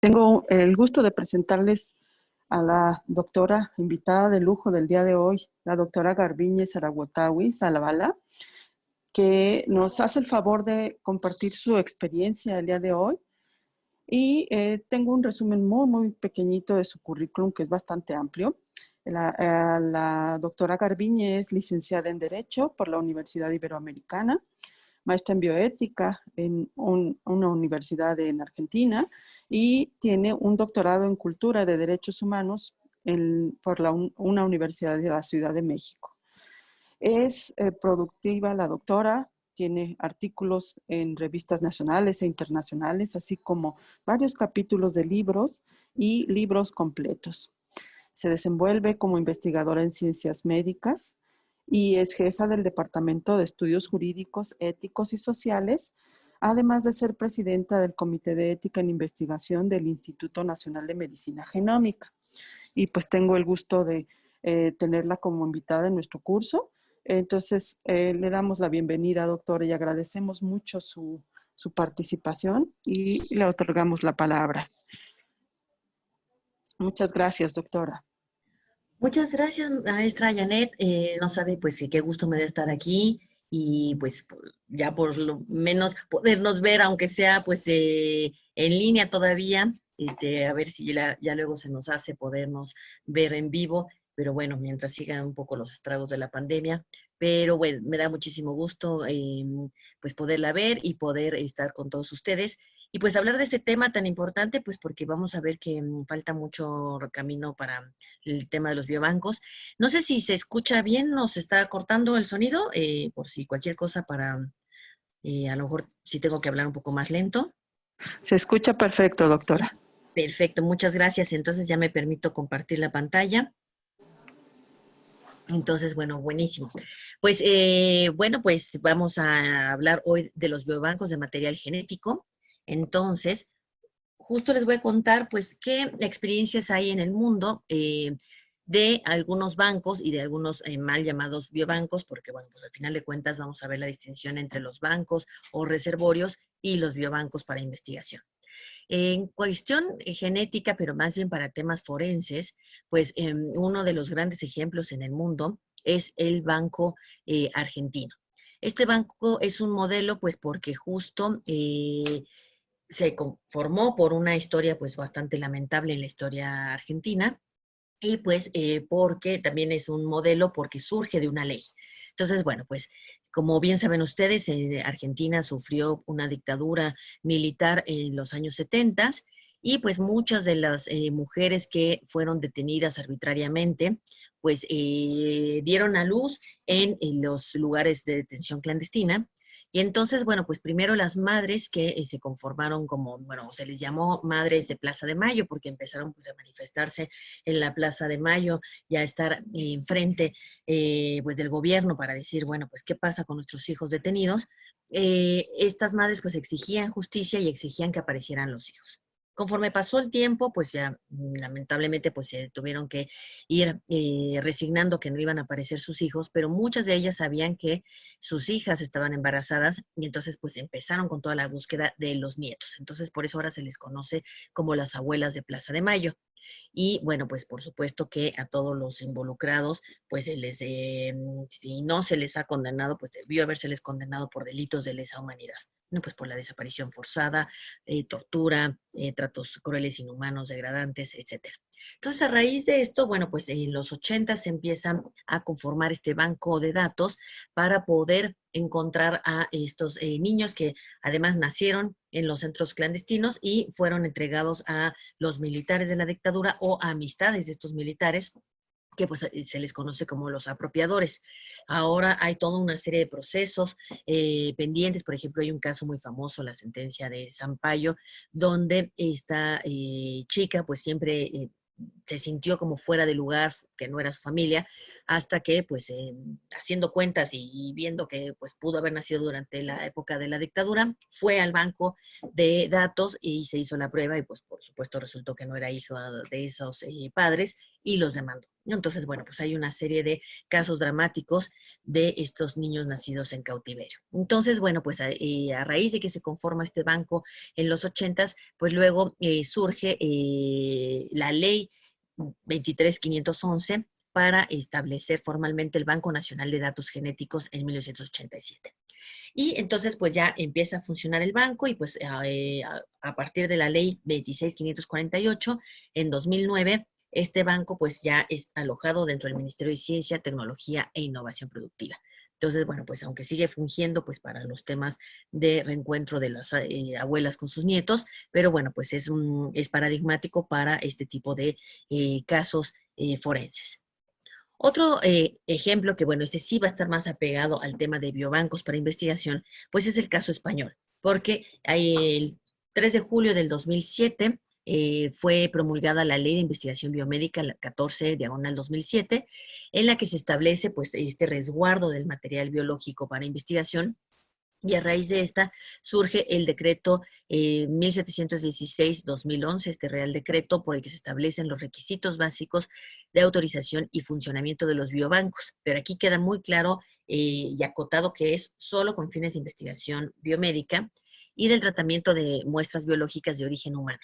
Tengo el gusto de presentarles a la doctora invitada de lujo del día de hoy, la doctora Garbiñe Zaragotawi Zavala, que nos hace el favor de compartir su experiencia el día de hoy. Y tengo un resumen muy pequeñito de su currículum, que es bastante amplio. La doctora Garbiñe es licenciada en Derecho por la Universidad Iberoamericana, maestra en bioética en una universidad en Argentina y tiene un doctorado en cultura de derechos humanos por una universidad de la Ciudad de México. Es productiva la doctora, tiene artículos en revistas nacionales e internacionales, así como varios capítulos de libros y libros completos. Se desenvuelve como investigadora en ciencias médicas y es jefa del Departamento de Estudios Jurídicos, Éticos y Sociales, además de ser presidenta del Comité de Ética en Investigación del Instituto Nacional de Medicina Genómica. Y pues tengo el gusto de tenerla como invitada en nuestro curso. Entonces, le damos la bienvenida, doctora, y agradecemos mucho su participación y le otorgamos la palabra. Muchas gracias, doctora. Muchas gracias, maestra Janet. No sabe, pues, qué gusto me da estar aquí y, pues, ya por lo menos podernos ver, aunque sea, pues, en línea todavía. A ver si ya luego se nos hace podernos ver en vivo, pero bueno, mientras sigan un poco los estragos de la pandemia. Pero bueno, me da muchísimo gusto, pues, poderla ver y poder estar con todos ustedes. Y pues hablar de este tema tan importante, pues porque vamos a ver que falta mucho camino para el tema de los biobancos. No sé si se escucha bien, nos está cortando el sonido, por si cualquier cosa para, a lo mejor si tengo que hablar un poco más lento. Se escucha perfecto, doctora. Perfecto, muchas gracias. Entonces ya me permito compartir la pantalla. Entonces, bueno, buenísimo. Pues, bueno, pues vamos a hablar hoy de los biobancos de material genético. Entonces, justo les voy a contar, pues, qué experiencias hay en el mundo de algunos bancos y de algunos mal llamados biobancos, porque, bueno, pues al final de cuentas vamos a ver la distinción entre los bancos o reservorios y los biobancos para investigación. En cuestión genética, pero más bien para temas forenses, pues uno de los grandes ejemplos en el mundo es el Banco Argentino. Este banco es un modelo, pues, porque justo se conformó por una historia pues bastante lamentable en la historia argentina y pues porque también es un modelo porque surge de una ley. Entonces, bueno, pues como bien saben ustedes, Argentina sufrió una dictadura militar en los años 70 y pues muchas de las mujeres que fueron detenidas arbitrariamente, pues dieron a luz en los lugares de detención clandestina. Y entonces, bueno, pues primero las madres que se conformaron como, bueno, se les llamó Madres de Plaza de Mayo, porque empezaron pues a manifestarse en la Plaza de Mayo y a estar enfrente pues del gobierno para decir, bueno, pues qué pasa con nuestros hijos detenidos. Estas madres pues exigían justicia y exigían que aparecieran los hijos. Conforme pasó el tiempo, pues ya lamentablemente pues se tuvieron que ir resignando que no iban a aparecer sus hijos, pero muchas de ellas sabían que sus hijas estaban embarazadas y entonces pues empezaron con toda la búsqueda de los nietos. Entonces por eso ahora se les conoce como las abuelas de Plaza de Mayo. Y bueno, pues por supuesto que a todos los involucrados, pues si no se les ha condenado, pues debió habérseles condenado por delitos de lesa humanidad. No, pues por la desaparición forzada, tortura, tratos crueles, inhumanos, degradantes, etcétera. Entonces, a raíz de esto, bueno, pues en los 80 se empiezan a conformar este banco de datos para poder encontrar a estos niños que además nacieron en los centros clandestinos y fueron entregados a los militares de la dictadura o a amistades de estos militares que pues se les conoce como los apropiadores. Ahora hay toda una serie de procesos pendientes. Por ejemplo, hay un caso muy famoso, la sentencia de Sampaio, donde esta chica pues siempre se sintió como fuera de lugar, que no era su familia, hasta que, pues, haciendo cuentas y viendo que, pues, pudo haber nacido durante la época de la dictadura, fue al banco de datos y se hizo la prueba y, pues, por supuesto, resultó que no era hijo de esos padres y los demandó. Entonces, bueno, pues hay una serie de casos dramáticos de estos niños nacidos en cautiverio. Entonces, bueno, pues a raíz de que se conforma este banco en los 80s, pues luego surge la ley 23511 para establecer formalmente el Banco Nacional de Datos Genéticos en 1987. Y entonces pues ya empieza a funcionar el banco y pues a partir de la ley 26548 en 2009, este banco pues ya es alojado dentro del Ministerio de Ciencia, Tecnología e Innovación Productiva. Entonces, bueno, pues aunque sigue fungiendo pues para los temas de reencuentro de las abuelas con sus nietos, pero bueno, pues es paradigmático para este tipo de casos forenses. Otro ejemplo que, bueno, este sí va a estar más apegado al tema de biobancos para investigación, pues es el caso español, porque el 3 de julio del 2007 fue promulgada la Ley de Investigación Biomédica, la 14/2007, en la que se establece pues este resguardo del material biológico para investigación. Y a raíz de esta surge el decreto 1716-2011, este Real Decreto por el que se establecen los requisitos básicos de autorización y funcionamiento de los biobancos. Pero aquí queda muy claro y acotado que es solo con fines de investigación biomédica y del tratamiento de muestras biológicas de origen humano.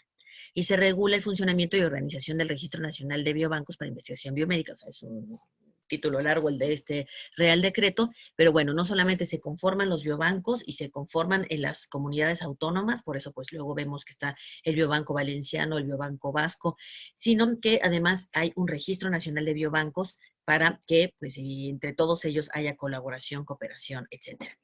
Y se regula el funcionamiento y organización del Registro Nacional de Biobancos para Investigación Biomédica. O sea, es un título largo el de este Real Decreto, pero bueno, no solamente se conforman los biobancos y se conforman en las comunidades autónomas, por eso pues luego vemos que está el Biobanco Valenciano, el Biobanco Vasco, sino que además hay un Registro Nacional de Biobancos para que pues entre todos ellos haya colaboración, cooperación, etcétera.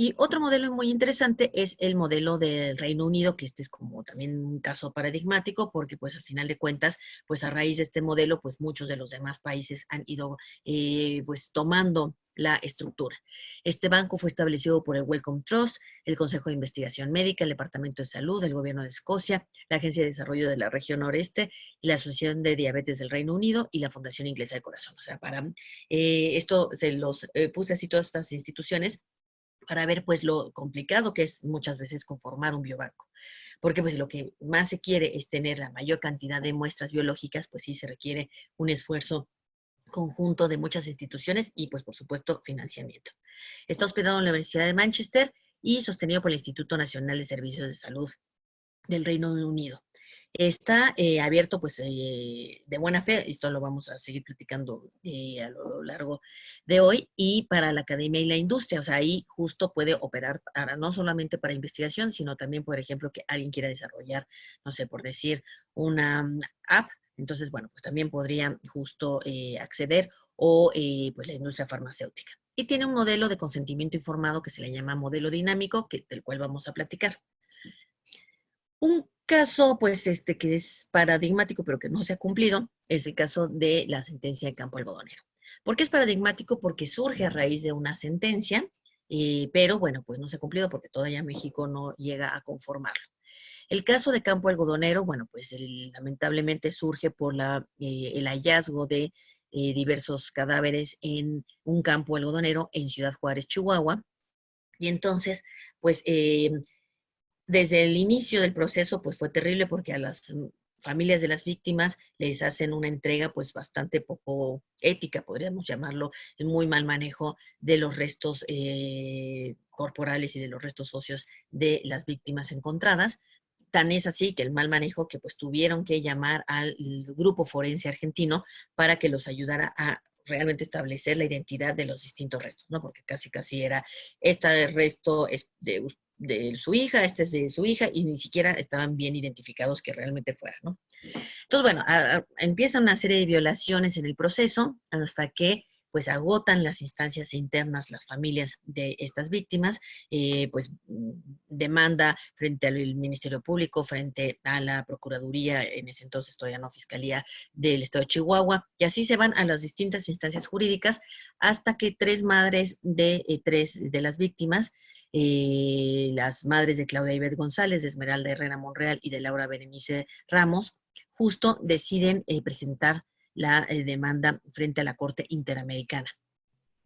Y otro modelo muy interesante es el modelo del Reino Unido, que este es como también un caso paradigmático, porque pues al final de cuentas, pues a raíz de este modelo, pues muchos de los demás países han ido pues tomando la estructura. Este banco fue establecido por el Wellcome Trust, el Consejo de Investigación Médica, el Departamento de Salud, el Gobierno de Escocia, la Agencia de Desarrollo de la Región Noreste, la Asociación de Diabetes del Reino Unido y la Fundación Inglesa del Corazón. O sea, para esto se los puse así todas estas instituciones para ver pues lo complicado que es muchas veces conformar un biobanco. Porque pues lo que más se quiere es tener la mayor cantidad de muestras biológicas, pues sí se requiere un esfuerzo conjunto de muchas instituciones y pues por supuesto financiamiento. Está hospedado en la Universidad de Manchester y sostenido por el Instituto Nacional de Servicios de Salud del Reino Unido. Está abierto pues de buena fe, esto lo vamos a seguir platicando a lo largo de hoy, y para la academia y la industria, o sea, ahí justo puede operar para, no solamente para investigación, sino también, por ejemplo, que alguien quiera desarrollar, no sé, por decir, una app, entonces, bueno, pues también podría justo acceder, o pues la industria farmacéutica. Y tiene un modelo de consentimiento informado que se le llama modelo dinámico, del cual vamos a platicar. Un caso, pues, que es paradigmático, pero que no se ha cumplido, es el caso de la sentencia de Campo Algodonero. ¿Por qué es paradigmático? Porque surge a raíz de una sentencia, pero bueno, pues no se ha cumplido porque todavía México no llega a conformarlo. El caso de Campo Algodonero, bueno, pues lamentablemente surge por el hallazgo de diversos cadáveres en un campo algodonero en Ciudad Juárez, Chihuahua. Y entonces, pues desde el inicio del proceso, pues fue terrible porque a las familias de las víctimas les hacen una entrega pues bastante poco ética, podríamos llamarlo, el muy mal manejo de los restos corporales y de los restos óseos de las víctimas encontradas. Tan es así que el mal manejo que pues tuvieron que llamar al grupo forense argentino para que los ayudara a realmente establecer la identidad de los distintos restos, ¿no? Porque casi era, este resto es de su hija, este es de su hija, y ni siquiera estaban bien identificados que realmente fueran, ¿no? Entonces, bueno, empieza una serie de violaciones en el proceso hasta que pues agotan las instancias internas, las familias de estas víctimas, pues demanda frente al Ministerio Público, frente a la Procuraduría, en ese entonces todavía no Fiscalía del Estado de Chihuahua, y así se van a las distintas instancias jurídicas hasta que tres madres de tres de las víctimas, las madres de Claudia Ivette González, de Esmeralda Herrera Monreal y de Laura Berenice Ramos, justo deciden presentar la demanda frente a la Corte Interamericana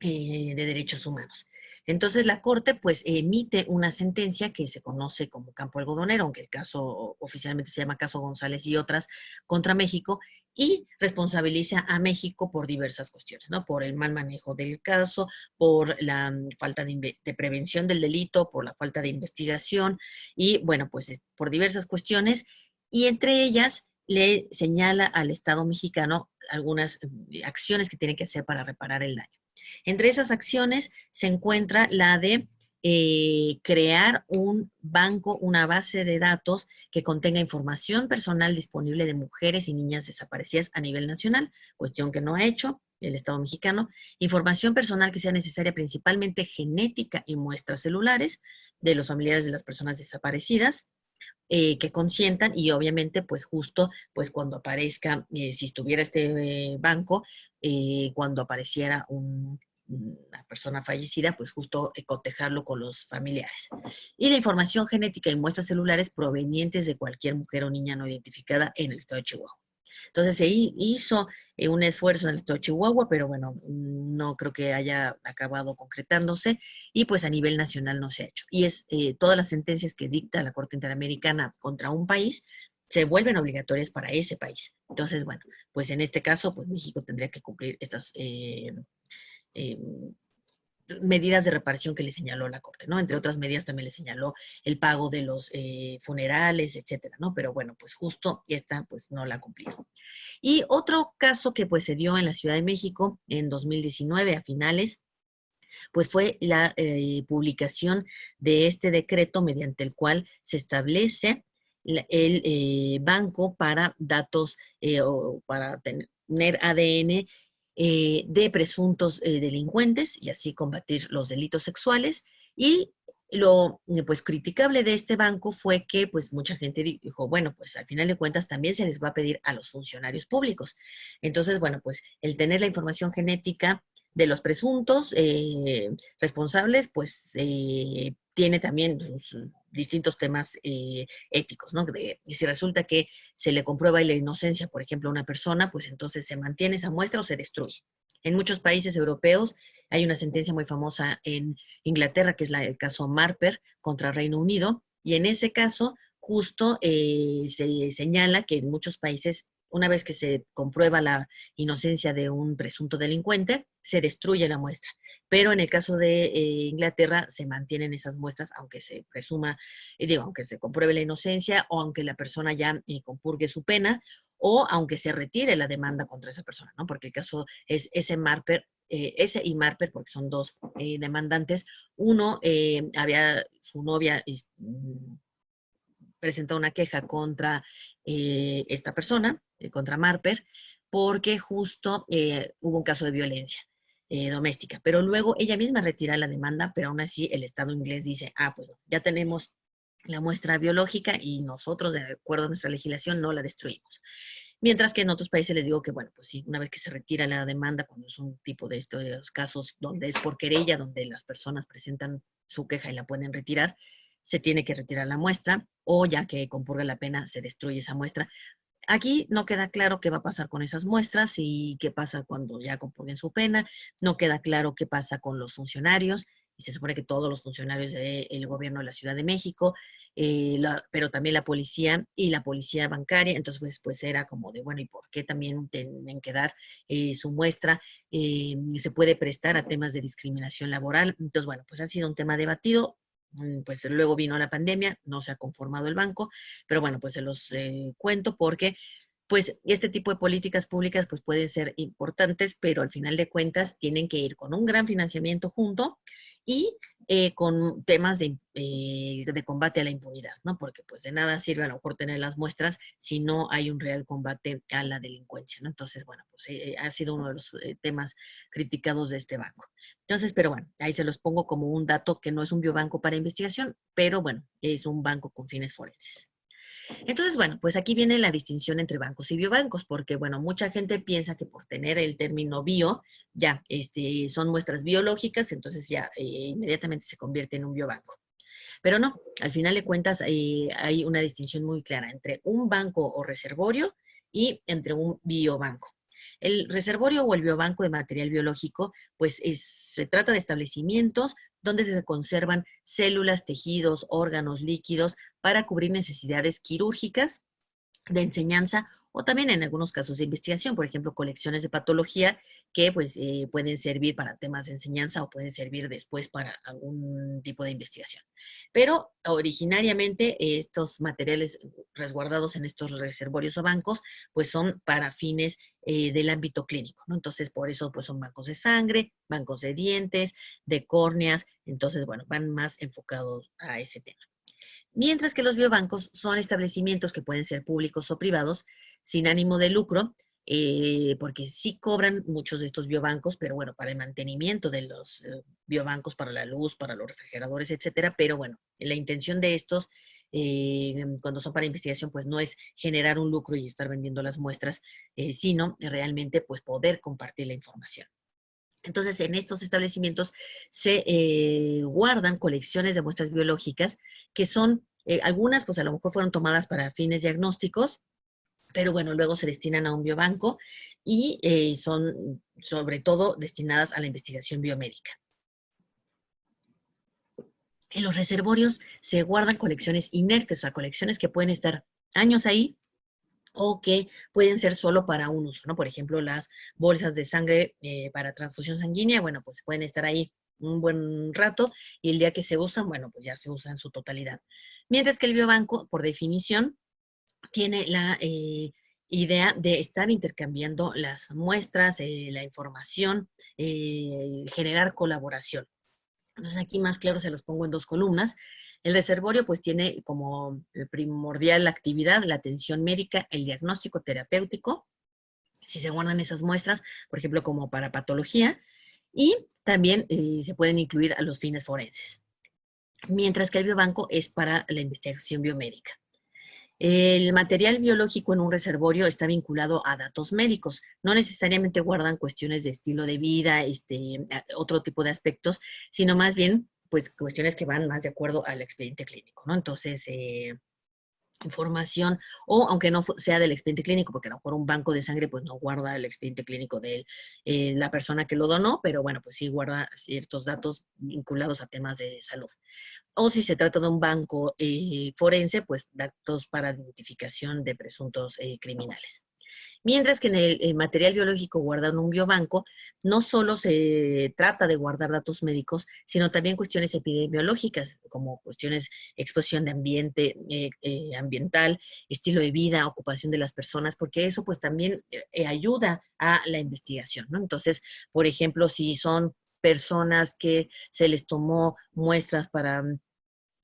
de Derechos Humanos. Entonces la Corte pues emite una sentencia que se conoce como campo algodonero, aunque el caso oficialmente se llama caso González y otras contra México, y responsabiliza a México por diversas cuestiones, ¿no? Por el mal manejo del caso, por la falta de prevención del delito, por la falta de investigación y bueno, pues por diversas cuestiones y entre ellas le señala al Estado mexicano algunas acciones que tiene que hacer para reparar el daño. Entre esas acciones se encuentra la de crear un banco, una base de datos que contenga información personal disponible de mujeres y niñas desaparecidas a nivel nacional, cuestión que no ha hecho el Estado mexicano, información personal que sea necesaria, principalmente genética y muestras celulares de los familiares de las personas desaparecidas, que consientan y obviamente pues justo pues cuando aparezca, si estuviera este banco, cuando apareciera una persona fallecida, pues justo cotejarlo con los familiares. Y la información genética y muestras celulares provenientes de cualquier mujer o niña no identificada en el estado de Chihuahua. Entonces se hizo un esfuerzo en el estado de Chihuahua, pero bueno, no creo que haya acabado concretándose y pues a nivel nacional no se ha hecho. Y es todas las sentencias que dicta la Corte Interamericana contra un país se vuelven obligatorias para ese país. Entonces, bueno, pues en este caso, pues México tendría que cumplir estas eh, medidas de reparación que le señaló la Corte, ¿no? Entre otras medidas también le señaló el pago de los funerales, etcétera, ¿no? Pero bueno, pues justo esta pues no la cumplió. Y otro caso que pues se dio en la Ciudad de México en 2019 a finales, pues fue la publicación de este decreto mediante el cual se establece el banco para datos o para tener ADN de presuntos delincuentes y así combatir los delitos sexuales. Y lo pues criticable de este banco fue que pues mucha gente dijo, bueno, pues al final de cuentas también se les va a pedir a los funcionarios públicos. Entonces, bueno, pues el tener la información genética de los presuntos responsables, pues tiene también sus distintos temas éticos, ¿no? Si resulta que se le comprueba la inocencia, por ejemplo, a una persona, pues entonces se mantiene esa muestra o se destruye. En muchos países europeos hay una sentencia muy famosa en Inglaterra, que es el caso Marper contra Reino Unido, y en ese caso justo se señala que en muchos países, una vez que se comprueba la inocencia de un presunto delincuente, se destruye la muestra. Pero en el caso de Inglaterra se mantienen esas muestras, aunque se presuma, aunque se compruebe la inocencia o aunque la persona ya compurgue su pena o aunque se retire la demanda contra esa persona, ¿no? Porque el caso es ese Marper, ese y Marper, porque son dos demandantes. Uno su novia presentó una queja contra esta persona, contra Marper, porque justo hubo un caso de violencia doméstica. Pero luego ella misma retira la demanda, pero aún así el Estado inglés dice, pues ya tenemos la muestra biológica y nosotros, de acuerdo a nuestra legislación, no la destruimos. Mientras que en otros países les digo que, bueno, pues sí, una vez que se retira la demanda, cuando es un tipo de estos casos donde es por querella, donde las personas presentan su queja y la pueden retirar, se tiene que retirar la muestra o ya que compurga la pena se destruye esa muestra. Aquí no queda claro qué va a pasar con esas muestras y qué pasa cuando ya compurguen su pena, no queda claro qué pasa con los funcionarios, y se supone que todos los funcionarios del gobierno de la Ciudad de México, pero también la policía y la policía bancaria, entonces pues era como de, bueno, ¿y por qué también tienen que dar su muestra? Se puede prestar a temas de discriminación laboral, entonces bueno, pues ha sido un tema debatido. Pues luego vino la pandemia, no se ha conformado el banco, pero bueno, pues se los cuento porque pues este tipo de políticas públicas pues pueden ser importantes, pero al final de cuentas tienen que ir con un gran financiamiento junto y con temas de combate a la impunidad, ¿no? Porque pues de nada sirve a lo mejor tener las muestras si no hay un real combate a la delincuencia, ¿no? Entonces, bueno, pues ha sido uno de los temas criticados de este banco. Entonces, pero bueno, ahí se los pongo como un dato que no es un biobanco para investigación, pero bueno, es un banco con fines forenses. Entonces, bueno, pues aquí viene la distinción entre bancos y biobancos, porque, bueno, mucha gente piensa que por tener el término bio, ya son muestras biológicas, entonces ya inmediatamente se convierte en un biobanco. Pero no, al final de cuentas hay una distinción muy clara entre un banco o reservorio y entre un biobanco. El reservorio o el biobanco de material biológico, pues se trata de establecimientos donde se conservan células, tejidos, órganos, líquidos para cubrir necesidades quirúrgicas, de enseñanza o también en algunos casos de investigación, por ejemplo, colecciones de patología que pues pueden servir para temas de enseñanza o pueden servir después para algún tipo de investigación. Pero originariamente estos materiales resguardados en estos reservorios o bancos pues son para fines del ámbito clínico, ¿no? Entonces, por eso pues son bancos de sangre, bancos de dientes, de córneas, entonces, bueno, van más enfocados a ese tema. Mientras que los biobancos son establecimientos que pueden ser públicos o privados, sin ánimo de lucro, porque sí cobran muchos de estos biobancos, pero bueno, para el mantenimiento de los biobancos, para la luz, para los refrigeradores, etcétera. Pero bueno, la intención de estos, cuando son para investigación, pues no es generar un lucro y estar vendiendo las muestras, sino realmente pues poder compartir la información. Entonces, en estos establecimientos se guardan colecciones de muestras biológicas que son, algunas pues a lo mejor fueron tomadas para fines diagnósticos, pero bueno, luego se destinan a un biobanco y son sobre todo destinadas a la investigación biomédica. En los reservorios se guardan colecciones inertes, o sea, colecciones que pueden estar años ahí o que pueden ser solo para un uso, ¿no? Por ejemplo, las bolsas de sangre para transfusión sanguínea, bueno, pues pueden estar ahí un buen rato y el día que se usan, bueno, pues ya se usa en su totalidad. Mientras que el biobanco, por definición, tiene la idea de estar intercambiando las muestras, la información, generar colaboración. Entonces aquí más claro se los pongo en dos columnas. El reservorio pues tiene como primordial la actividad, la atención médica, el diagnóstico terapéutico, si se guardan esas muestras, por ejemplo, como para patología, y también se pueden incluir a los fines forenses. Mientras que el biobanco es para la investigación biomédica. El material biológico en un reservorio está vinculado a datos médicos. No necesariamente guardan cuestiones de estilo de vida, otro tipo de aspectos, sino más bien, pues, cuestiones que van más de acuerdo al expediente clínico, ¿no? Entonces, información, o aunque no sea del expediente clínico, porque a lo mejor un banco de sangre pues no guarda el expediente clínico de la persona que lo donó, pero bueno, pues sí guarda ciertos datos vinculados a temas de salud. O si se trata de un banco forense, pues datos para identificación de presuntos criminales. Mientras que en el material biológico guardado en un biobanco, no solo se trata de guardar datos médicos, sino también cuestiones epidemiológicas, como cuestiones exposición de ambiente, ambiental, estilo de vida, ocupación de las personas, porque eso pues también ayuda a la investigación, ¿no? Entonces, por ejemplo, si son personas que se les tomó muestras para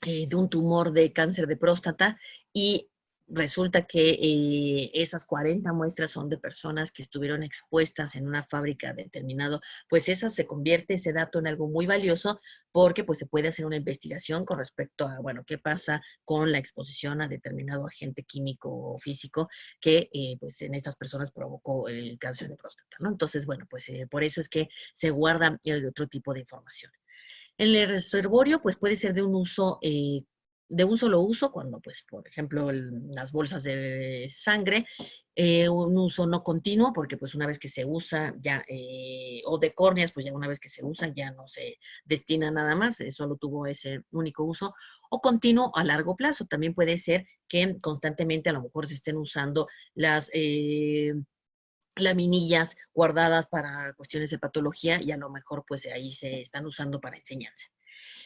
de un tumor de cáncer de próstata y resulta que esas 40 muestras son de personas que estuvieron expuestas en una fábrica determinado, pues esa se convierte ese dato en algo muy valioso porque pues se puede hacer una investigación con respecto a, bueno, qué pasa con la exposición a determinado agente químico o físico que pues en estas personas provocó el cáncer de próstata, ¿no? Entonces, bueno, pues por eso es que se guarda otro tipo de información. En el reservorio, pues puede ser de un uso, de un solo uso, cuando, pues, por ejemplo, las bolsas de sangre, un uso no continuo, porque pues una vez que se usa ya, o de córneas, pues ya una vez que se usa ya no se destina nada más, solo tuvo ese único uso, o continuo a largo plazo. También puede ser que constantemente a lo mejor se estén usando las laminillas guardadas para cuestiones de patología y a lo mejor pues ahí se están usando para enseñanza.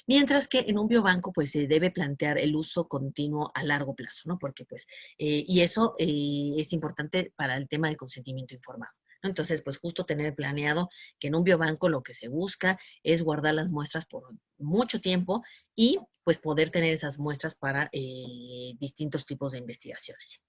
Mientras que en un biobanco pues se debe plantear el uso continuo a largo plazo, ¿no? Porque pues, y eso es importante para el tema del consentimiento informado, ¿no? Entonces, pues justo tener planeado que en un biobanco lo que se busca es guardar las muestras por mucho tiempo y pues poder tener esas muestras para distintos tipos de investigaciones.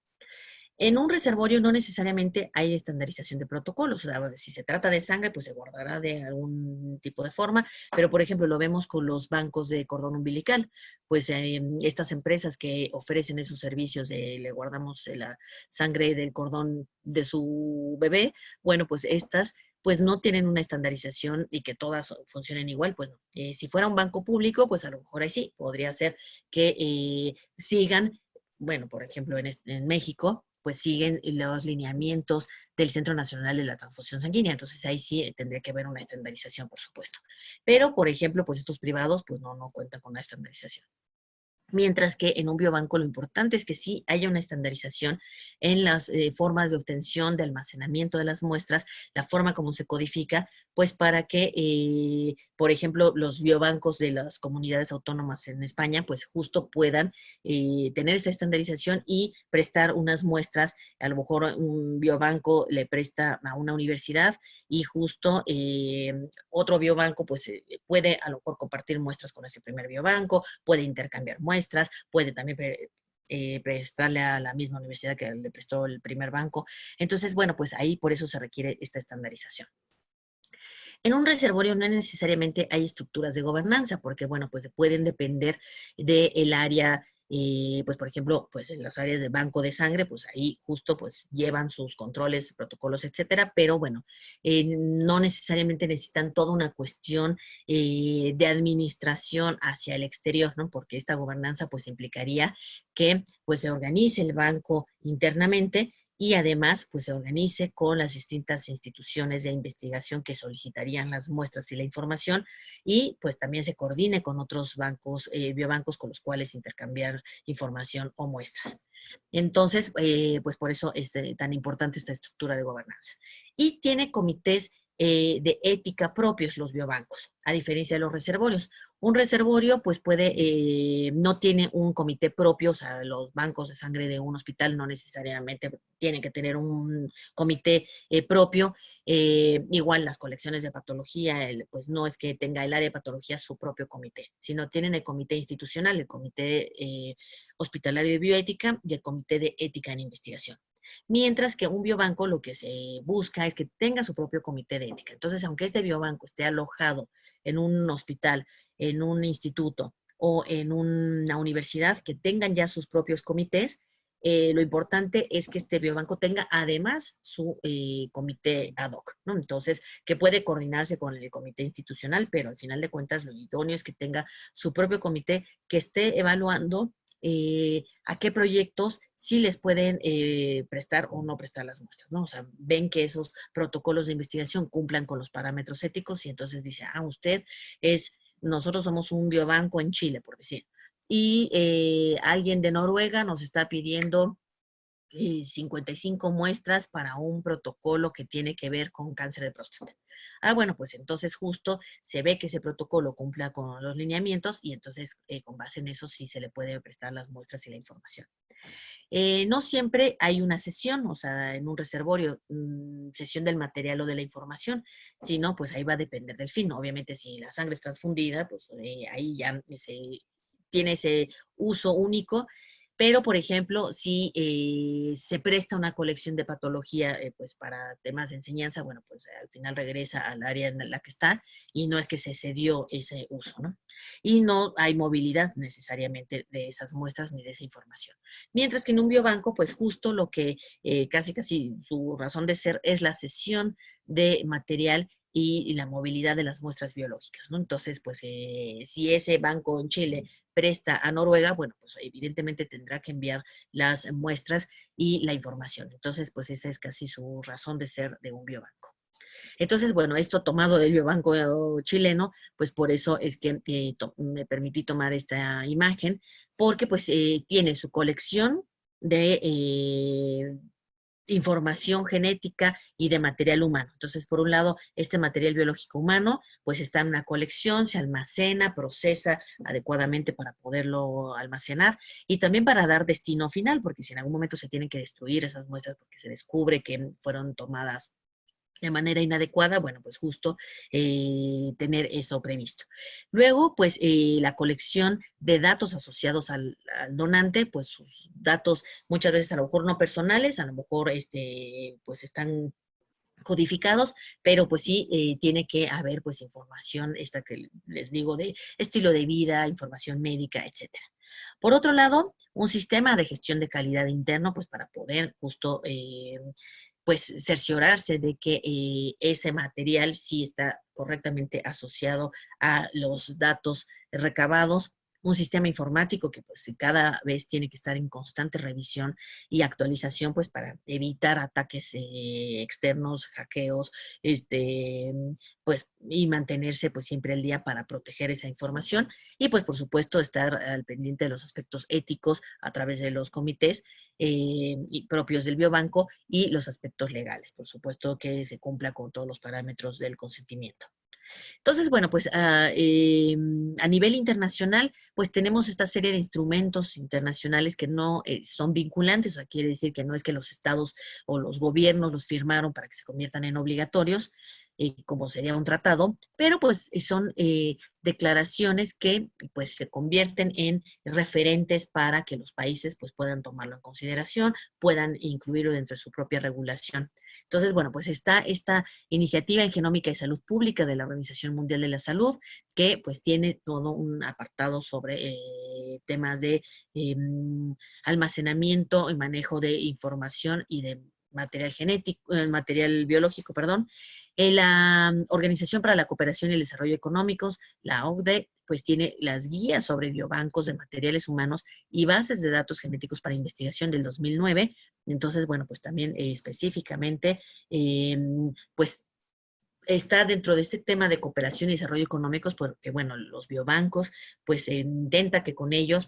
En un reservorio no necesariamente hay estandarización de protocolos. O sea, si se trata de sangre, pues se guardará de algún tipo de forma, pero por ejemplo lo vemos con los bancos de cordón umbilical. Pues estas empresas que ofrecen esos servicios de le guardamos la sangre del cordón de su bebé, bueno, pues estas pues no tienen una estandarización y que todas funcionen igual, pues no. Si fuera un banco público, pues a lo mejor ahí sí, podría ser que sigan, bueno, por ejemplo en México, pues siguen los lineamientos del Centro Nacional de la Transfusión Sanguínea. Entonces ahí sí tendría que haber una estandarización, por supuesto. Pero, por ejemplo, pues estos privados, pues no cuentan con una estandarización. Mientras que en un biobanco lo importante es que sí haya una estandarización en las formas de obtención, de almacenamiento de las muestras, la forma como se codifica, pues para que, por ejemplo, los biobancos de las comunidades autónomas en España, pues justo puedan tener esta estandarización y prestar unas muestras. A lo mejor un biobanco le presta a una universidad y justo otro biobanco pues puede a lo mejor compartir muestras con ese primer biobanco, puede intercambiar muestras, puede también prestarle a la misma universidad que le prestó el primer banco. Entonces, bueno, pues ahí por eso se requiere esta estandarización. En un reservorio no necesariamente hay estructuras de gobernanza, porque, bueno, pues pueden depender del área, pues, por ejemplo, pues en las áreas de banco de sangre, pues ahí justo pues llevan sus controles, protocolos, etcétera, pero bueno, no necesariamente necesitan toda una cuestión de administración hacia el exterior, ¿no? Porque esta gobernanza pues implicaría que pues se organice el banco internamente y además pues se organice con las distintas instituciones de investigación que solicitarían las muestras y la información y pues también se coordine con otros bancos, biobancos con los cuales intercambiar información o muestras. Entonces, pues por eso es tan importante esta estructura de gobernanza. Y tiene comités de ética propios los biobancos, a diferencia de los reservorios. Un reservorio, pues no tiene un comité propio, o sea, los bancos de sangre de un hospital no necesariamente tienen que tener un comité propio. Igual las colecciones de patología, pues no es que tenga el área de patología su propio comité, sino tienen el comité institucional, el comité hospitalario de bioética y el comité de ética en investigación. Mientras que un biobanco lo que se busca es que tenga su propio comité de ética. Entonces, aunque este biobanco esté alojado en un hospital, en un instituto o en una universidad, que tengan ya sus propios comités, lo importante es que este biobanco tenga además su comité ad hoc, ¿no? Entonces, que puede coordinarse con el comité institucional, pero al final de cuentas lo idóneo es que tenga su propio comité que esté evaluando a qué proyectos sí les pueden prestar o no prestar las muestras, ¿no? O sea, ven que esos protocolos de investigación cumplan con los parámetros éticos y entonces dice, nosotros somos un biobanco en Chile, por decir, y alguien de Noruega nos está pidiendo 55 muestras para un protocolo que tiene que ver con cáncer de próstata. Bueno, pues entonces justo se ve que ese protocolo cumpla con los lineamientos y entonces con base en eso sí se le puede prestar las muestras y la información. No siempre hay una sesión, o sea, en un reservorio, sesión del material o de la información, sino pues ahí va a depender del fin. Obviamente si la sangre es transfundida, pues ahí ya tiene ese uso único. Pero, por ejemplo, si se presta una colección de patología pues para temas de enseñanza, bueno, pues al final regresa al área en la que está y no es que se cedió ese uso, ¿no? Y no hay movilidad necesariamente de esas muestras ni de esa información. Mientras que en un biobanco, pues justo lo que casi su razón de ser es la cesión de material y la movilidad de las muestras biológicas, ¿no? Entonces, pues si ese banco en Chile presta a Noruega, bueno, pues evidentemente tendrá que enviar las muestras y la información. Entonces, pues esa es casi su razón de ser de un biobanco. Entonces, bueno, esto tomado del biobanco chileno, pues por eso es que me permití tomar esta imagen, porque pues tiene su colección de información genética y de material humano. Entonces, por un lado, este material biológico humano, pues está en una colección, se almacena, procesa adecuadamente para poderlo almacenar y también para dar destino final, porque si en algún momento se tienen que destruir esas muestras porque se descubre que fueron tomadas de manera inadecuada, bueno, pues justo tener eso previsto. Luego, pues la colección de datos asociados al donante, pues sus datos muchas veces a lo mejor no personales, a lo mejor pues están codificados, pero pues sí tiene que haber pues información, esta que les digo, de estilo de vida, información médica, etcétera. Por otro lado, un sistema de gestión de calidad interno, pues para poder justo pues cerciorarse de que ese material sí está correctamente asociado a los datos recabados un sistema informático que pues cada vez tiene que estar en constante revisión y actualización, pues para evitar ataques externos, hackeos, pues y mantenerse pues siempre al día para proteger esa información y pues por supuesto estar al pendiente de los aspectos éticos a través de los comités y propios del biobanco y los aspectos legales, por supuesto que se cumpla con todos los parámetros del consentimiento. Entonces, bueno, pues a nivel internacional, pues tenemos esta serie de instrumentos internacionales que no son vinculantes, o sea, quiere decir que no es que los estados o los gobiernos los firmaron para que se conviertan en obligatorios, como sería un tratado, pero pues son declaraciones que pues se convierten en referentes para que los países pues puedan tomarlo en consideración, puedan incluirlo dentro de su propia regulación. Entonces, bueno, pues está esta iniciativa en genómica y salud pública de la Organización Mundial de la Salud, que pues tiene todo un apartado sobre temas de almacenamiento y manejo de información y de material genético, material biológico, perdón. La Organización para la Cooperación y el Desarrollo Económicos, la OCDE, pues tiene las guías sobre biobancos de materiales humanos y bases de datos genéticos para investigación del 2009. Entonces, bueno, pues también específicamente, pues está dentro de este tema de cooperación y desarrollo económicos, porque, bueno, los biobancos, pues se intenta que con ellos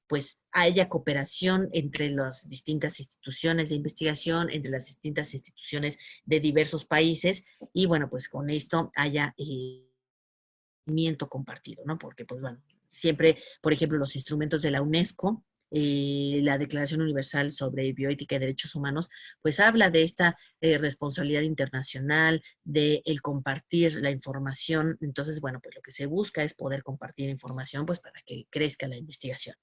pues haya cooperación entre las distintas instituciones de investigación, entre las distintas instituciones de diversos países, y bueno, pues con esto haya compartido, ¿no? Porque, pues bueno, siempre, por ejemplo, los instrumentos de la UNESCO, la Declaración Universal sobre Bioética y Derechos Humanos, pues habla de esta responsabilidad internacional, de el compartir la información. Entonces, bueno, pues lo que se busca es poder compartir información, pues para que crezca la investigación.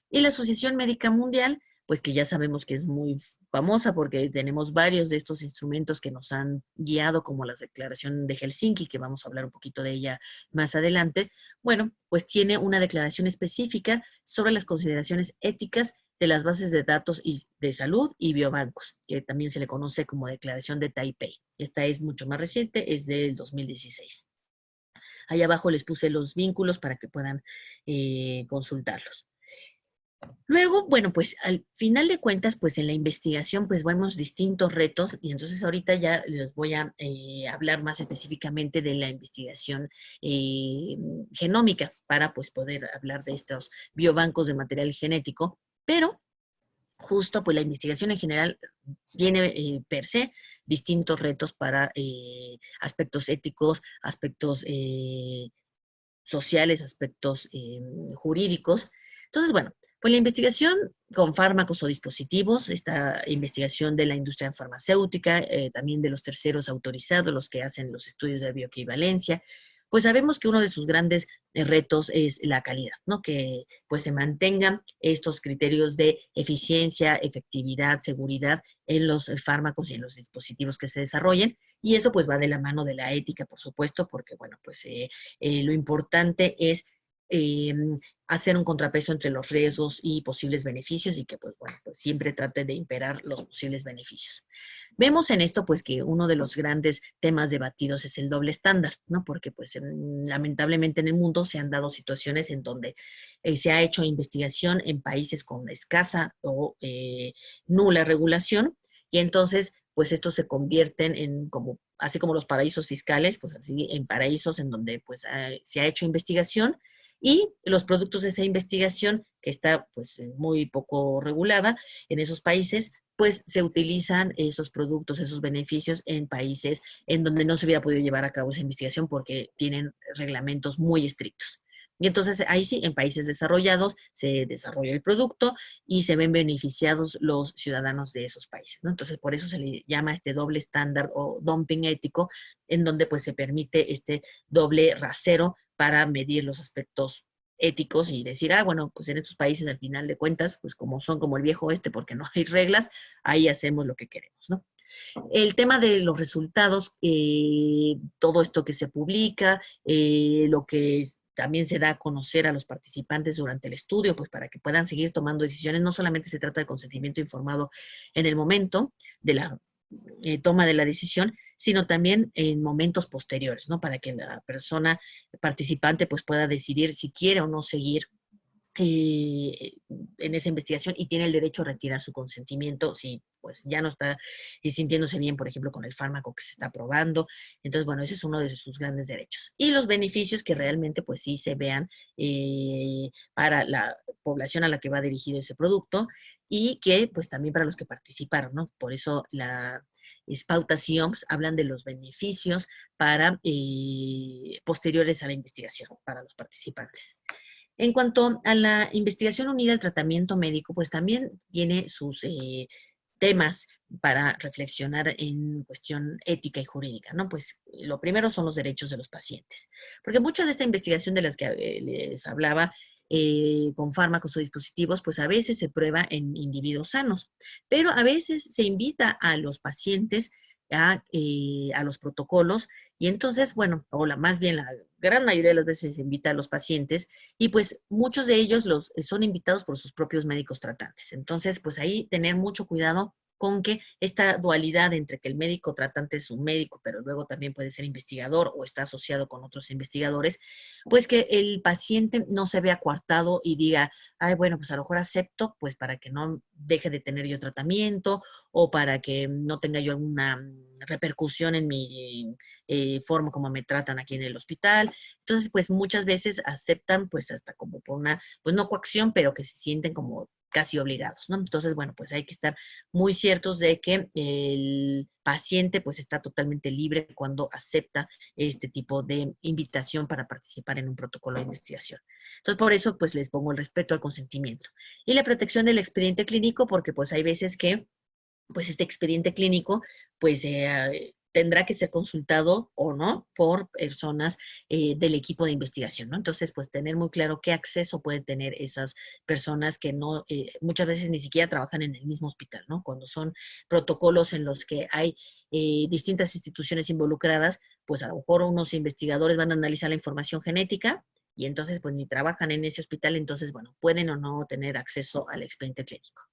Y la Asociación Médica Mundial, pues que ya sabemos que es muy famosa porque tenemos varios de estos instrumentos que nos han guiado, como la Declaración de Helsinki, que vamos a hablar un poquito de ella más adelante. Bueno, pues tiene una declaración específica sobre las consideraciones éticas de las bases de datos y de salud y biobancos, que también se le conoce como Declaración de Taipei. Esta es mucho más reciente, es del 2016. Ahí abajo les puse los vínculos para que puedan consultarlos. Luego, bueno, pues al final de cuentas, pues en la investigación, pues vemos distintos retos y entonces ahorita ya les voy a hablar más específicamente de la investigación genómica para pues poder hablar de estos biobancos de material genético, pero justo pues la investigación en general tiene per se distintos retos para aspectos éticos, aspectos sociales, aspectos jurídicos. Entonces, bueno, pues la investigación con fármacos o dispositivos, esta investigación de la industria farmacéutica, también de los terceros autorizados, los que hacen los estudios de bioequivalencia, pues sabemos que uno de sus grandes retos es la calidad, ¿no? Que pues se mantengan estos criterios de eficiencia, efectividad, seguridad en los fármacos y en los dispositivos que se desarrollen. Y eso pues va de la mano de la ética, por supuesto, porque bueno, pues lo importante es eh, hacer un contrapeso entre los riesgos y posibles beneficios y que pues bueno, pues siempre trate de imperar los posibles beneficios. Vemos en esto pues que uno de los grandes temas debatidos es el doble estándar, ¿no? Porque pues lamentablemente en el mundo se han dado situaciones en donde se ha hecho investigación en países con escasa o nula regulación y entonces pues estos se convierten en como, así como los paraísos fiscales, pues así en paraísos en donde pues se ha hecho investigación y los productos de esa investigación, que está pues muy poco regulada en esos países, pues se utilizan esos productos, esos beneficios en países en donde no se hubiera podido llevar a cabo esa investigación porque tienen reglamentos muy estrictos. Y entonces ahí sí, en países desarrollados se desarrolla el producto y se ven beneficiados los ciudadanos de esos países, ¿no? Entonces por eso se le llama este doble estándar o dumping ético, en donde pues se permite este doble rasero para medir los aspectos éticos y decir, ah, bueno, pues en estos países al final de cuentas, pues como son como el viejo oeste porque no hay reglas, ahí hacemos lo que queremos, ¿no? El tema de los resultados, todo esto que se publica, lo que también se da a conocer a los participantes durante el estudio, pues para que puedan seguir tomando decisiones. No solamente se trata de consentimiento informado en el momento de la toma de la decisión, sino también en momentos posteriores, ¿no? Para que la persona participante pues pueda decidir si quiere o no seguir eh, en esa investigación y tiene el derecho a retirar su consentimiento si pues ya no está sintiéndose bien, por ejemplo, con el fármaco que se está probando. Entonces, bueno, ese es uno de sus grandes derechos. Y los beneficios que realmente pues sí se vean para la población a la que va dirigido ese producto y que pues también para los que participaron, ¿no? Por eso la pautas y OMS hablan de los beneficios para posteriores a la investigación, para los participantes. En cuanto a la investigación unida al tratamiento médico, pues también tiene sus temas para reflexionar en cuestión ética y jurídica, ¿no? Pues lo primero son los derechos de los pacientes, porque mucha de esta investigación de las que les hablaba con fármacos o dispositivos, pues a veces se prueba en individuos sanos, pero a veces se invita a los pacientes a los protocolos y entonces, bueno, o más bien la gran mayoría de las veces se invita a los pacientes y pues muchos de ellos son invitados por sus propios médicos tratantes. Entonces, pues ahí tener mucho cuidado con que esta dualidad entre que el médico tratante es un médico, pero luego también puede ser investigador o está asociado con otros investigadores, pues que el paciente no se vea coartado y diga, ay, bueno, pues a lo mejor acepto, pues para que no deje de tener yo tratamiento o para que no tenga yo alguna repercusión en mi forma como me tratan aquí en el hospital. Entonces, pues muchas veces aceptan, pues hasta como por una, pues no coacción, pero que se sienten como casi obligados, ¿no? Entonces, bueno, pues hay que estar muy ciertos de que el paciente pues está totalmente libre cuando acepta este tipo de invitación para participar en un protocolo de investigación. Entonces, por eso pues les pongo el respeto al consentimiento. Y la protección del expediente clínico, porque pues hay veces que pues este expediente clínico pues tendrá que ser consultado o no por personas del equipo de investigación, ¿no? Entonces, pues tener muy claro qué acceso pueden tener esas personas que no, muchas veces ni siquiera trabajan en el mismo hospital, ¿no? Cuando son protocolos en los que hay distintas instituciones involucradas, pues a lo mejor unos investigadores van a analizar la información genética y entonces pues ni trabajan en ese hospital, entonces, bueno, pueden o no tener acceso al expediente clínico.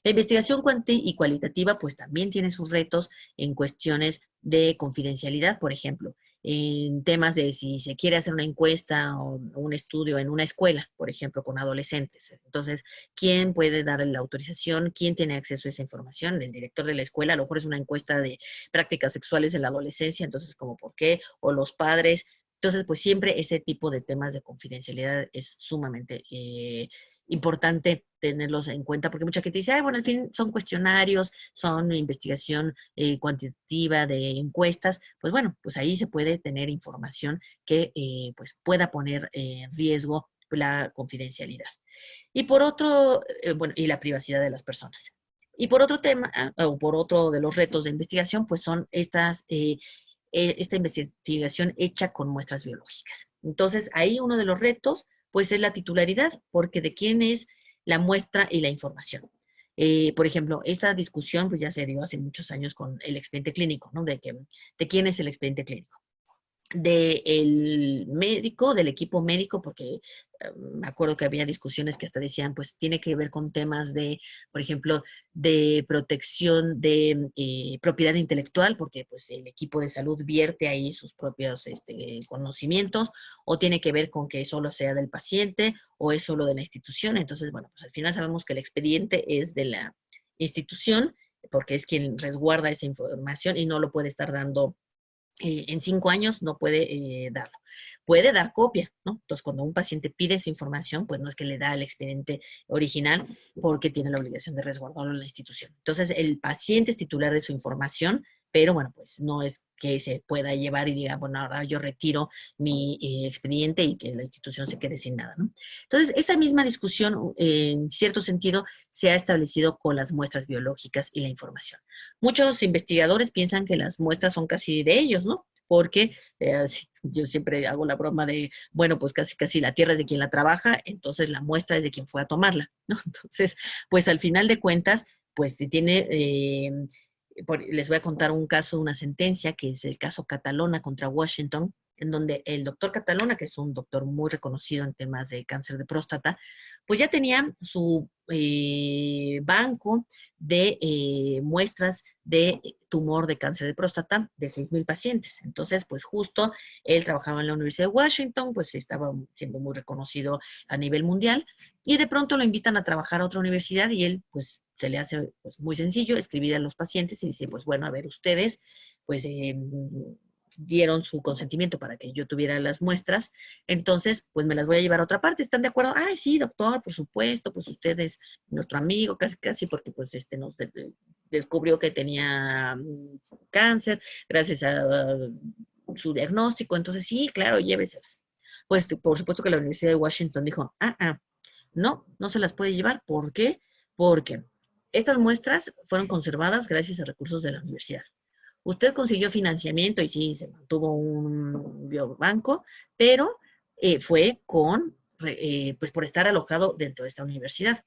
La investigación y cualitativa pues también tiene sus retos en cuestiones de confidencialidad, por ejemplo, en temas de si se quiere hacer una encuesta o un estudio en una escuela, por ejemplo, con adolescentes. Entonces, ¿quién puede dar la autorización? ¿Quién tiene acceso a esa información? El director de la escuela, a lo mejor es una encuesta de prácticas sexuales en la adolescencia, entonces, ¿como por qué? O los padres. Entonces, pues siempre ese tipo de temas de confidencialidad es sumamente importante tenerlos en cuenta, porque mucha gente dice, ay, bueno, al fin son cuestionarios, son investigación cuantitativa de encuestas, pues bueno, pues ahí se puede tener información que pues pueda poner en riesgo la confidencialidad. Y por otro, bueno, y la privacidad de las personas. Y por otro tema, o por otro de los retos de investigación, pues son esta investigación hecha con muestras biológicas. Entonces, ahí uno de los retos pues es la titularidad, porque de quién es la muestra y la información. Por ejemplo, esta discusión pues ya se dio hace muchos años con el expediente clínico, ¿no? De quién es el expediente clínico. Del médico, del equipo médico, porque me acuerdo que había discusiones que hasta decían, pues tiene que ver con temas de, por ejemplo, de protección de propiedad intelectual, porque pues el equipo de salud vierte ahí sus propios conocimientos, o tiene que ver con que solo sea del paciente o es solo de la institución. Entonces, bueno, pues al final sabemos que el expediente es de la institución, porque es quien resguarda esa información y no lo puede estar dando en 5 años no puede darlo. Puede dar copia, ¿no? Entonces, cuando un paciente pide esa información, pues no es que le da el expediente original porque tiene la obligación de resguardarlo en la institución. Entonces, el paciente es titular de su información, pero bueno, pues no es que se pueda llevar y diga, bueno, ahora yo retiro mi expediente y que la institución se quede sin nada, ¿no? Entonces, esa misma discusión, en cierto sentido, se ha establecido con las muestras biológicas y la información. Muchos investigadores piensan que las muestras son casi de ellos, ¿no? Porque yo siempre hago la broma de, bueno, pues casi casi la tierra es de quien la trabaja, entonces la muestra es de quien fue a tomarla, ¿no? Entonces, pues al final de cuentas, pues si tiene, les voy a contar un caso, una sentencia, que es el caso Catalona contra Washington, en donde el doctor Catalona, que es un doctor muy reconocido en temas de cáncer de próstata, pues ya tenía su banco de muestras de tumor de cáncer de próstata de 6,000 pacientes. Entonces, pues justo él trabajaba en la Universidad de Washington, pues estaba siendo muy reconocido a nivel mundial, y de pronto lo invitan a trabajar a otra universidad y él, pues, se le hace pues, muy sencillo escribir a los pacientes y dice, pues bueno, a ver, ustedes, pues dieron su consentimiento para que yo tuviera las muestras, entonces, pues me las voy a llevar a otra parte. ¿Están de acuerdo? Ay, sí, doctor, por supuesto, pues usted es nuestro amigo, casi, casi, porque pues nos descubrió que tenía cáncer gracias a su diagnóstico, entonces sí, claro, lléveselas. Pues por supuesto que la Universidad de Washington dijo, no, no se las puede llevar. ¿Por qué? Porque estas muestras fueron conservadas gracias a recursos de la universidad. Usted consiguió financiamiento y sí, se mantuvo un biobanco, pero fue pues por estar alojado dentro de esta universidad.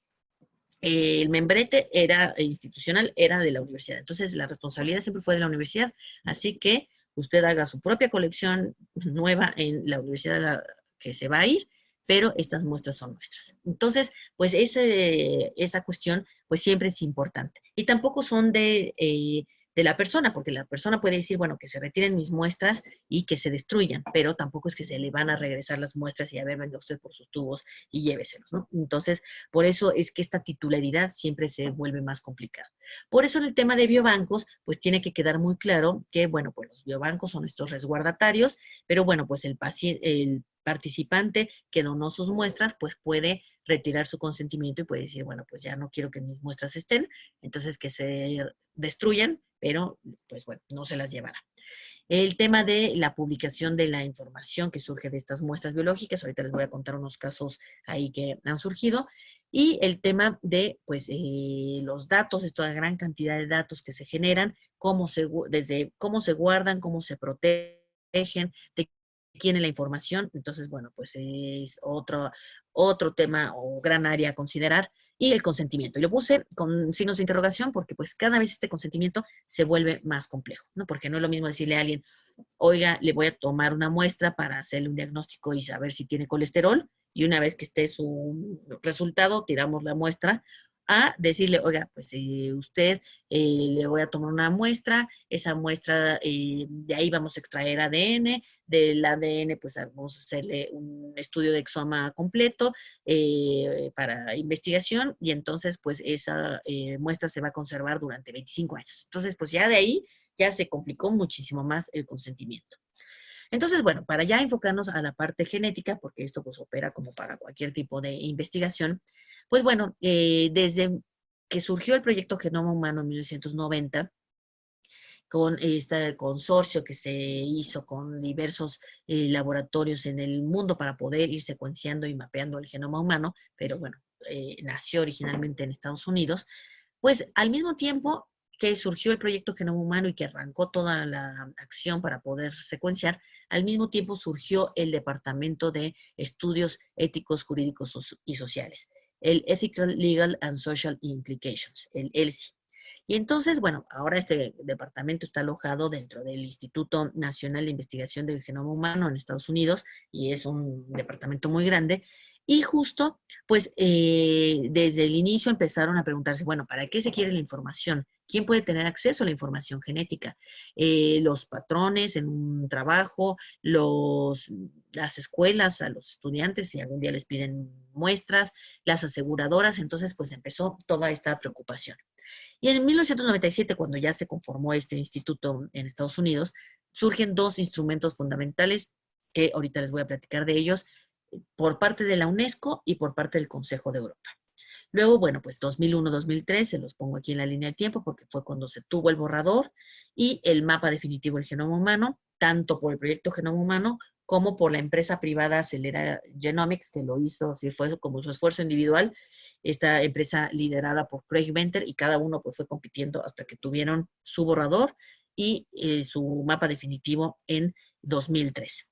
El membrete era institucional, era de la universidad. Entonces, la responsabilidad siempre fue de la universidad. Así que usted haga su propia colección nueva en la universidad a la que se va a ir, pero estas muestras son nuestras. Entonces, pues esa cuestión, pues siempre es importante. Y tampoco son de la persona, porque la persona puede decir, bueno, que se retiren mis muestras y que se destruyan, pero tampoco es que se le van a regresar las muestras y a ver, venga usted por sus tubos y lléveselos, ¿no? Entonces, por eso es que esta titularidad siempre se vuelve más complicada. Por eso en el tema de biobancos, pues tiene que quedar muy claro que, bueno, pues los biobancos son estos resguardatarios, pero bueno, pues el participante que donó sus muestras, pues puede retirar su consentimiento y puede decir, bueno, pues ya no quiero que mis muestras estén, entonces que se destruyan, pero pues bueno, no se las llevará. El tema de la publicación de la información que surge de estas muestras biológicas, ahorita les voy a contar unos casos ahí que han surgido, y el tema de pues los datos, esta gran cantidad de datos que se generan, desde cómo se guardan, cómo se protegen, de quién es la información. Entonces, bueno, pues es otro tema o gran área a considerar, y el consentimiento. Y lo puse con signos de interrogación porque pues cada vez este consentimiento se vuelve más complejo, ¿no? Porque no es lo mismo decirle a alguien, oiga, le voy a tomar una muestra para hacerle un diagnóstico y saber si tiene colesterol, y una vez que esté su resultado, tiramos la muestra, a decirle, oiga, pues usted le voy a tomar una muestra, esa muestra, de ahí vamos a extraer ADN, del ADN pues vamos a hacerle un estudio de exoma completo para investigación, y entonces pues esa muestra se va a conservar durante 25 años. Entonces pues ya de ahí ya se complicó muchísimo más el consentimiento. Entonces, bueno, para ya enfocarnos a la parte genética, porque esto pues opera como para cualquier tipo de investigación, pues bueno, desde que surgió el proyecto Genoma Humano en 1990, con este consorcio que se hizo con diversos laboratorios en el mundo para poder ir secuenciando y mapeando el genoma humano, pero bueno, nació originalmente en Estados Unidos, pues al mismo tiempo que surgió el proyecto Genoma Humano y que arrancó toda la acción para poder secuenciar, al mismo tiempo surgió el Departamento de Estudios Éticos, Jurídicos y Sociales, el Ethical, Legal and Social Implications, el ELSI. Y entonces, bueno, ahora este departamento está alojado dentro del Instituto Nacional de Investigación del Genoma Humano en Estados Unidos, y es un departamento muy grande. Y justo, pues desde el inicio empezaron a preguntarse, bueno, ¿para qué se quiere la información? ¿Quién puede tener acceso a la información genética? Los patrones en un trabajo, las escuelas, a los estudiantes, si algún día les piden muestras, las aseguradoras. Entonces, pues empezó toda esta preocupación. Y en 1997, cuando ya se conformó este instituto en Estados Unidos, surgen dos instrumentos fundamentales que ahorita les voy a platicar de ellos, por parte de la UNESCO y por parte del Consejo de Europa. Luego, bueno, pues 2001-2003, se los pongo aquí en la línea de tiempo porque fue cuando se tuvo el borrador y el mapa definitivo del genoma humano, tanto por el proyecto Genoma Humano como por la empresa privada Acelera Genomics, que lo hizo, si fue como su esfuerzo individual, esta empresa liderada por Craig Venter, y cada uno pues fue compitiendo hasta que tuvieron su borrador y su mapa definitivo en 2003.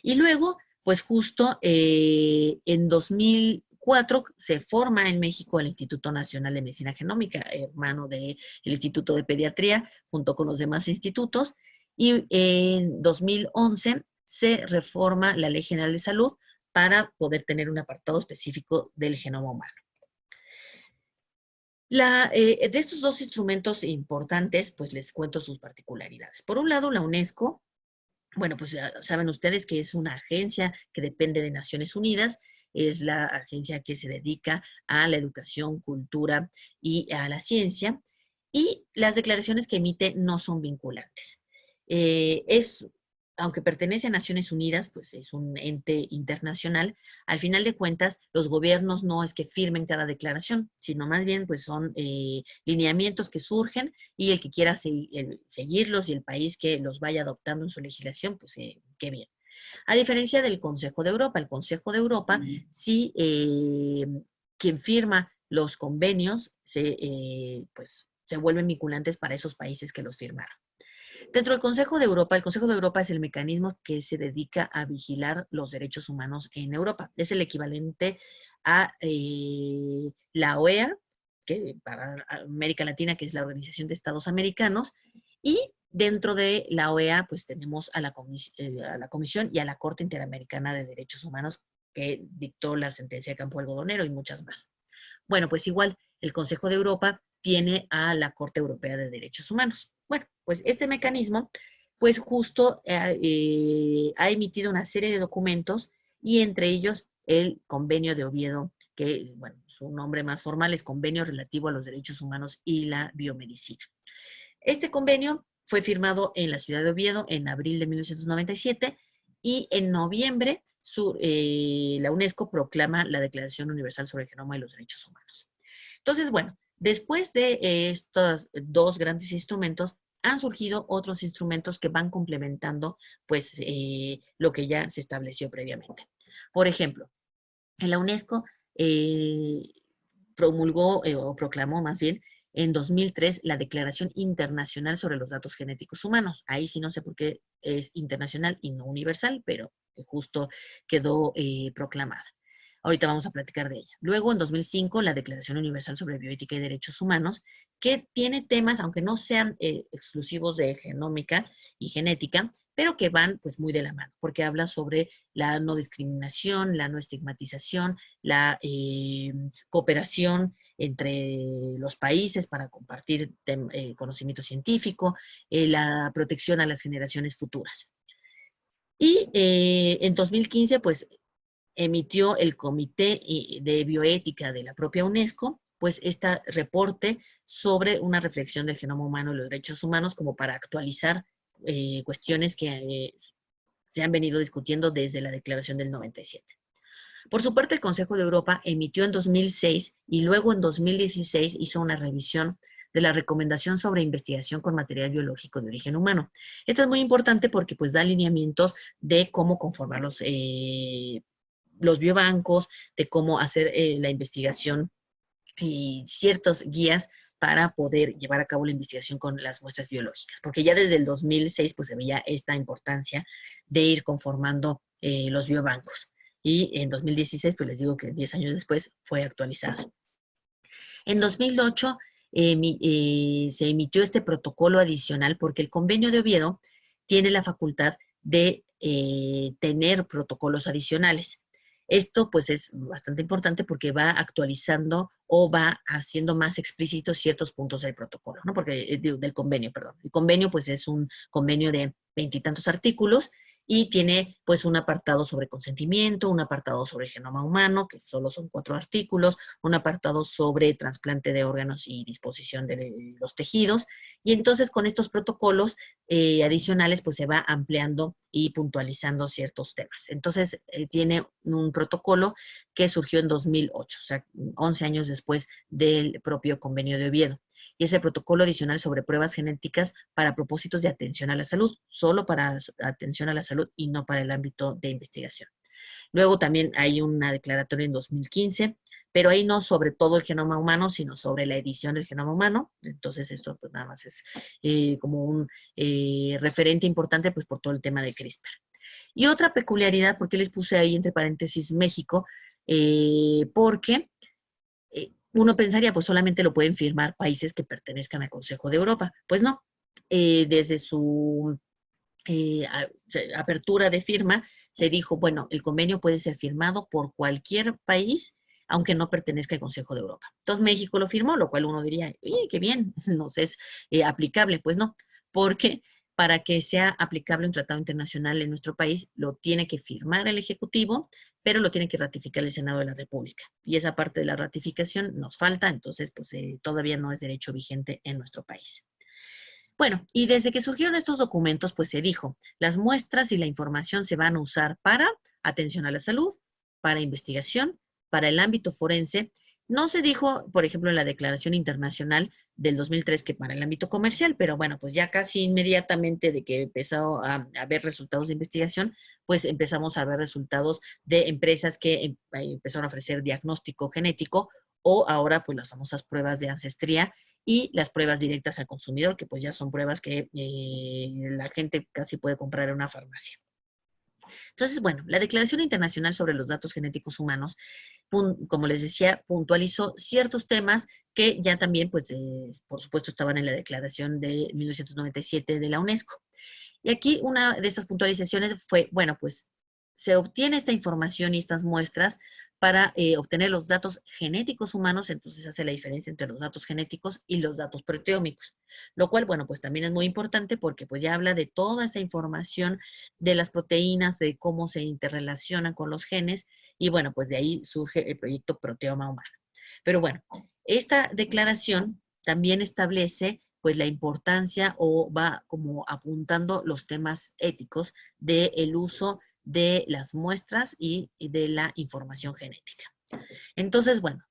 Y luego, pues justo en 2004 se forma en México el Instituto Nacional de Medicina Genómica, hermano del Instituto de Pediatría, junto con los demás institutos. Y en 2011 se reforma la Ley General de Salud para poder tener un apartado específico del genoma humano. De estos dos instrumentos importantes, pues les cuento sus particularidades. Por un lado, la UNESCO, bueno, pues ya saben ustedes que es una agencia que depende de Naciones Unidas, es la agencia que se dedica a la educación, cultura y a la ciencia, y las declaraciones que emite no son vinculantes. Aunque pertenece a Naciones Unidas, pues es un ente internacional, al final de cuentas, los gobiernos no es que firmen cada declaración, sino más bien pues son lineamientos que surgen y el que quiera seguirlos y el país que los vaya adoptando en su legislación, pues qué bien. A diferencia del Consejo de Europa, el Consejo de Europa sí, quien firma los convenios pues, se vuelven vinculantes para esos países que los firmaron. Dentro del Consejo de Europa, el Consejo de Europa es el mecanismo que se dedica a vigilar los derechos humanos en Europa. Es el equivalente a la OEA, que para América Latina, que es la Organización de Estados Americanos, y dentro de la OEA, pues tenemos a la Comisión y a la Corte Interamericana de Derechos Humanos, que dictó la sentencia de Campo Algodonero y muchas más. Bueno, pues igual, el Consejo de Europa tiene a la Corte Europea de Derechos Humanos. Bueno, pues este mecanismo, pues justo ha emitido una serie de documentos y entre ellos el Convenio de Oviedo, que, bueno, su nombre más formal es Convenio Relativo a los Derechos Humanos y la Biomedicina. Este convenio fue firmado en la ciudad de Oviedo en abril de 1997 y en noviembre la UNESCO proclama la Declaración Universal sobre el Genoma y los Derechos Humanos. Entonces, bueno, después de estos dos grandes instrumentos, han surgido otros instrumentos que van complementando pues lo que ya se estableció previamente. Por ejemplo, en la UNESCO promulgó o proclamó más bien en 2003 la Declaración Internacional sobre los Datos Genéticos Humanos. Ahí sí no sé por qué es internacional y no universal, pero justo quedó proclamada. Ahorita vamos a platicar de ella. Luego, en 2005, la Declaración Universal sobre Bioética y Derechos Humanos, que tiene temas, aunque no sean exclusivos de genómica y genética, pero que van pues muy de la mano, porque habla sobre la no discriminación, la no estigmatización, la cooperación entre los países para compartir conocimiento científico, la protección a las generaciones futuras. Y en 2015, pues, emitió el Comité de Bioética de la propia UNESCO, pues, este reporte sobre una reflexión del genoma humano y los derechos humanos como para actualizar cuestiones que se han venido discutiendo desde la Declaración del 97. Por su parte, el Consejo de Europa emitió en 2006 y luego en 2016 hizo una revisión de la recomendación sobre investigación con material biológico de origen humano. Esto es muy importante porque pues da lineamientos de cómo conformar los biobancos, de cómo hacer la investigación y ciertas guías para poder llevar a cabo la investigación con las muestras biológicas, porque ya desde el 2006 pues se veía esta importancia de ir conformando los biobancos. Y en 2016, pues les digo que 10 años después fue actualizada. En 2008 se emitió este protocolo adicional porque el convenio de Oviedo tiene la facultad de tener protocolos adicionales. Esto pues es bastante importante porque va actualizando o va haciendo más explícitos ciertos puntos del protocolo, ¿no? Porque del convenio, perdón. El convenio pues es un convenio de 20 y tantos artículos y tiene pues un apartado sobre consentimiento, un apartado sobre el genoma humano, que solo son 4 artículos, un apartado sobre trasplante de órganos y disposición de los tejidos, y entonces con estos protocolos adicionales pues se va ampliando y puntualizando ciertos temas. Entonces tiene un protocolo que surgió en 2008, o sea, 11 años después del propio convenio de Oviedo. Y es el protocolo adicional sobre pruebas genéticas para propósitos de atención a la salud, solo para atención a la salud y no para el ámbito de investigación. Luego también hay una declaratoria en 2015, pero ahí no sobre todo el genoma humano, sino sobre la edición del genoma humano. Entonces esto pues nada más es como un referente importante pues por todo el tema de CRISPR. Y otra peculiaridad, porque les puse ahí entre paréntesis México, porque uno pensaría, pues solamente lo pueden firmar países que pertenezcan al Consejo de Europa. Pues no, desde su apertura de firma, se dijo, bueno, el convenio puede ser firmado por cualquier país, aunque no pertenezca al Consejo de Europa. Entonces México lo firmó, lo cual uno diría, oye, qué bien, nos es aplicable. Pues no, porque para que sea aplicable un tratado internacional en nuestro país, lo tiene que firmar el Ejecutivo, pero lo tiene que ratificar el Senado de la República. Y esa parte de la ratificación nos falta, entonces pues todavía no es derecho vigente en nuestro país. Bueno, y desde que surgieron estos documentos, pues se dijo, las muestras y la información se van a usar para atención a la salud, para investigación, para el ámbito forense. No se dijo, por ejemplo, en la Declaración Internacional del 2003 que para el ámbito comercial, pero bueno, pues ya casi inmediatamente de que empezó a ver resultados de investigación, pues empezamos a ver resultados de empresas que empezaron a ofrecer diagnóstico genético o ahora pues las famosas pruebas de ancestría y las pruebas directas al consumidor, que pues ya son pruebas que la gente casi puede comprar en una farmacia. Entonces, bueno, la Declaración Internacional sobre los Datos Genéticos Humanos, como les decía, puntualizó ciertos temas que ya también, pues, por supuesto, estaban en la Declaración de 1997 de la UNESCO. Y aquí una de estas puntualizaciones fue, bueno, pues se obtiene esta información y estas muestras para obtener los datos genéticos humanos, entonces hace la diferencia entre los datos genéticos y los datos proteómicos, lo cual, bueno, pues también es muy importante porque pues ya habla de toda esta información de las proteínas, de cómo se interrelacionan con los genes, y bueno, pues de ahí surge el proyecto Proteoma Humano. Pero bueno, esta declaración también establece pues la importancia o va como apuntando los temas éticos del uso de las muestras y de la información genética. Entonces, bueno,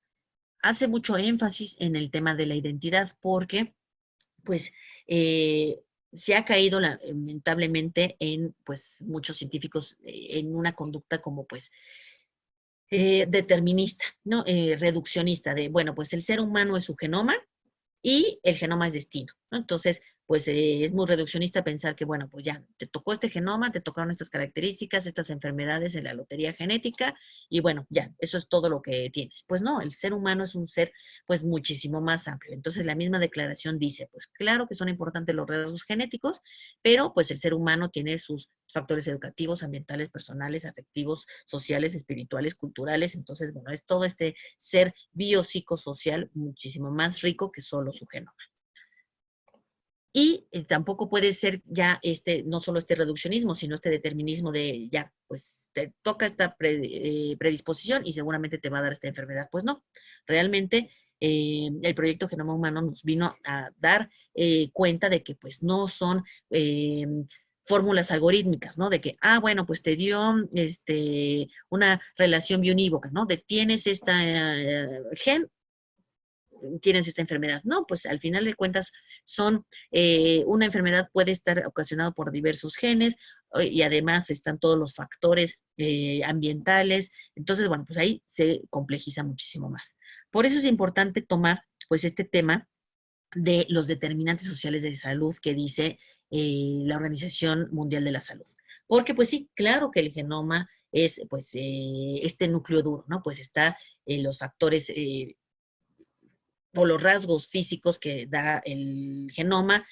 hace mucho énfasis en el tema de la identidad porque, pues, se ha caído lamentablemente en, pues, muchos científicos en una conducta como, pues, determinista, ¿no? Reduccionista, de, bueno, pues el ser humano es su genoma y el genoma es destino, ¿no? Entonces, pues es muy reduccionista pensar que, bueno, pues ya te tocó este genoma, te tocaron estas características, estas enfermedades en la lotería genética, y bueno, ya, eso es todo lo que tienes. Pues no, el ser humano es un ser, pues muchísimo más amplio. Entonces, la misma declaración dice, pues claro que son importantes los rasgos genéticos, pero pues el ser humano tiene sus factores educativos, ambientales, personales, afectivos, sociales, espirituales, culturales. Entonces, bueno, es todo este ser biopsicosocial muchísimo más rico que solo su genoma. Y tampoco puede ser ya no solo este reduccionismo, sino este determinismo de ya, pues te toca esta predisposición y seguramente te va a dar esta enfermedad. Pues no, realmente el proyecto Genoma Humano nos vino a dar cuenta de que pues no son fórmulas algorítmicas, ¿no? De que, bueno, pues te dio una relación bionívoca, ¿no? De tienes esta gen, tienes esta enfermedad. No, pues al final de cuentas son, una enfermedad puede estar ocasionada por diversos genes y además están todos los factores ambientales. Entonces, bueno, pues ahí se complejiza muchísimo más. Por eso es importante tomar pues este tema de los determinantes sociales de salud que dice la Organización Mundial de la Salud. Porque pues sí, claro que el genoma es pues este núcleo duro, ¿no? Pues está los factores o los rasgos físicos que da el genoma.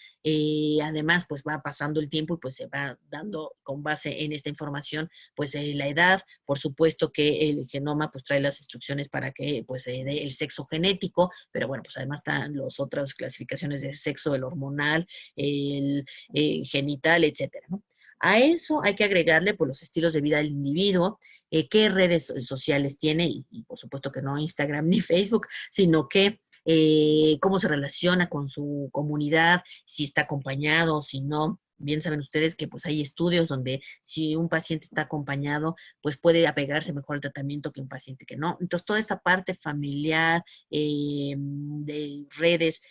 Además, pues va pasando el tiempo y pues se va dando con base en esta información, pues la edad, por supuesto que el genoma pues trae las instrucciones para que pues se dé el sexo genético, pero bueno, pues además están las otras clasificaciones de sexo, el hormonal, el genital, etcétera, ¿no? A eso hay que agregarle pues los estilos de vida del individuo, qué redes sociales tiene, y por supuesto que no Instagram ni Facebook, sino que cómo se relaciona con su comunidad, si está acompañado, si no. Bien saben ustedes que pues hay estudios donde si un paciente está acompañado, pues puede apegarse mejor al tratamiento que un paciente que no. Entonces, toda esta parte familiar, de redes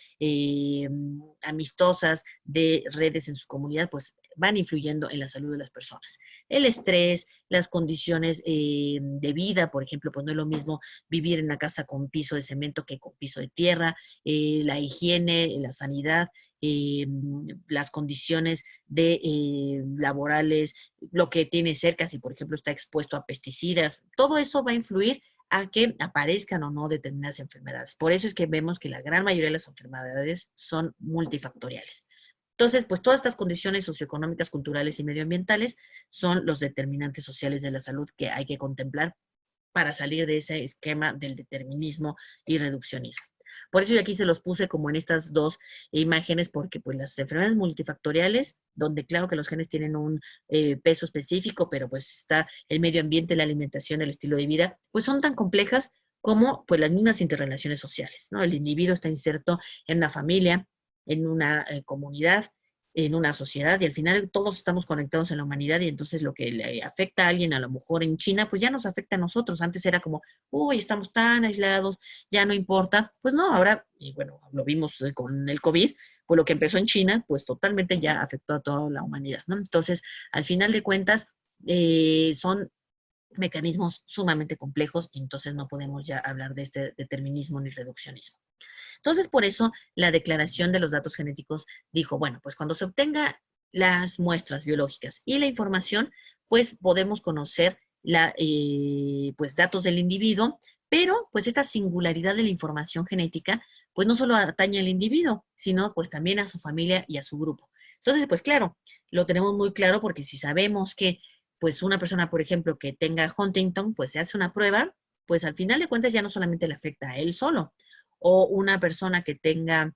amistosas, de redes en su comunidad, pues van influyendo en la salud de las personas. El estrés, las condiciones de vida, por ejemplo, pues no es lo mismo vivir en una casa con piso de cemento que con piso de tierra, la higiene, la sanidad, las condiciones laborales, lo que tiene cerca, si por ejemplo está expuesto a pesticidas, todo eso va a influir a que aparezcan o no determinadas enfermedades. Por eso es que vemos que la gran mayoría de las enfermedades son multifactoriales. Entonces, pues todas estas condiciones socioeconómicas, culturales y medioambientales son los determinantes sociales de la salud que hay que contemplar para salir de ese esquema del determinismo y reduccionismo. Por eso yo aquí se los puse como en estas dos imágenes, porque pues las enfermedades multifactoriales, donde claro que los genes tienen un peso específico, pero pues está el medio ambiente, la alimentación, el estilo de vida, pues son tan complejas como pues las mismas interrelaciones sociales, ¿no? El individuo está inserto en una familia, en una comunidad, en una sociedad, y al final todos estamos conectados en la humanidad, y entonces lo que le afecta a alguien, a lo mejor en China, pues ya nos afecta a nosotros. Antes era como, uy, estamos tan aislados, ya no importa. Pues no, ahora, y bueno, lo vimos con el COVID, pues lo que empezó en China, pues totalmente ya afectó a toda la humanidad, ¿no? Entonces, al final de cuentas, son mecanismos sumamente complejos, y entonces no podemos ya hablar de este determinismo ni reduccionismo. Entonces, por eso la declaración de los datos genéticos dijo, bueno, pues cuando se obtenga las muestras biológicas y la información, pues podemos conocer pues datos del individuo, pero pues esta singularidad de la información genética, pues no solo atañe al individuo, sino pues también a su familia y a su grupo. Entonces, pues claro, lo tenemos muy claro, porque si sabemos que pues una persona, por ejemplo, que tenga Huntington, pues se hace una prueba, pues al final de cuentas ya no solamente le afecta a él solo, o una persona que tenga,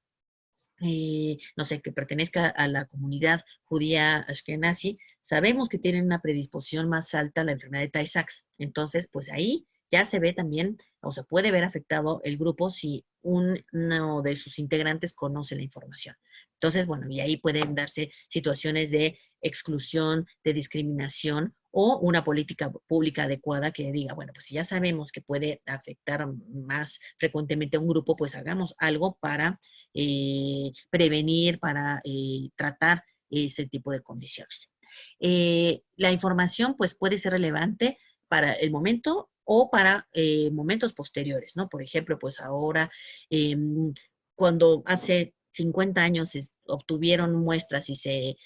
no sé, que pertenezca a la comunidad judía ashkenazi, sabemos que tienen una predisposición más alta a la enfermedad de Tay-Sachs. Entonces, pues ahí ya se ve también, o se puede ver afectado el grupo si uno de sus integrantes conoce la información. Entonces, bueno, y ahí pueden darse situaciones de exclusión, de discriminación, o una política pública adecuada que diga, bueno, pues si ya sabemos que puede afectar más frecuentemente a un grupo, pues hagamos algo para prevenir, para tratar ese tipo de condiciones. La información pues puede ser relevante para el momento o para momentos posteriores, ¿no? Por ejemplo, pues ahora, eh, cuando hace 50 años se obtuvieron muestras y se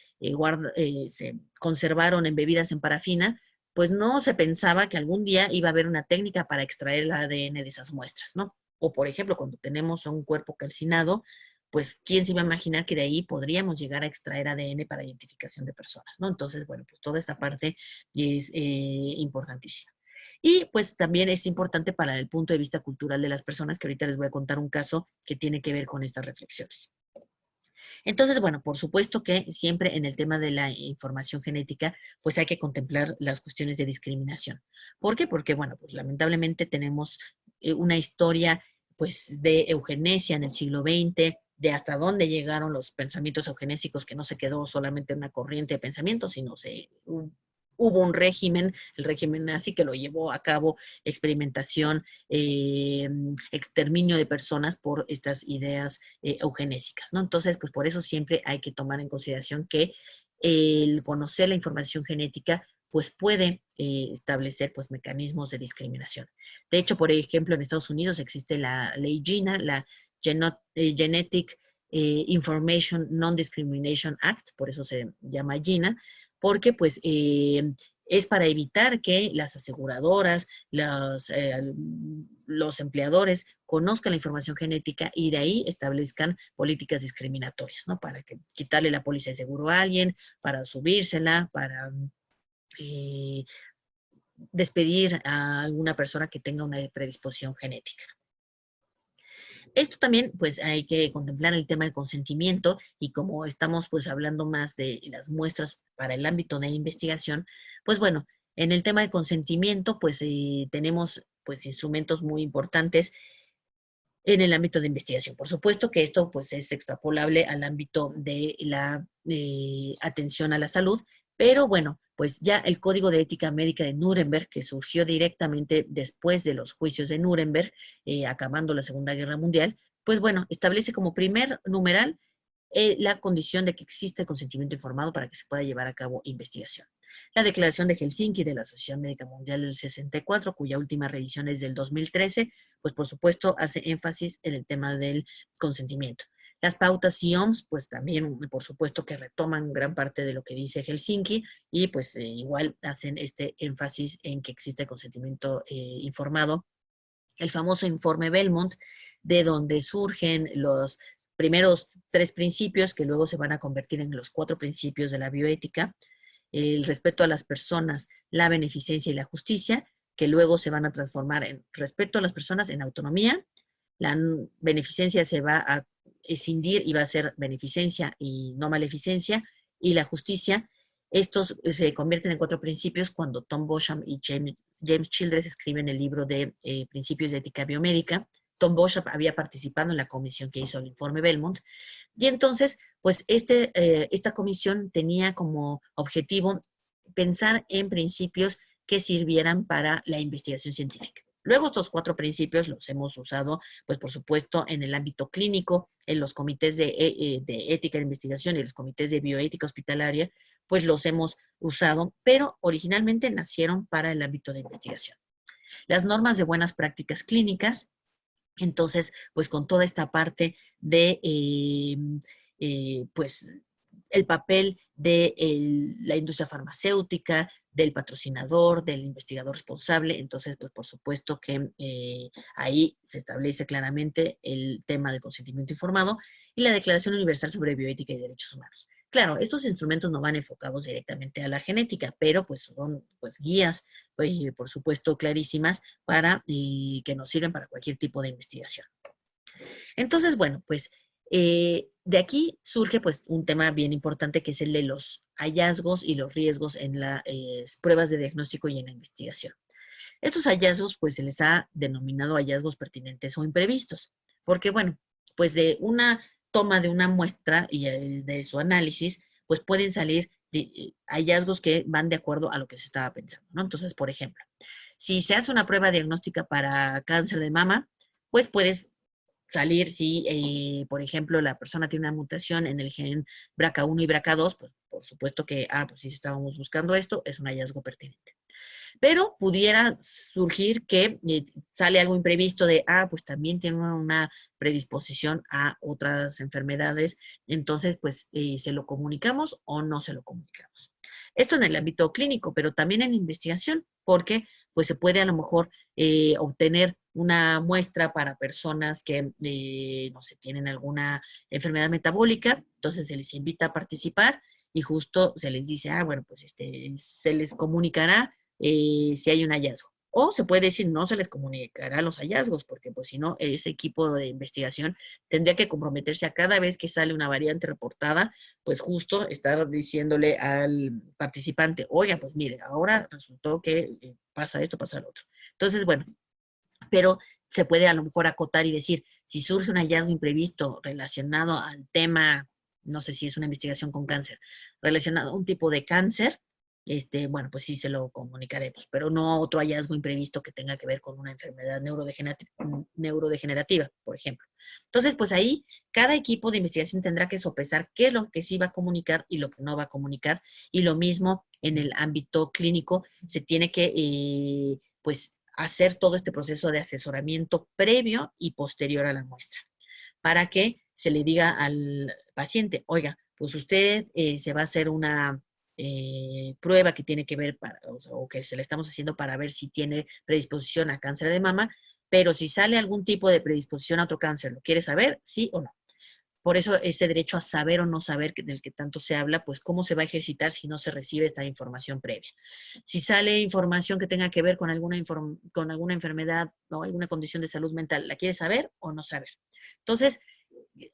conservaron en bebidas en parafina, pues no se pensaba que algún día iba a haber una técnica para extraer el ADN de esas muestras, ¿no? O por ejemplo, cuando tenemos un cuerpo calcinado, pues quién se iba a imaginar que de ahí podríamos llegar a extraer ADN para identificación de personas, ¿no? Entonces, bueno, pues toda esa parte es importantísima. Y pues también es importante para el punto de vista cultural de las personas, que ahorita les voy a contar un caso que tiene que ver con estas reflexiones. Entonces, bueno, por supuesto que siempre en el tema de la información genética, pues hay que contemplar las cuestiones de discriminación. ¿Por qué? Porque, bueno, pues lamentablemente tenemos una historia, pues, de eugenesia en el siglo XX, de hasta dónde llegaron los pensamientos eugenésicos, que no se quedó solamente en una corriente de pensamiento, sino hubo un régimen, el régimen nazi, que lo llevó a cabo experimentación, exterminio de personas por estas ideas eugenésicas, ¿no? Entonces, pues por eso siempre hay que tomar en consideración que el conocer la información genética pues puede establecer pues mecanismos de discriminación. De hecho, por ejemplo, en Estados Unidos existe la ley GINA, la Genetic Information Non-Discrimination Act, por eso se llama GINA, porque pues es para evitar que las aseguradoras, los empleadores conozcan la información genética y de ahí establezcan políticas discriminatorias, ¿no? Para quitarle la póliza de seguro a alguien, para subírsela, para eh, despedir a alguna persona que tenga una predisposición genética. Esto también, pues hay que contemplar el tema del consentimiento, y como estamos pues hablando más de las muestras para el ámbito de investigación, pues bueno, en el tema del consentimiento pues tenemos pues instrumentos muy importantes en el ámbito de investigación. Por supuesto que esto pues es extrapolable al ámbito de la atención a la salud, pero bueno, pues ya el Código de Ética Médica de Nuremberg, que surgió directamente después de los juicios de Nuremberg, acabando la Segunda Guerra Mundial, pues bueno, establece como primer numeral la condición de que existe consentimiento informado para que se pueda llevar a cabo investigación. La Declaración de Helsinki de la Asociación Médica Mundial del 64, cuya última revisión es del 2013, pues por supuesto hace énfasis en el tema del consentimiento. Las pautas IOMS, pues también, por supuesto, que retoman gran parte de lo que dice Helsinki, y pues igual hacen este énfasis en que existe consentimiento informado. El famoso informe Belmont, de donde surgen los primeros 3 principios que luego se van a convertir en los 4 principios de la bioética: el respeto a las personas, la beneficencia y la justicia, que luego se van a transformar en respeto a las personas, en autonomía. La beneficencia se va a escindir y va a ser beneficencia y no maleficencia, y la justicia. Estos se convierten en 4 principios cuando Tom Bosham y James Childress escriben el libro de Principios de Ética Biomédica. Tom Bosham había participado en la comisión que hizo el informe Belmont, y entonces, pues esta comisión tenía como objetivo pensar en principios que sirvieran para la investigación científica. Luego estos 4 principios los hemos usado, pues por supuesto, en el ámbito clínico, en los comités de ética de investigación y los comités de bioética hospitalaria, pues los hemos usado, pero originalmente nacieron para el ámbito de investigación. Las normas de buenas prácticas clínicas, entonces, pues con toda esta parte de, pues, el papel de la industria farmacéutica, del patrocinador, del investigador responsable. Entonces, pues por supuesto que ahí se establece claramente el tema del consentimiento informado y la Declaración Universal sobre Bioética y Derechos Humanos. Claro, estos instrumentos no van enfocados directamente a la genética, pero pues son pues guías, por supuesto, clarísimas para que nos sirven para cualquier tipo de investigación. Entonces, bueno, pues de aquí surge pues un tema bien importante, que es el de los hallazgos y los riesgos en las pruebas de diagnóstico y en la investigación. Estos hallazgos pues se les ha denominado hallazgos pertinentes o imprevistos, porque bueno, pues de una toma de una muestra y de su análisis, pues pueden salir hallazgos que van de acuerdo a lo que se estaba pensando, ¿no? Entonces, por ejemplo, si se hace una prueba diagnóstica para cáncer de mama, pues puedes salir si, por ejemplo, la persona tiene una mutación en el gen BRCA1 y BRCA2, pues por supuesto que, pues si estábamos buscando esto, es un hallazgo pertinente. Pero pudiera surgir que sale algo imprevisto de, pues también tiene una predisposición a otras enfermedades, entonces pues se lo comunicamos o no se lo comunicamos. Esto en el ámbito clínico, pero también en investigación, porque pues se puede a lo mejor obtener una muestra para personas que, no sé, tienen alguna enfermedad metabólica, entonces se les invita a participar y justo se les dice, bueno, pues se les comunicará si hay un hallazgo. O se puede decir, no se les comunicará los hallazgos, porque pues si no, ese equipo de investigación tendría que comprometerse a cada vez que sale una variante reportada, pues justo estar diciéndole al participante, oiga, pues mire, ahora resultó que pasa esto, pasa lo otro. Entonces, bueno, pero se puede a lo mejor acotar y decir, si surge un hallazgo imprevisto relacionado al tema, no sé si es una investigación con cáncer, relacionado a un tipo de cáncer, bueno, pues sí se lo comunicaremos, pero no otro hallazgo imprevisto que tenga que ver con una enfermedad neurodegenerativa, por ejemplo. Entonces, pues ahí cada equipo de investigación tendrá que sopesar qué es lo que sí va a comunicar y lo que no va a comunicar, y lo mismo en el ámbito clínico, se tiene que, pues, hacer todo este proceso de asesoramiento previo y posterior a la muestra, para que se le diga al paciente, oiga, pues usted se va a hacer una prueba que tiene que ver, o que se le estamos haciendo para ver si tiene predisposición a cáncer de mama, pero si sale algún tipo de predisposición a otro cáncer, ¿lo quiere saber? ¿Sí o no? Por eso ese derecho a saber o no saber del que tanto se habla, pues cómo se va a ejercitar si no se recibe esta información previa. Si sale información que tenga que ver con alguna enfermedad o alguna condición de salud mental, ¿la quiere saber o no saber? Entonces,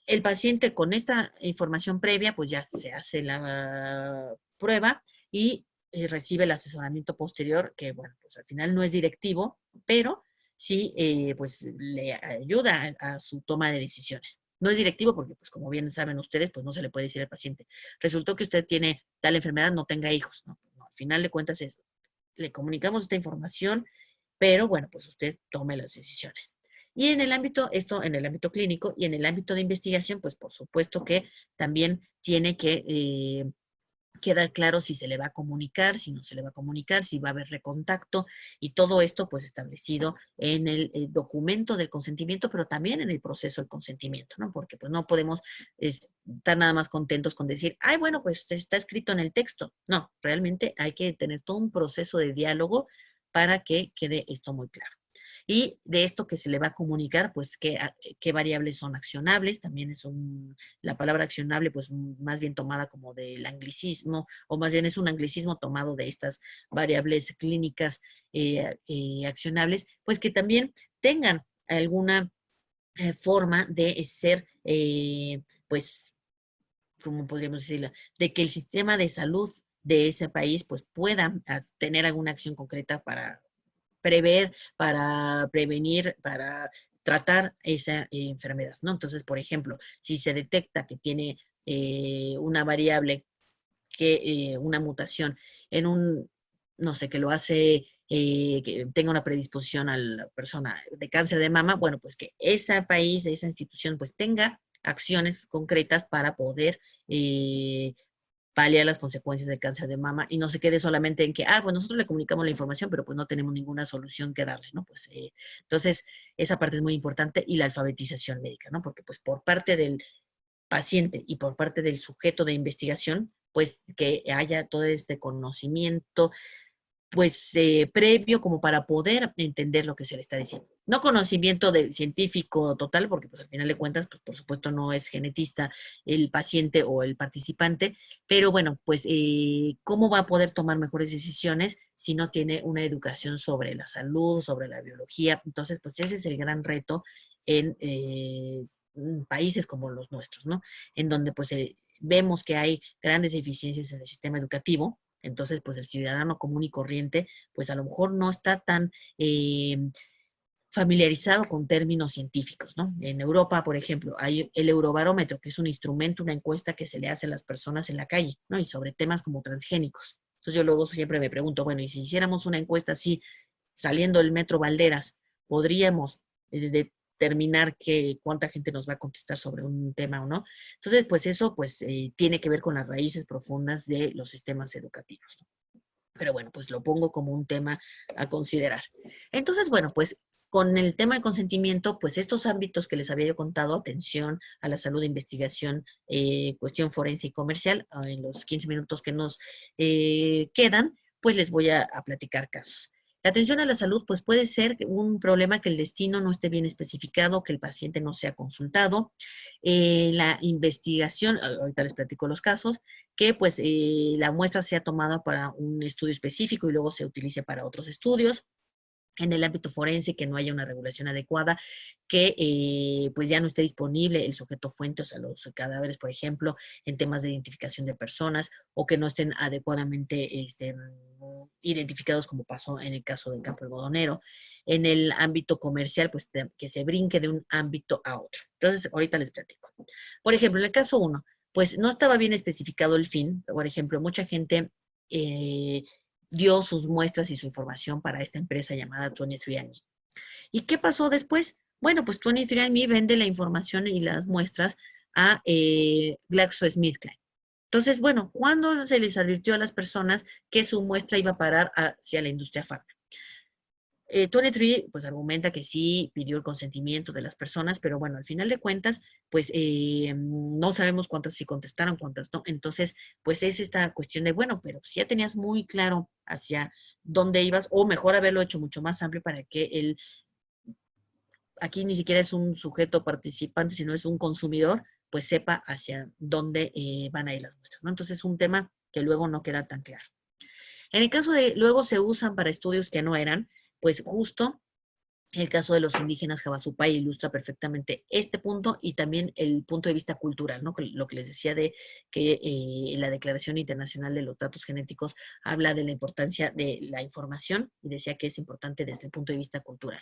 el paciente con esta información previa, pues ya se hace la prueba y recibe el asesoramiento posterior, que bueno, pues al final no es directivo, pero sí, pues le ayuda a su toma de decisiones. No es directivo porque, pues como bien saben ustedes, pues no se le puede decir al paciente, resultó que usted tiene tal enfermedad, no tenga hijos, ¿no? No, al final de cuentas le comunicamos esta información, pero bueno, pues usted tome las decisiones. Y en el ámbito, esto en el ámbito clínico y en el ámbito de investigación, pues por supuesto que también tiene que quedar claro si se le va a comunicar, si no se le va a comunicar, si va a haber recontacto, y todo esto pues establecido en el documento del consentimiento, pero también en el proceso del consentimiento, ¿no? Porque pues no podemos estar nada más contentos con decir, bueno, pues está escrito en el texto. No, realmente hay que tener todo un proceso de diálogo para que quede esto muy claro. y de esto que se le va a comunicar, pues qué variables son accionables, también es la palabra accionable, pues más bien tomada como del anglicismo, o más bien es un anglicismo tomado de estas variables clínicas accionables, pues que también tengan alguna forma de ser, pues, ¿cómo podríamos decirlo? De que el sistema de salud de ese país, pues, pueda tener alguna acción concreta para prever, para prevenir, para tratar esa enfermedad, ¿no? Entonces, por ejemplo, si se detecta que tiene una variable, una mutación en no sé, que lo hace, que tenga una predisposición a la persona de cáncer de mama, bueno, pues que ese país, esa institución, pues tenga acciones concretas para poder paliar las consecuencias del cáncer de mama y no se quede solamente en que, pues nosotros le comunicamos la información, pero pues no tenemos ninguna solución que darle, ¿no? Pues entonces, esa parte es muy importante y la alfabetización médica, ¿no? Porque pues por parte del paciente y por parte del sujeto de investigación, pues que haya todo este conocimiento, pues previo como para poder entender lo que se le está diciendo. No conocimiento científico total, porque pues al final de cuentas, pues por supuesto no es genetista el paciente o el participante, pero bueno, pues cómo va a poder tomar mejores decisiones si no tiene una educación sobre la salud, sobre la biología. Entonces, pues ese es el gran reto en países como los nuestros, ¿no? En donde pues vemos que hay grandes deficiencias en el sistema educativo. Entonces, pues el ciudadano común y corriente, pues a lo mejor no está tan familiarizado con términos científicos, ¿no? En Europa, por ejemplo, hay el Eurobarómetro, que es un instrumento, una encuesta que se le hace a las personas en la calle, ¿no? Y sobre temas como transgénicos. Entonces yo luego siempre me pregunto, bueno, y si hiciéramos una encuesta así, saliendo del Metro Valderas, ¿podríamos determinar cuánta gente nos va a contestar sobre un tema o no? Entonces, pues eso pues tiene que ver con las raíces profundas de los sistemas educativos, ¿no? Pero bueno, pues lo pongo como un tema a considerar. Entonces, bueno, pues con el tema de consentimiento, pues estos ámbitos que les había yo contado, atención a la salud, investigación, cuestión forense y comercial, en los 15 minutos que nos quedan, pues les voy a platicar casos. La atención a la salud, pues puede ser un problema que el destino no esté bien especificado, que el paciente no sea consultado. La investigación, ahorita les platico los casos, que pues la muestra sea tomada para un estudio específico y luego se utilice para otros estudios. En el ámbito forense, que no haya una regulación adecuada, que pues ya no esté disponible el sujeto fuente, o sea, los cadáveres, por ejemplo, en temas de identificación de personas, o que no estén adecuadamente identificados, como pasó en el caso del campo algodonero. En el ámbito comercial, pues que se brinque de un ámbito a otro. Entonces, ahorita les platico. Por ejemplo, en el caso 1, pues no estaba bien especificado el fin. Por ejemplo, mucha gente dio sus muestras y su información para esta empresa llamada 23andMe. ¿Y qué pasó después? Bueno, pues 23andMe vende la información y las muestras a GlaxoSmithKline. Entonces, bueno, ¿cuándo se les advirtió a las personas que su muestra iba a parar hacia la industria farma? 23 pues argumenta que sí pidió el consentimiento de las personas, pero bueno, al final de cuentas, pues no sabemos cuántas sí contestaron, cuántas no. Entonces, pues es esta cuestión de, bueno, pero si ya tenías muy claro hacia dónde ibas, o mejor haberlo hecho mucho más amplio para que aquí ni siquiera es un sujeto participante, sino es un consumidor, pues sepa hacia dónde van a ir las muestras, ¿no? Entonces es un tema que luego no queda tan claro. En el caso de luego se usan para estudios que no eran, pues justo el caso de los indígenas Havasupai ilustra perfectamente este punto y también el punto de vista cultural, ¿no? Lo que les decía de que la Declaración Internacional de los Datos Genéticos habla de la importancia de la información y decía que es importante desde el punto de vista cultural.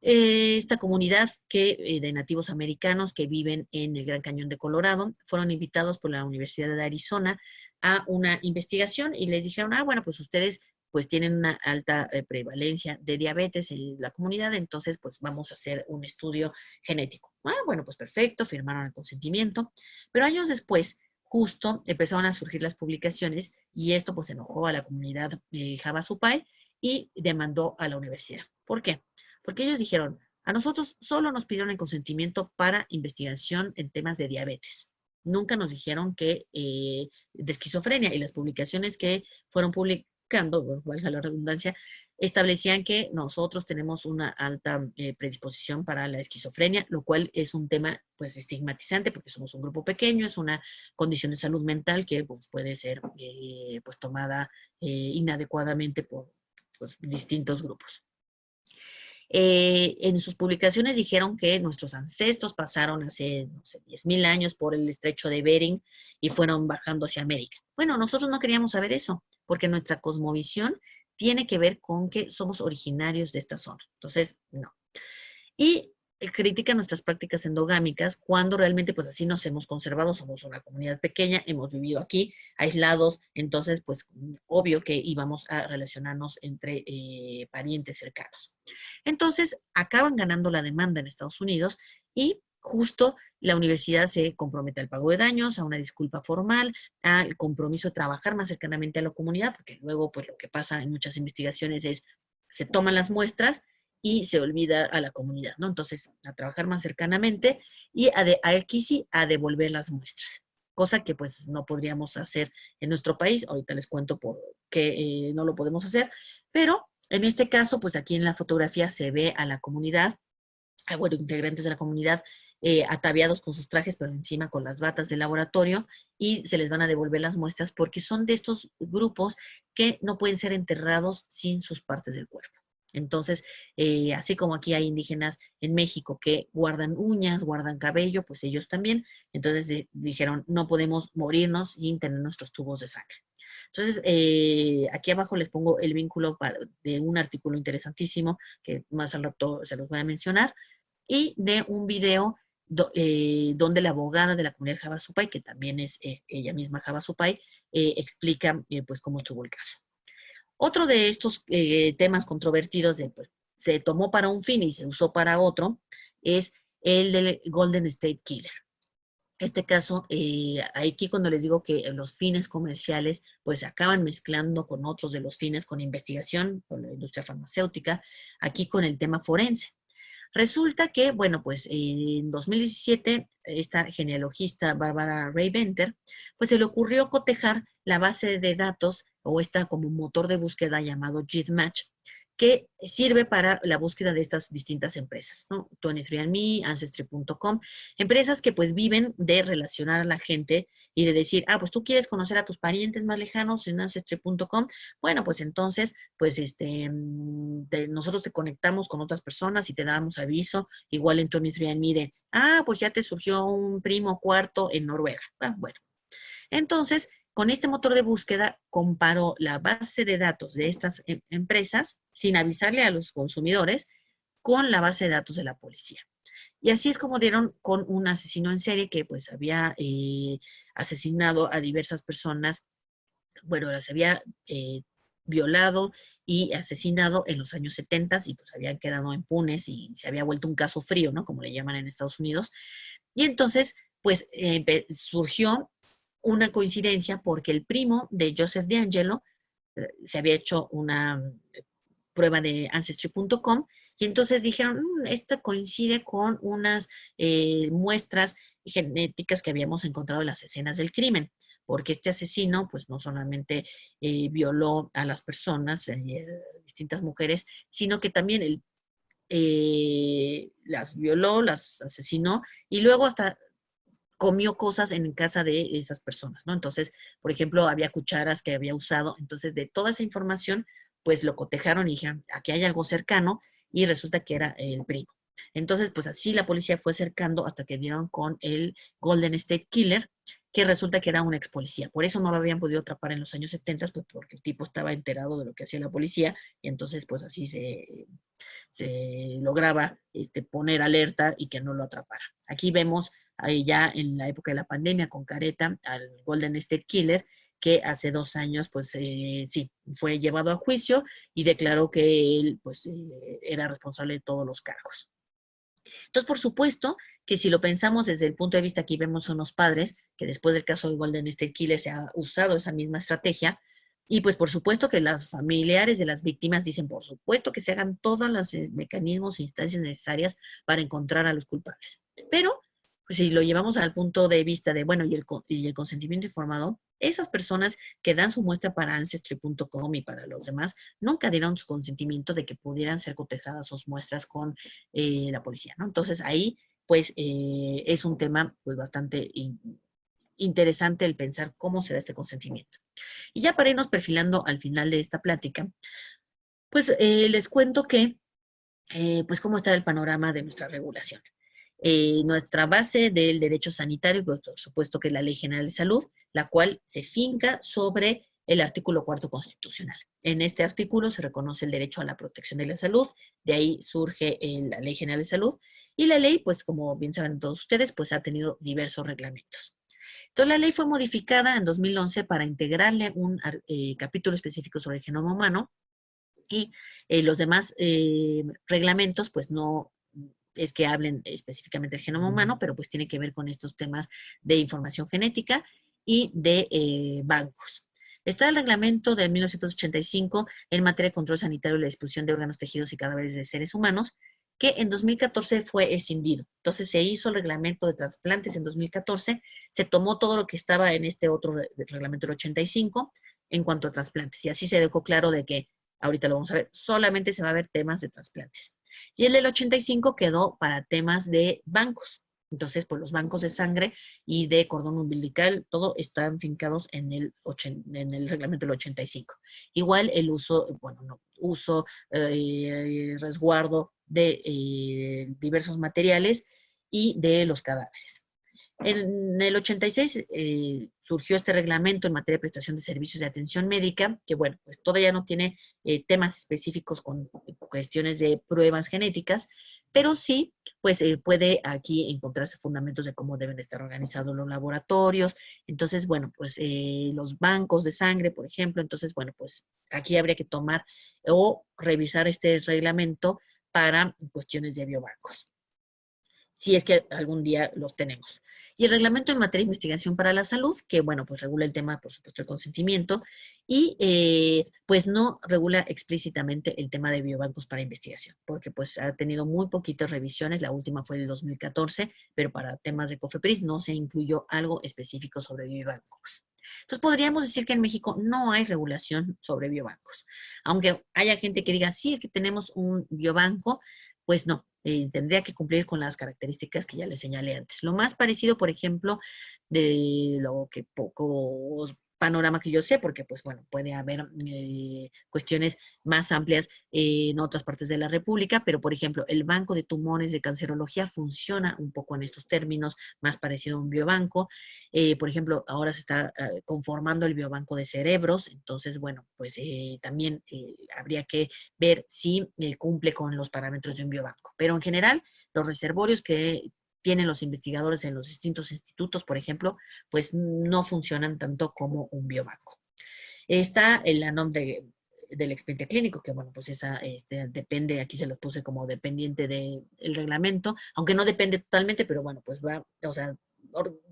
Esta comunidad de nativos americanos que viven en el Gran Cañón de Colorado fueron invitados por la Universidad de Arizona a una investigación y les dijeron, bueno, pues ustedes pues tienen una alta prevalencia de diabetes en la comunidad, entonces pues vamos a hacer un estudio genético. Bueno, pues perfecto, firmaron el consentimiento, pero años después justo empezaron a surgir las publicaciones y esto pues enojó a la comunidad de Havasupai y demandó a la universidad. ¿Por qué? Porque ellos dijeron, a nosotros solo nos pidieron el consentimiento para investigación en temas de diabetes. Nunca nos dijeron que de esquizofrenia y las publicaciones que fueron publicando, valga la redundancia, establecían que nosotros tenemos una alta predisposición para la esquizofrenia, lo cual es un tema pues estigmatizante porque somos un grupo pequeño, es una condición de salud mental que pues, puede ser pues tomada inadecuadamente por pues, distintos grupos. En sus publicaciones dijeron que nuestros ancestros pasaron hace, no sé, 10,000 años por el estrecho de Bering y fueron bajando hacia América. Bueno, nosotros no queríamos saber eso, porque nuestra cosmovisión tiene que ver con que somos originarios de esta zona. Entonces, no. Y critica nuestras prácticas endogámicas cuando realmente pues así nos hemos conservado, somos una comunidad pequeña, hemos vivido aquí aislados, entonces pues obvio que íbamos a relacionarnos entre parientes cercanos. Entonces acaban ganando la demanda en Estados Unidos y justo la universidad se compromete al pago de daños, a una disculpa formal, al compromiso de trabajar más cercanamente a la comunidad, porque luego pues lo que pasa en muchas investigaciones es se toman las muestras y se olvida a la comunidad, ¿no? Entonces, a trabajar más cercanamente y aquí sí a devolver las muestras, cosa que pues no podríamos hacer en nuestro país. Ahorita les cuento por qué no lo podemos hacer, pero en este caso, pues aquí en la fotografía se ve a la comunidad, bueno, integrantes de la comunidad ataviados con sus trajes, pero encima con las batas de laboratorio, y se les van a devolver las muestras porque son de estos grupos que no pueden ser enterrados sin sus partes del cuerpo. Entonces, así como aquí hay indígenas en México que guardan uñas, guardan cabello, pues ellos también. Entonces dijeron, no podemos morirnos sin tener nuestros tubos de sangre. Entonces, aquí abajo les pongo el vínculo de un artículo interesantísimo que más al rato se los voy a mencionar, y de un video donde la abogada de la comunidad Havasupai, que también es ella misma Havasupai, explica pues cómo estuvo el caso. Otro de estos temas controvertidos de, pues, se tomó para un fin y se usó para otro, es el del Golden State Killer. Este caso, aquí cuando les digo que los fines comerciales pues se acaban mezclando con otros de los fines, con investigación, con la industria farmacéutica, aquí con el tema forense. Resulta que, bueno, pues en 2017, esta genealogista Barbara Rae-Venter, pues se le ocurrió cotejar la base de datos o esta como motor de búsqueda llamado JITmatch, que sirve para la búsqueda de estas distintas empresas, ¿no? 23andMe, Ancestry.com, empresas que pues viven de relacionar a la gente y de decir, pues tú quieres conocer a tus parientes más lejanos en Ancestry.com, bueno, pues entonces, pues nosotros te conectamos con otras personas y te damos aviso, igual en 23andMe de, pues ya te surgió un primo cuarto en Noruega. Bueno, entonces, con este motor de búsqueda, comparó la base de datos de estas empresas, sin avisarle a los consumidores, con la base de datos de la policía. Y así es como dieron con un asesino en serie que pues había asesinado a diversas personas, bueno, las había violado y asesinado en los años 70 y pues habían quedado impunes y se había vuelto un caso frío, ¿no? Como le llaman en Estados Unidos. Y entonces, pues surgió una coincidencia porque el primo de Joseph DeAngelo se había hecho una prueba de Ancestry.com y entonces dijeron, esto coincide con unas muestras genéticas que habíamos encontrado en las escenas del crimen, porque este asesino pues no solamente violó a las personas, distintas mujeres, sino que también él las violó, las asesinó y luego hasta comió cosas en casa de esas personas, ¿no? Entonces, por ejemplo, había cucharas que había usado, entonces de toda esa información, pues lo cotejaron y dijeron, aquí hay algo cercano, y resulta que era el primo. Entonces, pues así la policía fue acercando hasta que dieron con el Golden State Killer, que resulta que era un ex policía. Por eso no lo habían podido atrapar en los años 70, pues porque el tipo estaba enterado de lo que hacía la policía, y entonces pues así se lograba poner alerta y que no lo atrapara. Aquí vemos ahí ya en la época de la pandemia con careta al Golden State Killer, que hace 2 años pues sí, fue llevado a juicio y declaró que él pues era responsable de todos los cargos. Entonces, por supuesto que si lo pensamos desde el punto de vista, aquí vemos a unos padres, que después del caso de Golden State Killer se ha usado esa misma estrategia, y pues por supuesto que los familiares de las víctimas dicen, por supuesto que se hagan todos los mecanismos e instancias necesarias para encontrar a los culpables. Pero, pues si lo llevamos al punto de vista de, bueno, y el consentimiento informado, esas personas que dan su muestra para Ancestry.com y para los demás, nunca dieron su consentimiento de que pudieran ser cotejadas sus muestras con la policía, ¿no? Entonces ahí, pues, es un tema pues bastante interesante el pensar cómo se da este consentimiento. Y ya para irnos perfilando al final de esta plática, pues les cuento que, pues cómo está el panorama de nuestra regulación. Nuestra base del derecho sanitario, pues, por supuesto que es la Ley General de Salud, la cual se finca sobre el artículo 4 constitucional. En este artículo se reconoce el derecho a la protección de la salud, de ahí surge la Ley General de Salud, y la ley, pues como bien saben todos ustedes, pues ha tenido diversos reglamentos. Entonces la ley fue modificada en 2011 para integrarle un capítulo específico sobre el genoma humano, y los demás reglamentos, pues no es que hablen específicamente del genoma humano, pero pues tiene que ver con estos temas de información genética y de bancos. Está el reglamento de 1985 en materia de control sanitario y la distribución de órganos, tejidos y cadáveres de seres humanos, que en 2014 fue escindido. Entonces se hizo el reglamento de trasplantes en 2014, se tomó todo lo que estaba en este otro reglamento del 85 en cuanto a trasplantes, y así se dejó claro de que, ahorita lo vamos a ver, solamente se va a ver temas de trasplantes. Y el del 85 quedó para temas de bancos. Entonces, pues los bancos de sangre y de cordón umbilical, todo están fincados en el reglamento del 85. Igual el uso, bueno, no, uso, resguardo de diversos materiales y de los cadáveres. En el 86 surgió este reglamento en materia de prestación de servicios de atención médica, que bueno, pues todavía no tiene temas específicos con cuestiones de pruebas genéticas, pero sí, pues puede aquí encontrarse fundamentos de cómo deben estar organizados los laboratorios. Entonces, bueno, pues los bancos de sangre, por ejemplo, entonces, bueno, pues aquí habría que tomar o revisar este reglamento para cuestiones de biobancos, si es que algún día los tenemos. Y el reglamento en materia de investigación para la salud, que bueno, pues regula el tema, por supuesto, del consentimiento, y pues no regula explícitamente el tema de biobancos para investigación, porque pues ha tenido muy poquitas revisiones, la última fue en el 2014, pero para temas de COFEPRIS no se incluyó algo específico sobre biobancos. Entonces podríamos decir que en México no hay regulación sobre biobancos. Aunque haya gente que diga, sí, es que tenemos un biobanco, pues no, tendría que cumplir con las características que ya les señalé antes. Lo más parecido, por ejemplo, de lo que poco panorama que yo sé, porque pues bueno, puede haber cuestiones más amplias en otras partes de la República, pero por ejemplo, el banco de tumores de cancerología funciona un poco en estos términos, más parecido a un biobanco. Por ejemplo, ahora se está conformando el biobanco de cerebros, entonces bueno, pues también habría que ver si cumple con los parámetros de un biobanco. Pero en general, los reservorios que tienen los investigadores en los distintos institutos, por ejemplo, pues no funcionan tanto como un biobanco. Está la NOM del expediente clínico, que bueno, pues esa depende, aquí se lo puse como dependiente del reglamento, aunque no depende totalmente, pero bueno, pues va, o sea,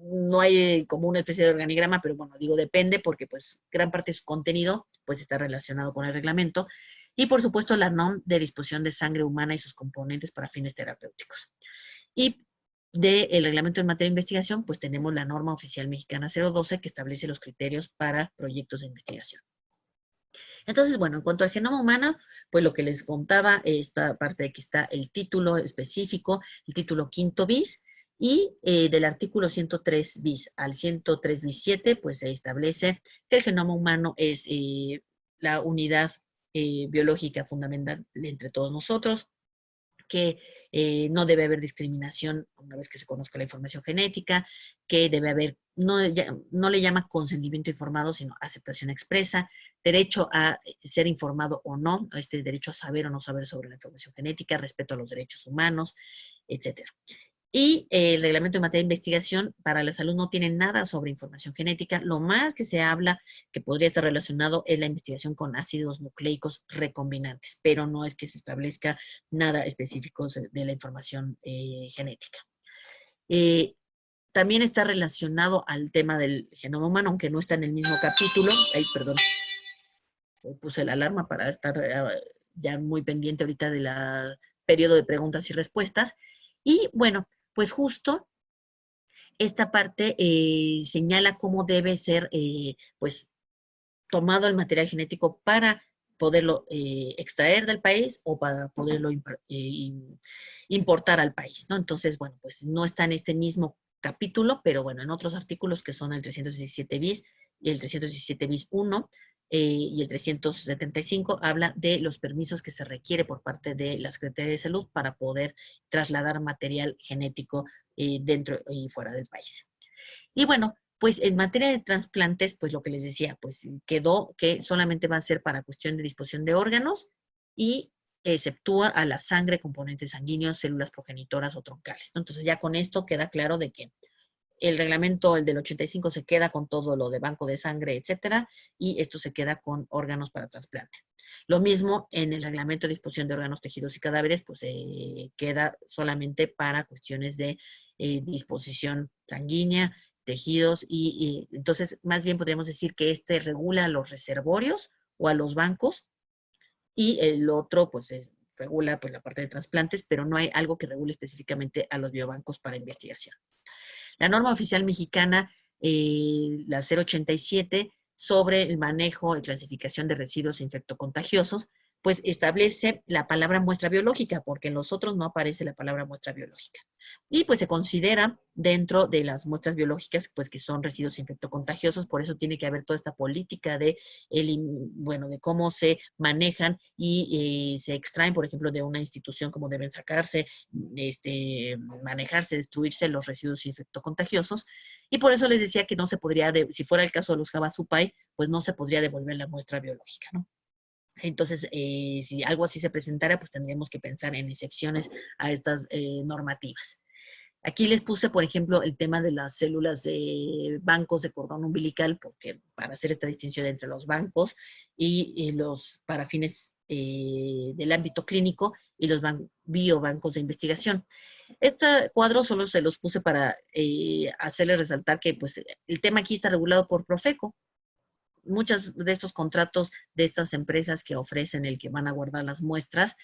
no hay como una especie de organigrama, pero bueno, digo depende porque pues gran parte de su contenido pues está relacionado con el reglamento. Y por supuesto la NOM de disposición de sangre humana y sus componentes para fines terapéuticos. Y del reglamento en materia de investigación, pues tenemos la norma oficial mexicana 012 que establece los criterios para proyectos de investigación. Entonces, bueno, en cuanto al genoma humano, pues lo que les contaba, esta parte de que está el título específico, el título quinto bis, y del artículo 103 bis al 103 bis 7, pues se establece que el genoma humano es la unidad biológica fundamental entre todos nosotros, que no debe haber discriminación una vez que se conozca la información genética, que debe haber, no le llama consentimiento informado, sino aceptación expresa, derecho a ser informado o no, este derecho a saber o no saber sobre la información genética, respeto a los derechos humanos, etcétera. Y el reglamento en materia de investigación para la salud no tiene nada sobre información genética. Lo más que se habla que podría estar relacionado es la investigación con ácidos nucleicos recombinantes, pero no es que se establezca nada específico de la información genética. También está relacionado al tema del genoma humano, aunque no está en el mismo capítulo. Ay, perdón, puse la alarma para estar ya muy pendiente ahorita del periodo de preguntas y respuestas. Y bueno, pues justo esta parte señala cómo debe ser, pues, tomado el material genético para poderlo extraer del país o para poderlo importar al país, ¿no? Entonces, bueno, pues no está en este mismo capítulo, pero bueno, en otros artículos que son el 317 bis y el 317 bis 1 y el 375 habla de los permisos que se requiere por parte de la Secretaría de Salud para poder trasladar material genético dentro y fuera del país. Y bueno, pues en materia de trasplantes, pues lo que les decía, pues quedó que solamente va a ser para cuestión de disposición de órganos y exceptúa a la sangre, componentes sanguíneos, células progenitoras o troncales, ¿no? Entonces ya con esto queda claro de que el reglamento, el del 85, se queda con todo lo de banco de sangre, etcétera, y esto se queda con órganos para trasplante. Lo mismo en el reglamento de disposición de órganos, tejidos y cadáveres, pues queda solamente para cuestiones de disposición sanguínea, tejidos, y entonces más bien podríamos decir que este regula a los reservorios o a los bancos, y el otro pues regula pues la parte de trasplantes, pero no hay algo que regule específicamente a los biobancos para investigación. La norma oficial mexicana, la 087, sobre el manejo y clasificación de residuos infectocontagiosos, pues establece la palabra muestra biológica, porque en los otros no aparece la palabra muestra biológica. Y pues se considera dentro de las muestras biológicas, pues que son residuos infectocontagiosos, por eso tiene que haber toda esta política de, bueno, de cómo se manejan y se extraen, por ejemplo, de una institución, cómo deben sacarse, manejarse, destruirse los residuos infectocontagiosos. Y por eso les decía que no se podría, si fuera el caso de los Havasupai, pues no se podría devolver la muestra biológica, ¿no? Entonces, si algo así se presentara, pues tendríamos que pensar en excepciones a estas normativas. Aquí les puse, por ejemplo, el tema de las células de bancos de cordón umbilical, porque para hacer esta distinción entre los bancos y los para fines del ámbito clínico y los biobancos de investigación. Este cuadro solo se los puse para hacerles resaltar que pues, el tema aquí está regulado por Profeco. Muchos de estos contratos de estas empresas que ofrecen el que van a guardar las muestras,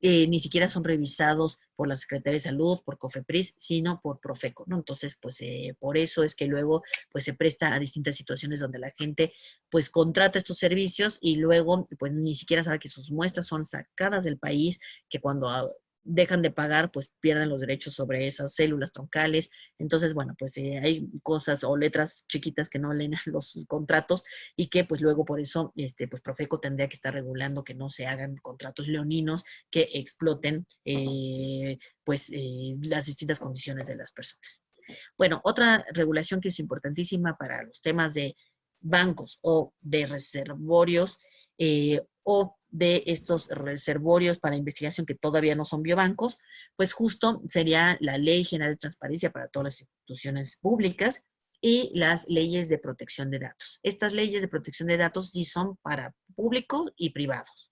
ni siquiera son revisados por la Secretaría de Salud, por COFEPRIS, sino por Profeco, ¿no? Entonces, pues por eso es que luego pues se presta a distintas situaciones donde la gente pues contrata estos servicios y luego pues ni siquiera sabe que sus muestras son sacadas del país, que cuando dejan de pagar, pues pierden los derechos sobre esas células troncales. Entonces, bueno, pues hay cosas o letras chiquitas que no leen los contratos y que pues luego por eso, pues Profeco tendría que estar regulando que no se hagan contratos leoninos que exploten, las distintas condiciones de las personas. Bueno, otra regulación que es importantísima para los temas de bancos o de reservorios o de estos reservorios para investigación que todavía no son biobancos, pues justo sería la Ley General de Transparencia para todas las instituciones públicas y las leyes de protección de datos. Estas leyes de protección de datos sí son para públicos y privados.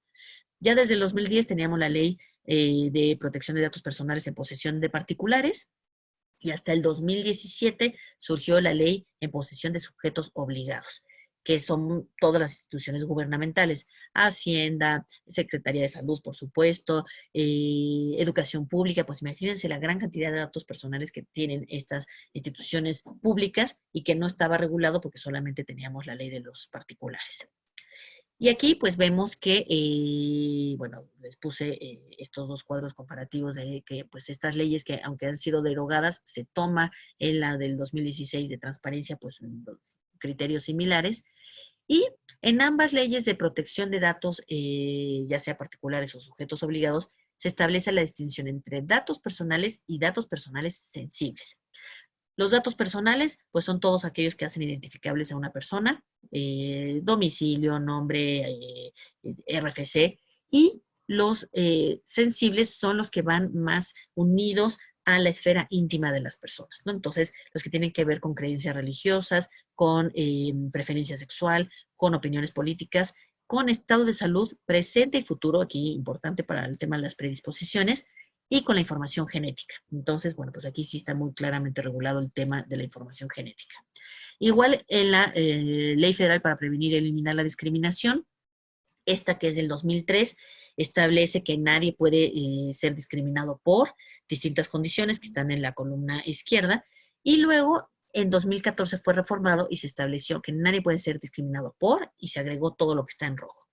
Ya desde el 2010 teníamos la Ley de Protección de Datos Personales en posesión de particulares, y hasta el 2017 surgió la Ley en posesión de sujetos obligados, que son todas las instituciones gubernamentales, Hacienda, Secretaría de Salud, por supuesto, Educación Pública. Pues imagínense la gran cantidad de datos personales que tienen estas instituciones públicas y que no estaba regulado porque solamente teníamos la ley de los particulares. Y aquí pues vemos que, bueno, les puse estos dos cuadros comparativos de que pues estas leyes que aunque han sido derogadas, se toma en la del 2016 de transparencia, pues criterios similares. Y en ambas leyes de protección de datos, ya sea particulares o sujetos obligados, se establece la distinción entre datos personales y datos personales sensibles. Los datos personales, pues son todos aquellos que hacen identificables a una persona, domicilio, nombre, RFC, y los sensibles son los que van más unidos a la esfera íntima de las personas, ¿no? Entonces, los que tienen que ver con creencias religiosas, con preferencia sexual, con opiniones políticas, con estado de salud presente y futuro, aquí importante para el tema de las predisposiciones, y con la información genética. Entonces, bueno, pues aquí sí está muy claramente regulado el tema de la información genética. Igual en la Ley Federal para Prevenir y Eliminar la Discriminación, esta que es del 2003, establece que nadie puede ser discriminado por distintas condiciones que están en la columna izquierda, Y luego, en 2014 fue reformado y se estableció que nadie puede ser discriminado por, y se agregó todo lo que está en rojo.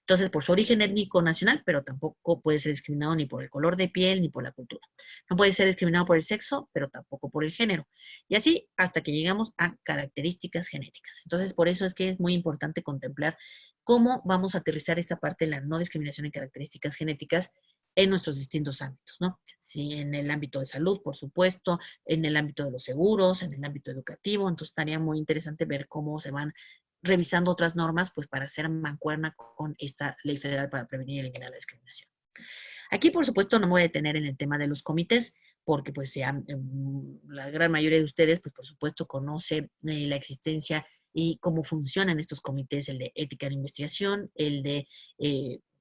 Entonces, por su origen étnico nacional, pero tampoco puede ser discriminado ni por el color de piel ni por la cultura. No puede ser discriminado por el sexo, pero tampoco por el género. Y así hasta que llegamos a características genéticas. Entonces, por eso es que es muy importante contemplar cómo vamos a aterrizar esta parte de la no discriminación en características genéticas en nuestros distintos ámbitos, ¿no? Sí, en el ámbito de salud, por supuesto, en el ámbito de los seguros, en el ámbito educativo. Entonces, estaría muy interesante ver cómo se van revisando otras normas, pues para hacer mancuerna con esta ley federal para prevenir y eliminar la discriminación. Aquí, por supuesto, no me voy a detener en el tema de los comités, porque pues la gran mayoría de ustedes, pues por supuesto, conoce la existencia y cómo funcionan estos comités, el de ética en investigación, el de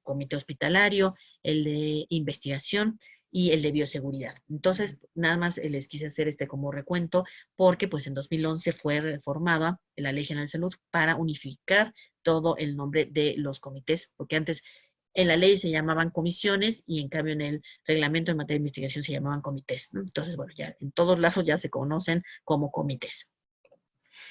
comité hospitalario, el de investigación y el de bioseguridad. Entonces, nada más les quise hacer este como recuento, porque pues en 2011 fue reformada la Ley General de Salud para unificar todo el nombre de los comités, porque antes en la ley se llamaban comisiones y en cambio en el reglamento en materia de investigación se llamaban comités, ¿no? Entonces, bueno, ya en todos lados ya se conocen como comités.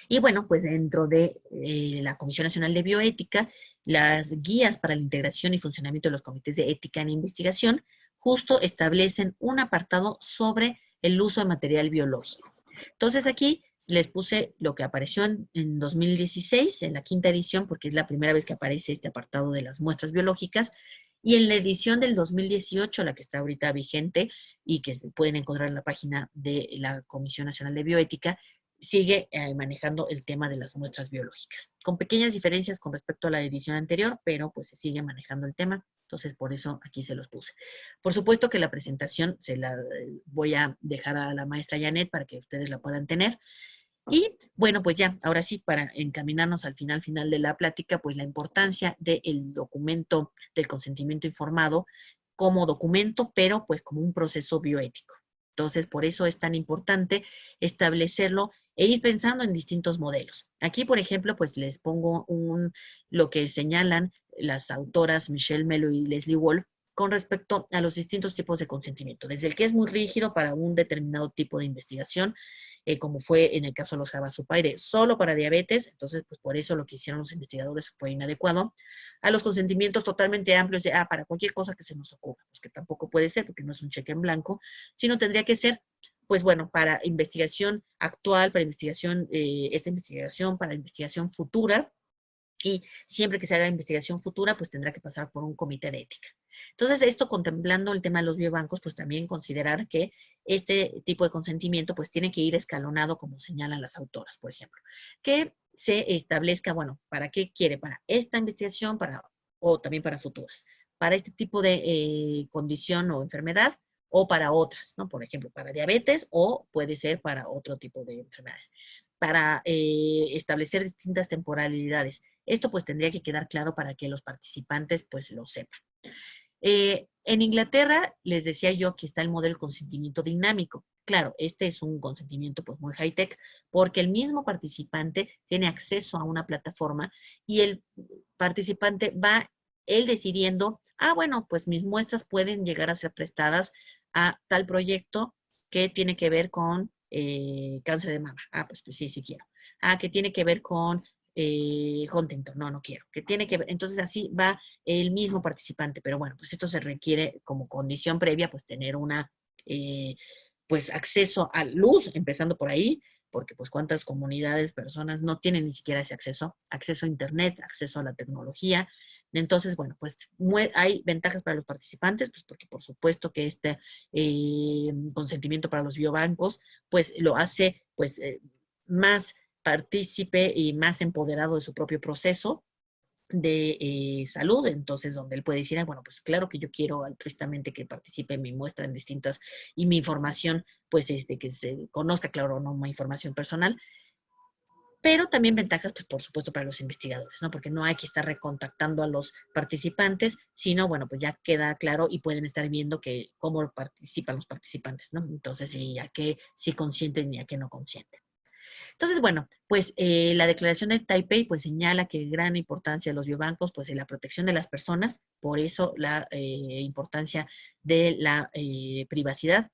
Y bueno, pues dentro de la Comisión Nacional de Bioética, las guías para la integración y funcionamiento de los comités de ética en investigación justo establecen un apartado sobre el uso de material biológico. Entonces aquí les puse lo que apareció en 2016, en la quinta edición, porque es la primera vez que aparece este apartado de las muestras biológicas, y en la edición del 2018, la que está ahorita vigente y que pueden encontrar en la página de la Comisión Nacional de Bioética, sigue manejando el tema de las muestras biológicas, con pequeñas diferencias con respecto a la edición anterior, pero pues se sigue manejando el tema, entonces por eso aquí se los puse. Por supuesto que la presentación se la voy a dejar a la maestra Janet para que ustedes la puedan tener. Y bueno, pues ya, ahora sí, para encaminarnos al final de la plática, pues la importancia del documento del consentimiento informado como documento, pero pues como un proceso bioético. Entonces, por eso es tan importante establecerlo e ir pensando en distintos modelos. Aquí, por ejemplo, pues les pongo lo que señalan las autoras Michelle Melo y Leslie Wolf con respecto a los distintos tipos de consentimiento, desde el que es muy rígido para un determinado tipo de investigación, como fue en el caso de los Jabasupaire, solo para diabetes, entonces pues por eso lo que hicieron los investigadores fue inadecuado, a los consentimientos totalmente amplios de, para cualquier cosa que se nos ocurra, pues que tampoco puede ser porque no es un cheque en blanco, sino tendría que ser, pues bueno, para investigación actual, para investigación, esta investigación, para investigación futura, y siempre que se haga investigación futura, pues tendrá que pasar por un comité de ética. Entonces, esto contemplando el tema de los biobancos, pues también considerar que este tipo de consentimiento, pues tiene que ir escalonado, como señalan las autoras, por ejemplo. Que se establezca, bueno, ¿para qué quiere? Para esta investigación, o también para futuras. Para este tipo de condición o enfermedad, o para otras, ¿no? Por ejemplo, para diabetes, o puede ser para otro tipo de enfermedades. Para establecer distintas temporalidades. Esto pues tendría que quedar claro para que los participantes pues lo sepan. En Inglaterra les decía yo que está el modelo de consentimiento dinámico. Claro, este es un consentimiento pues muy high-tech porque el mismo participante tiene acceso a una plataforma y el participante va él decidiendo, bueno, pues mis muestras pueden llegar a ser prestadas a tal proyecto que tiene que ver con cáncer de mama. Pues sí, sí quiero. Que tiene que ver con Huntington, no quiero. Que tiene que ver, entonces así va el mismo participante, pero bueno, pues esto se requiere como condición previa, pues tener una, pues acceso a luz, empezando por ahí, porque pues cuántas comunidades, personas no tienen ni siquiera ese acceso a internet, acceso a la tecnología. Entonces, bueno, pues hay ventajas para los participantes, pues porque por supuesto que este consentimiento para los biobancos, pues lo hace pues más partícipe y más empoderado de su propio proceso de salud, entonces donde él puede decir, bueno, pues claro que yo quiero altruistamente que participe en mi muestra en distintas, y mi información, pues que se conozca, claro, no una información personal, pero también ventajas, pues por supuesto, para los investigadores, ¿no? Porque no hay que estar recontactando a los participantes, sino, bueno, pues ya queda claro y pueden estar viendo cómo participan los participantes, ¿no? Entonces, y a qué sí consienten y a qué no consienten. Entonces, bueno, pues la declaración de Taipei pues señala que gran importancia de los biobancos pues en la protección de las personas, por eso la importancia de la privacidad,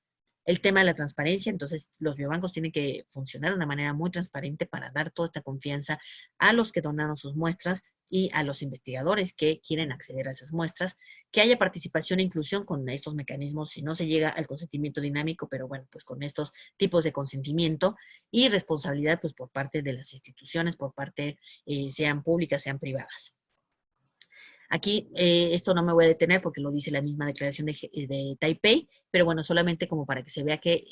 El tema de la transparencia, entonces los biobancos tienen que funcionar de una manera muy transparente para dar toda esta confianza a los que donaron sus muestras y a los investigadores que quieren acceder a esas muestras, que haya participación e inclusión con estos mecanismos, si no se llega al consentimiento dinámico, pero bueno, pues con estos tipos de consentimiento y responsabilidad pues por parte de las instituciones, por parte sean públicas, sean privadas. Aquí esto no me voy a detener porque lo dice la misma declaración de Taipei, pero bueno, solamente como para que se vea que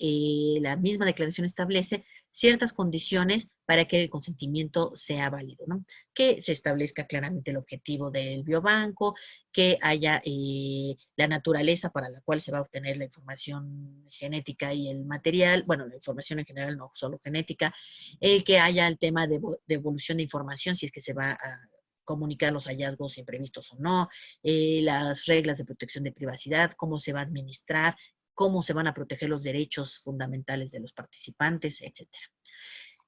la misma declaración establece ciertas condiciones para que el consentimiento sea válido, ¿no? Que se establezca claramente el objetivo del biobanco, que haya la naturaleza para la cual se va a obtener la información genética y el material, bueno, la información en general, no solo genética, el que haya el tema de evolución de información, si es que se va a comunicar los hallazgos imprevistos o no, las reglas de protección de privacidad, cómo se va a administrar, cómo se van a proteger los derechos fundamentales de los participantes, etcétera.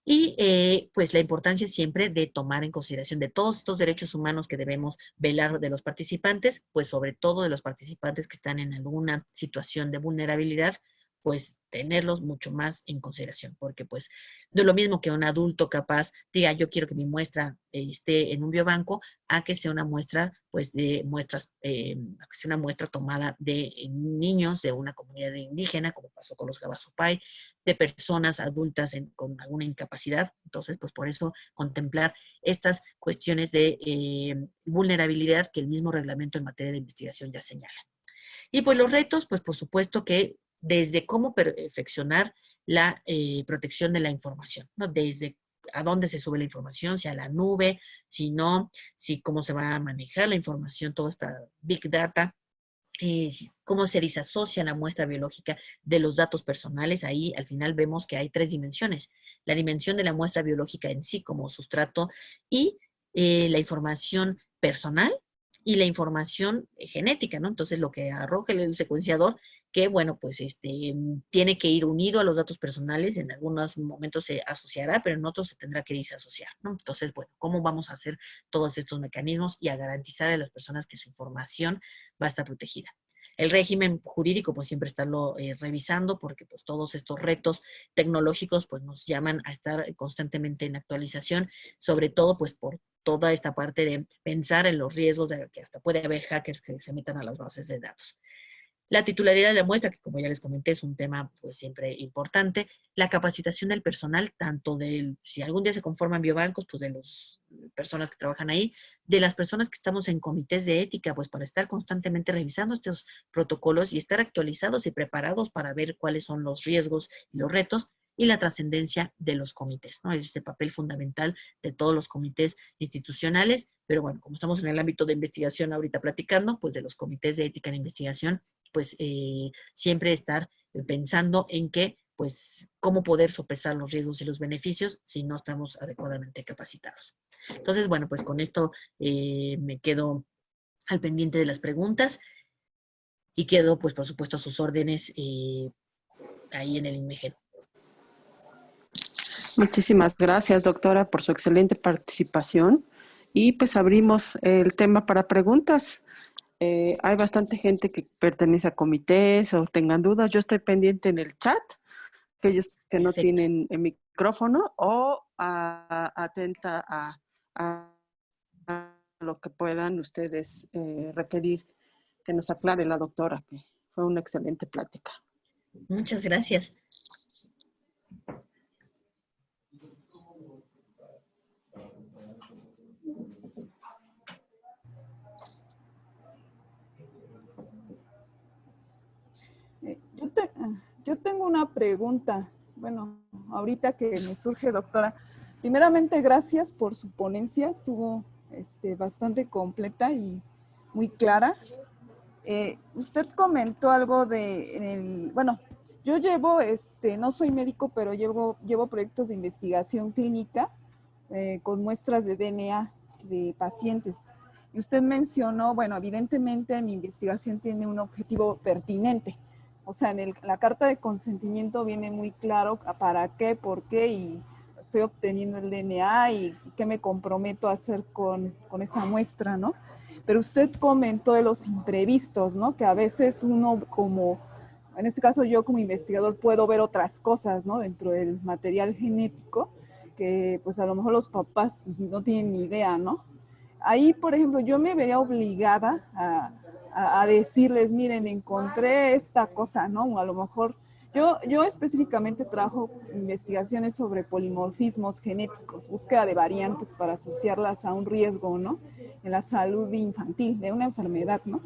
Y pues la importancia siempre de tomar en consideración de todos estos derechos humanos que debemos velar de los participantes, pues sobre todo de los participantes que están en alguna situación de vulnerabilidad, pues tenerlos mucho más en consideración, porque pues de lo mismo que un adulto capaz diga yo quiero que mi muestra esté en un biobanco, a que sea una muestra pues de muestras, que sea una muestra tomada de niños de una comunidad indígena, como pasó con los Gabasupay, de personas adultas con alguna incapacidad. Entonces, pues por eso contemplar estas cuestiones de vulnerabilidad que el mismo reglamento en materia de investigación ya señala. Y pues los retos, pues por supuesto que desde cómo perfeccionar la protección de la información, ¿no? Desde a dónde se sube la información, si a la nube, si no, si cómo se va a manejar la información, toda esta big data, cómo se disasocia la muestra biológica de los datos personales. Ahí al final vemos que hay tres dimensiones. La dimensión de la muestra biológica en sí como sustrato y la información personal y la información genética, ¿no? Entonces lo que arroja el secuenciador, que bueno, pues tiene que ir unido a los datos personales, en algunos momentos se asociará, pero en otros se tendrá que disasociar, ¿no? Entonces, bueno, ¿cómo vamos a hacer todos estos mecanismos y a garantizar a las personas que su información va a estar protegida? El régimen jurídico, pues siempre estarlo revisando, porque pues todos estos retos tecnológicos, pues nos llaman a estar constantemente en actualización, sobre todo pues por toda esta parte de pensar en los riesgos de que hasta puede haber hackers que se metan a las bases de datos. La titularidad de la muestra, que como ya les comenté, es un tema pues siempre importante. La capacitación del personal, tanto del, si algún día se conforman biobancos, pues de las personas que trabajan ahí, de las personas que estamos en comités de ética, pues para estar constantemente revisando estos protocolos y estar actualizados y preparados para ver cuáles son los riesgos y los retos, y la trascendencia de los comités, ¿no? Es este papel fundamental de todos los comités institucionales, pero bueno, como estamos en el ámbito de investigación ahorita platicando, pues de los comités de ética en investigación, pues siempre estar pensando en que, pues, cómo poder sopesar los riesgos y los beneficios si no estamos adecuadamente capacitados. Entonces, bueno, pues con esto me quedo al pendiente de las preguntas y quedo, pues, por supuesto, a sus órdenes ahí en el INMEGEN. Muchísimas gracias, doctora, por su excelente participación. Y pues abrimos el tema para preguntas. Hay bastante gente que pertenece a comités o tengan dudas. Yo estoy pendiente en el chat, aquellos que no Perfecto. tienen el micrófono, o atenta a lo que puedan ustedes requerir que nos aclare la doctora, que fue una excelente plática. Muchas gracias. Yo tengo una pregunta. Bueno, ahorita que me surge, doctora. Primeramente, gracias por su ponencia. Estuvo bastante completa y muy clara. Usted comentó algo bueno, yo llevo, no soy médico, pero llevo proyectos de investigación clínica con muestras de DNA de pacientes. Y usted mencionó, bueno, evidentemente mi investigación tiene un objetivo pertinente. O sea, en la carta de consentimiento viene muy claro para qué, por qué, y estoy obteniendo el DNA y qué me comprometo a hacer con esa muestra, ¿no? Pero usted comentó de los imprevistos, ¿no? Que a veces uno como en este caso yo como investigador puedo ver otras cosas, ¿no? Dentro del material genético que pues a lo mejor los papás pues, no tienen ni idea, ¿no? Ahí, por ejemplo, yo me vería obligada a decirles, miren, encontré esta cosa, ¿no? A lo mejor, yo específicamente trabajo investigaciones sobre polimorfismos genéticos, búsqueda de variantes para asociarlas a un riesgo, ¿no? En la salud infantil, de una enfermedad, ¿no?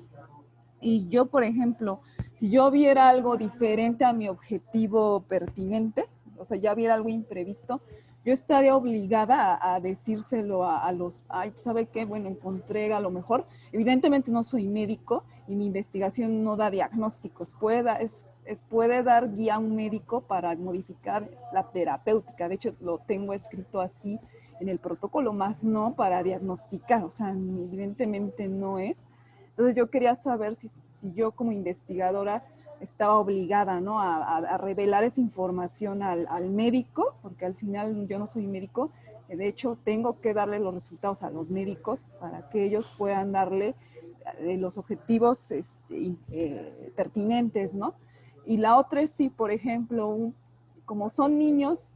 Y yo, por ejemplo, si yo viera algo diferente a mi objetivo pertinente, o sea, ya viera algo imprevisto, yo estaría obligada a decírselo a los, ay, ¿sabe qué? Bueno, encontré a lo mejor, evidentemente no soy médico y mi investigación no da diagnósticos, puede dar guía a un médico para modificar la terapéutica, de hecho lo tengo escrito así en el protocolo, más no para diagnosticar, o sea, evidentemente no es. Entonces yo quería saber si yo como investigadora estaba obligada, ¿no? a revelar esa información al médico, porque al final yo no soy médico, de hecho tengo que darle los resultados a los médicos para que ellos puedan darle los objetivos pertinentes, ¿no? Y la otra es si, por ejemplo, como son niños,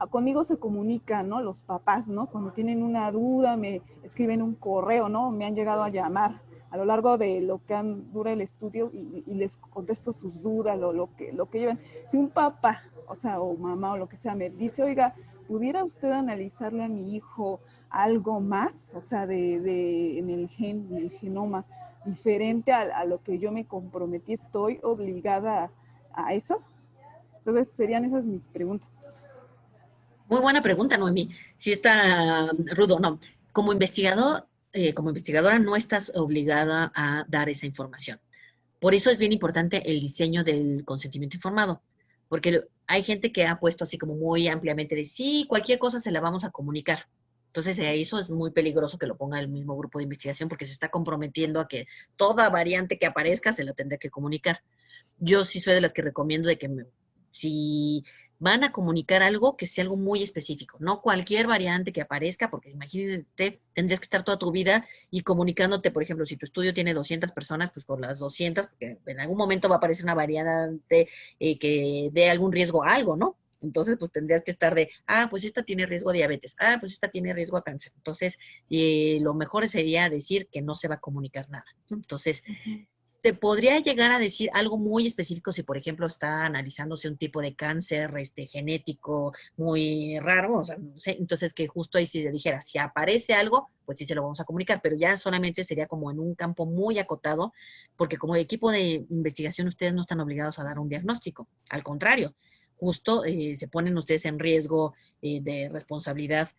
conmigo se comunican, ¿no? Los papás, ¿no? Cuando tienen una duda, me escriben un correo, ¿no? Me han llegado a llamar a lo largo de lo que dura el estudio y les contesto sus dudas, lo que llevan. Si un papá, o sea, o mamá o lo que sea, me dice, oiga, ¿pudiera usted analizarle a mi hijo algo más? O sea, en el genoma, diferente a lo que yo me comprometí, ¿estoy obligada a eso? Entonces, serían esas mis preguntas. Muy buena pregunta, Noemí. Si está rudo, no. Como investigador, como investigadora no estás obligada a dar esa información. Por eso es bien importante el diseño del consentimiento informado, porque hay gente que ha puesto así como muy ampliamente de sí, cualquier cosa se la vamos a comunicar. Entonces, eso es muy peligroso que lo ponga el mismo grupo de investigación porque se está comprometiendo a que toda variante que aparezca se la tendrá que comunicar. Yo sí soy de las que recomiendo de que si van a comunicar algo, que sea algo muy específico, no cualquier variante que aparezca, porque imagínate, tendrías que estar toda tu vida y comunicándote, por ejemplo, si tu estudio tiene 200 personas, pues con las 200, porque en algún momento va a aparecer una variante que dé algún riesgo a algo, ¿no? Entonces, pues tendrías que estar pues esta tiene riesgo a diabetes, pues esta tiene riesgo a cáncer. Entonces, lo mejor sería decir que no se va a comunicar nada, ¿no? Entonces, se podría llegar a decir algo muy específico si, por ejemplo, está analizándose un tipo de cáncer genético muy raro, o sea, no sé, entonces que justo ahí si le dijera, si aparece algo, pues sí se lo vamos a comunicar, pero ya solamente sería como en un campo muy acotado, porque como equipo de investigación ustedes no están obligados a dar un diagnóstico, al contrario, justo se ponen ustedes en riesgo de responsabilidad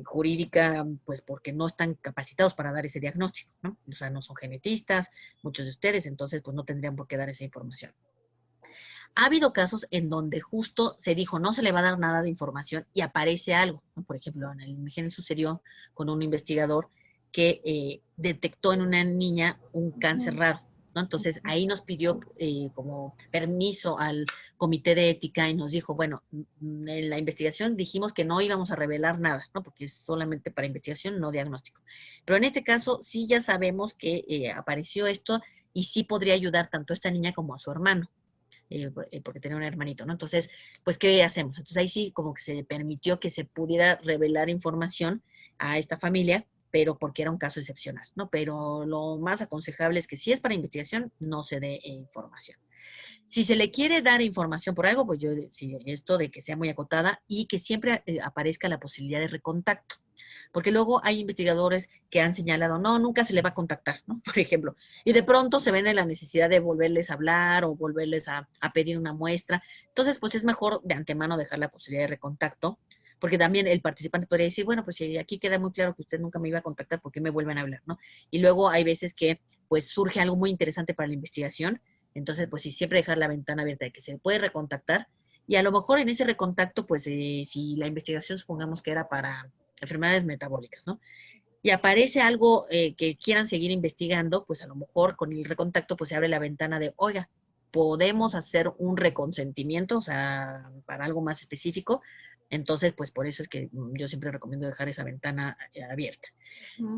jurídica, pues porque no están capacitados para dar ese diagnóstico, ¿no? O sea, no son genetistas, muchos de ustedes, entonces pues no tendrían por qué dar esa información. Ha habido casos en donde justo se dijo no se le va a dar nada de información y aparece algo, ¿no? Por ejemplo, en el INMEGEN sucedió con un investigador que detectó en una niña un cáncer raro, ¿no? Entonces ahí nos pidió como permiso al comité de ética y nos dijo, bueno, en la investigación dijimos que no íbamos a revelar nada, ¿no? Porque es solamente para investigación, no diagnóstico. Pero en este caso sí ya sabemos que apareció esto y sí podría ayudar tanto a esta niña como a su hermano. Porque tenía un hermanito, ¿no? Entonces, pues, ¿qué hacemos? Entonces, ahí sí como que se permitió que se pudiera revelar información a esta familia, pero porque era un caso excepcional, ¿no? Pero lo más aconsejable es que si es para investigación, no se dé información. Si se le quiere dar información por algo, pues yo, si esto de que sea muy acotada y que siempre aparezca la posibilidad de recontacto. Porque luego hay investigadores que han señalado, no, nunca se le va a contactar, ¿no? Por ejemplo, y de pronto se ven en la necesidad de volverles a hablar o volverles a pedir una muestra. Entonces, pues es mejor de antemano dejar la posibilidad de recontacto, porque también el participante podría decir, bueno, pues si aquí queda muy claro que usted nunca me iba a contactar, ¿por qué me vuelven a hablar, no? Y luego hay veces que, pues, surge algo muy interesante para la investigación, entonces, pues sí, siempre dejar la ventana abierta de que se puede recontactar, y a lo mejor en ese recontacto, pues, si la investigación supongamos que era para enfermedades metabólicas, ¿no? Y aparece algo que quieran seguir investigando, pues a lo mejor con el recontacto pues se abre la ventana de, oiga, podemos hacer un reconsentimiento, o sea, para algo más específico, Entonces, pues por eso es que yo siempre recomiendo dejar esa ventana abierta.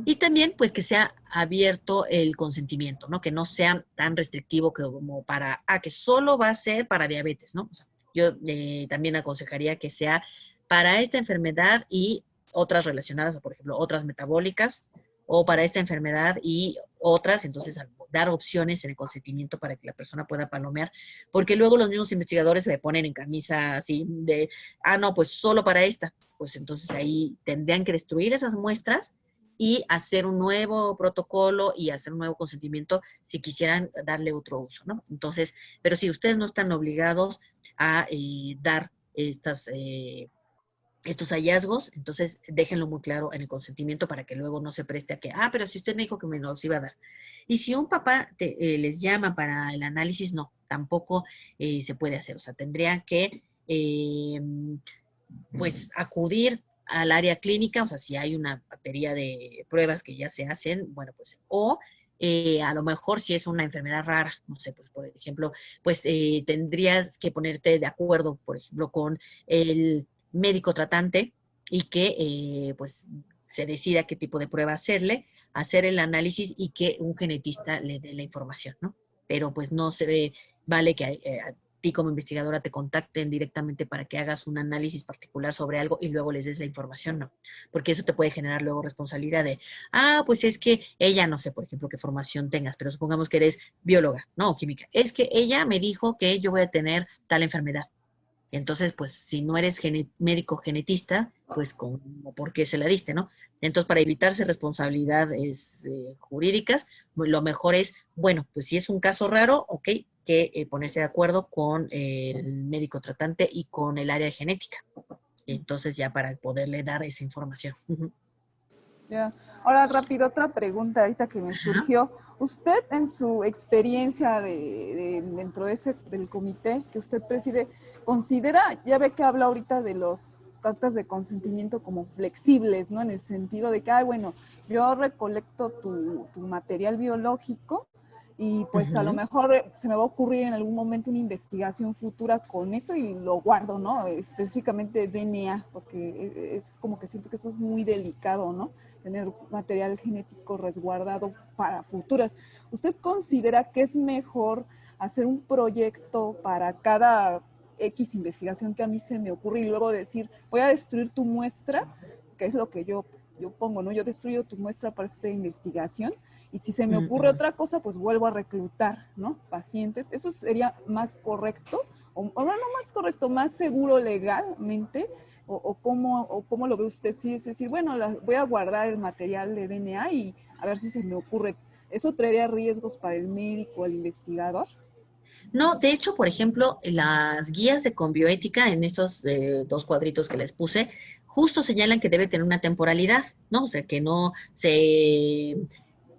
Y también, pues que sea abierto el consentimiento, ¿no? Que no sea tan restrictivo como para, que solo va a ser para diabetes, ¿no? O sea, yo también aconsejaría que sea para esta enfermedad y otras relacionadas, por ejemplo, otras metabólicas, o para esta enfermedad y otras, entonces dar opciones en el consentimiento para que la persona pueda palomear, porque luego los mismos investigadores se ponen en camisa así de, no, pues solo para esta, pues entonces ahí tendrían que destruir esas muestras y hacer un nuevo protocolo y hacer un nuevo consentimiento si quisieran darle otro uso, ¿no? Entonces, pero si ustedes no están obligados a dar estos hallazgos, entonces déjenlo muy claro en el consentimiento para que luego no se preste a que, pero si usted me dijo que me los iba a dar. Y si un papá les llama para el análisis, no, tampoco se puede hacer. O sea, tendría que, pues, acudir al área clínica, o sea, si hay una batería de pruebas que ya se hacen, bueno, pues, o a lo mejor si es una enfermedad rara, no sé, pues, por ejemplo, pues tendrías que ponerte de acuerdo, por ejemplo, con el médico tratante y que pues se decida qué tipo de prueba hacerle, hacer el análisis y que un genetista le dé la información, ¿no? Pero pues no se vale que a ti como investigadora te contacten directamente para que hagas un análisis particular sobre algo y luego les des la información, no, porque eso te puede generar luego responsabilidad de, pues es que ella, no sé, por ejemplo, qué formación tengas, pero supongamos que eres bióloga, ¿no? O química, es que ella me dijo que yo voy a tener tal enfermedad. Entonces, pues, si no eres médico genetista, pues, ¿por qué se la diste, no? Entonces, para evitarse responsabilidades jurídicas, pues, lo mejor es, bueno, pues, si es un caso raro, ok, que ponerse de acuerdo con el médico tratante y con el área de genética. Entonces, ya para poderle dar esa información. Ya. Ahora, rápido, otra pregunta ahorita que me surgió. Usted, en su experiencia dentro de del comité que usted preside, considera, ya ve que habla ahorita de los cartas de consentimiento como flexibles, ¿no? En el sentido de que, bueno, yo recolecto tu material biológico y pues a lo mejor se me va a ocurrir en algún momento una investigación futura con eso y lo guardo, ¿no? Específicamente DNA, porque es como que siento que eso es muy delicado, ¿no? Tener material genético resguardado para futuras. ¿Usted considera que es mejor hacer un proyecto para cada X investigación que a mí se me ocurre y luego decir, voy a destruir tu muestra, que es lo que yo pongo, ¿no? Yo destruyo tu muestra para esta investigación y si se me ocurre otra cosa, pues vuelvo a reclutar, ¿no? Pacientes. ¿Eso sería más correcto? O no más correcto, más seguro legalmente, o cómo lo ve usted, sí, es decir, bueno, voy a guardar el material de DNA y a ver si se me ocurre. ¿Eso traería riesgos para el médico, el investigador? No, de hecho, por ejemplo, las guías de conbioética en estos 2 cuadritos que les puse, justo señalan que debe tener una temporalidad, ¿no? O sea, que no se...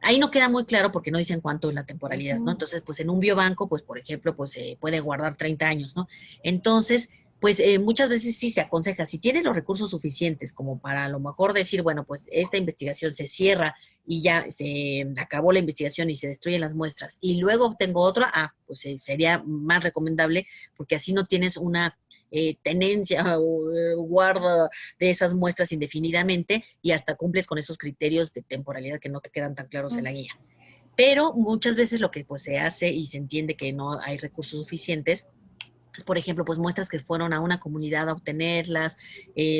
Ahí no queda muy claro porque no dicen cuánto es la temporalidad, ¿no? Entonces, pues en un biobanco, pues por ejemplo, pues se puede guardar 30 años, ¿no? Entonces, pues muchas veces sí se aconseja, si tienes los recursos suficientes como para a lo mejor decir, bueno, pues esta investigación se cierra y ya se acabó la investigación y se destruyen las muestras y luego obtengo otra, pues sería más recomendable porque así no tienes una tenencia o guarda de esas muestras indefinidamente y hasta cumples con esos criterios de temporalidad que no te quedan tan claros en la guía. Pero muchas veces lo que pues se hace y se entiende que no hay recursos suficientes, por ejemplo, pues muestras que fueron a una comunidad a obtenerlas,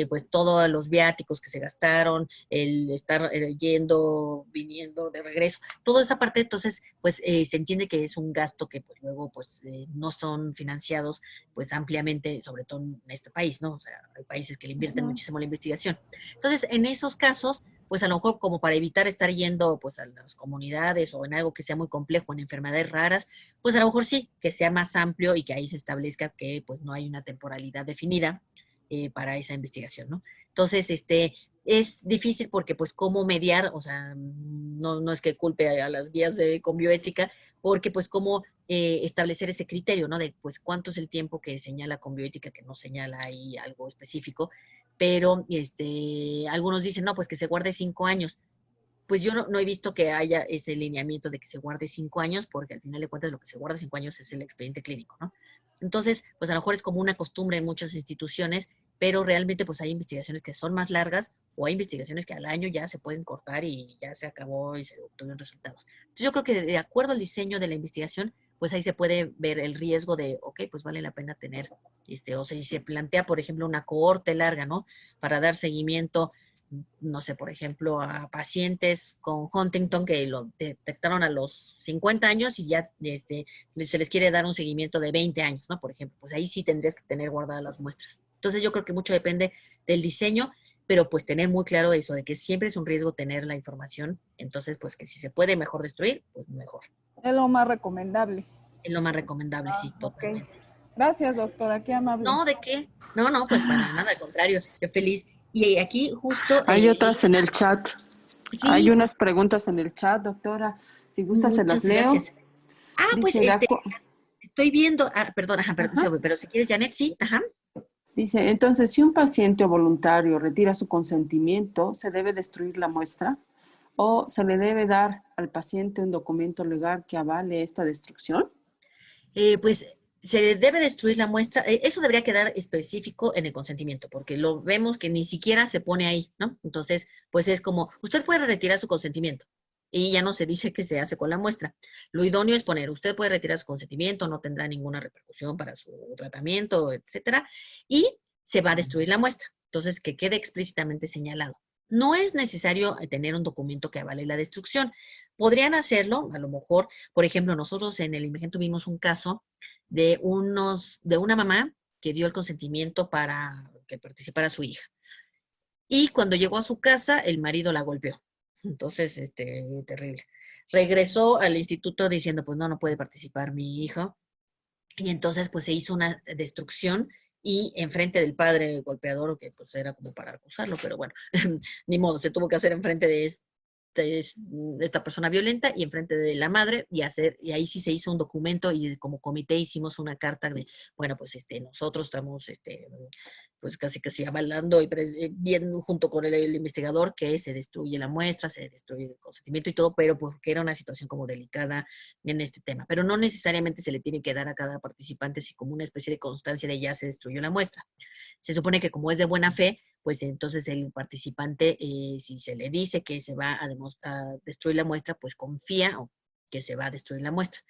pues todos los viáticos que se gastaron, el estar yendo, viniendo de regreso, toda esa parte, entonces, pues se entiende que es un gasto que pues luego pues no son financiados pues ampliamente, sobre todo en este país, ¿no? O sea, hay países que le invierten muchísimo la investigación. Entonces, en esos casos, pues a lo mejor como para evitar estar yendo pues a las comunidades o en algo que sea muy complejo, en enfermedades raras, pues a lo mejor sí, que sea más amplio y que ahí se establezca que pues no hay una temporalidad definida para esa investigación, ¿no? Entonces, es difícil porque pues cómo mediar, o sea, no es que culpe a las guías de conbioética, porque pues cómo establecer ese criterio, ¿no? De pues cuánto es el tiempo que señala conbioética, que no señala ahí algo específico, pero algunos dicen, no, pues que se guarde 5 años. Pues yo no he visto que haya ese lineamiento de que se guarde 5 años, porque al final de cuentas lo que se guarda 5 años es el expediente clínico, ¿no? Entonces, pues a lo mejor es como una costumbre en muchas instituciones pero realmente pues hay investigaciones que son más largas o hay investigaciones que al año ya se pueden cortar y ya se acabó y se obtuvieron resultados. Entonces yo creo que de acuerdo al diseño de la investigación, pues ahí se puede ver el riesgo de, ok, pues vale la pena tener, o sea, si se plantea, por ejemplo, una cohorte larga, ¿no? Para dar seguimiento, no sé, por ejemplo, a pacientes con Huntington que lo detectaron a los 50 años y ya se les quiere dar un seguimiento de 20 años, ¿no? Por ejemplo, pues ahí sí tendrías que tener guardadas las muestras. Entonces yo creo que mucho depende del diseño, pero pues tener muy claro eso, de que siempre es un riesgo tener la información, entonces pues que si se puede mejor destruir, pues mejor. Es lo más recomendable. Es lo más recomendable, sí, Ok. totalmente. Gracias, doctora, qué amable. No, ¿de qué? No, pues para nada, al contrario, yo feliz. Y aquí justo... Hay otras en el chat. Hay sí, unas preguntas en el chat, doctora. Si gusta, se las muchas leo. gracias. Ah, pues Dice, estoy viendo, perdón, ajá. pero si quieres, Janet, sí, ajá. Dice, entonces, si un paciente o voluntario retira su consentimiento, ¿se debe destruir la muestra? ¿O se le debe dar al paciente un documento legal que avale esta destrucción? Pues se debe destruir la muestra. Eso debería quedar específico en el consentimiento, porque lo vemos que ni siquiera se pone ahí, ¿no? Entonces, pues es como, usted puede retirar su consentimiento y ya no se dice qué se hace con la muestra. Lo idóneo es poner, usted puede retirar su consentimiento, no tendrá ninguna repercusión para su tratamiento, etcétera, y se va a destruir la muestra. Entonces, que quede explícitamente señalado. No es necesario tener un documento que avale la destrucción. Podrían hacerlo, a lo mejor, por ejemplo, nosotros en el IMEGEN tuvimos un caso de una mamá que dio el consentimiento para que participara su hija. Y cuando llegó a su casa, el marido la golpeó. Entonces, terrible. Regresó al instituto diciendo, pues no puede participar mi hijo. Y entonces, pues se hizo una destrucción y enfrente del padre golpeador, que pues era como para acusarlo, pero bueno, ni modo, se tuvo que hacer enfrente de esta persona violenta y enfrente de la madre y ahí sí se hizo un documento y como comité hicimos una carta de, bueno, pues nosotros estamos pues casi avalando y viendo junto con el investigador que se destruye la muestra, se destruye el consentimiento y todo, pero porque era una situación como delicada en este tema. Pero no necesariamente se le tiene que dar a cada participante así como una especie de constancia de ya se destruyó la muestra. Se supone que como es de buena fe, pues entonces el participante, si se le dice que se va a destruir la muestra, pues confía que se va a destruir la muestra.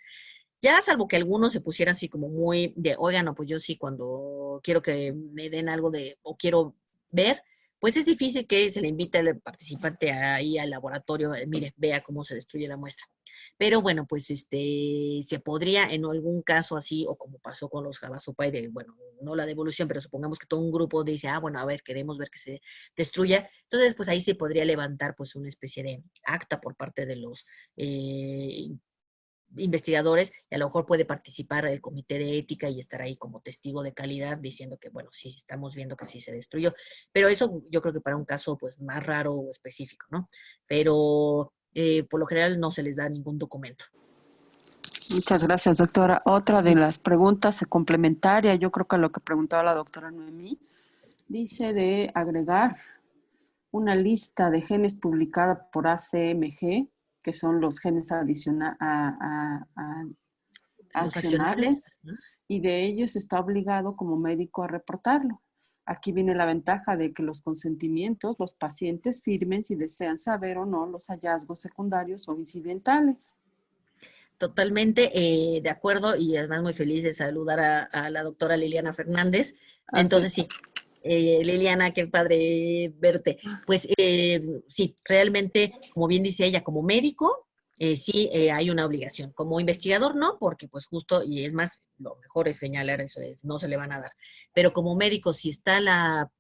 Ya salvo que algunos se pusieran así como muy de, oigan, no, pues yo sí cuando quiero que me den algo o quiero ver, pues es difícil que se le invite al participante ahí al laboratorio, mire, vea cómo se destruye la muestra. Pero bueno, pues se podría en algún caso así, o como pasó con los Javasupay, bueno, no la devolución, pero supongamos que todo un grupo dice, bueno, a ver, queremos ver que se destruya. Entonces, pues ahí se podría levantar pues una especie de acta por parte de los investigadores y a lo mejor puede participar el comité de ética y estar ahí como testigo de calidad diciendo que, bueno, sí, estamos viendo que sí se destruyó. Pero eso yo creo que para un caso pues más raro o específico, ¿no? Pero por lo general no se les da ningún documento. Muchas gracias, doctora. Otra de las preguntas complementaria, yo creo que a lo que preguntaba la doctora Noemí, dice de agregar una lista de genes publicada por ACMG, que son los genes accionables, y de ellos está obligado como médico a reportarlo. Aquí viene la ventaja de que los consentimientos, los pacientes firmen si desean saber o no los hallazgos secundarios o incidentales. Totalmente de acuerdo y además muy feliz de saludar a la doctora Liliana Fernández. Entonces sí, Liliana, qué padre verte. Pues sí, realmente, como bien dice ella, como médico, sí hay una obligación. Como investigador no, porque pues justo, y es más, lo mejor es señalar eso, no se le van a dar. Pero como médico, si está la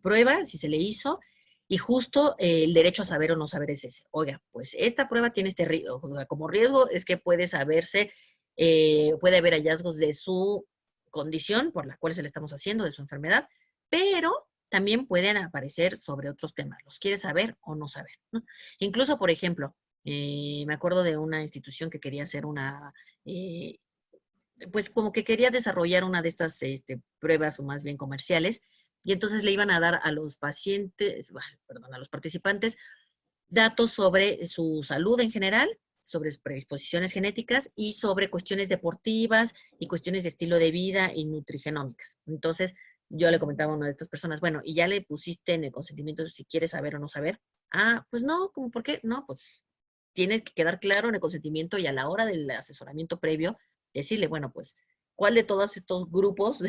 prueba, si se le hizo, y justo el derecho a saber o no saber es ese. Oiga, pues esta prueba tiene este riesgo, o sea, como riesgo es que puede saberse, puede haber hallazgos de su condición por la cual se le estamos haciendo, de su enfermedad, pero también pueden aparecer sobre otros temas. ¿Los quiere saber o no saber? ¿No? Incluso, por ejemplo, me acuerdo de una institución que quería hacer pues como que quería desarrollar una de estas pruebas o más bien comerciales, y entonces le iban a dar a los pacientes, perdón, a los participantes, datos sobre su salud en general, sobre predisposiciones genéticas y sobre cuestiones deportivas y cuestiones de estilo de vida y nutrigenómicas. Entonces, yo le comentaba a una de estas personas, bueno, ¿y ya le pusiste en el consentimiento si quieres saber o no saber? Ah, pues no, ¿cómo por qué? No, pues tiene que quedar claro en el consentimiento y a la hora del asesoramiento previo, decirle, bueno, pues, ¿cuál de todos estos grupos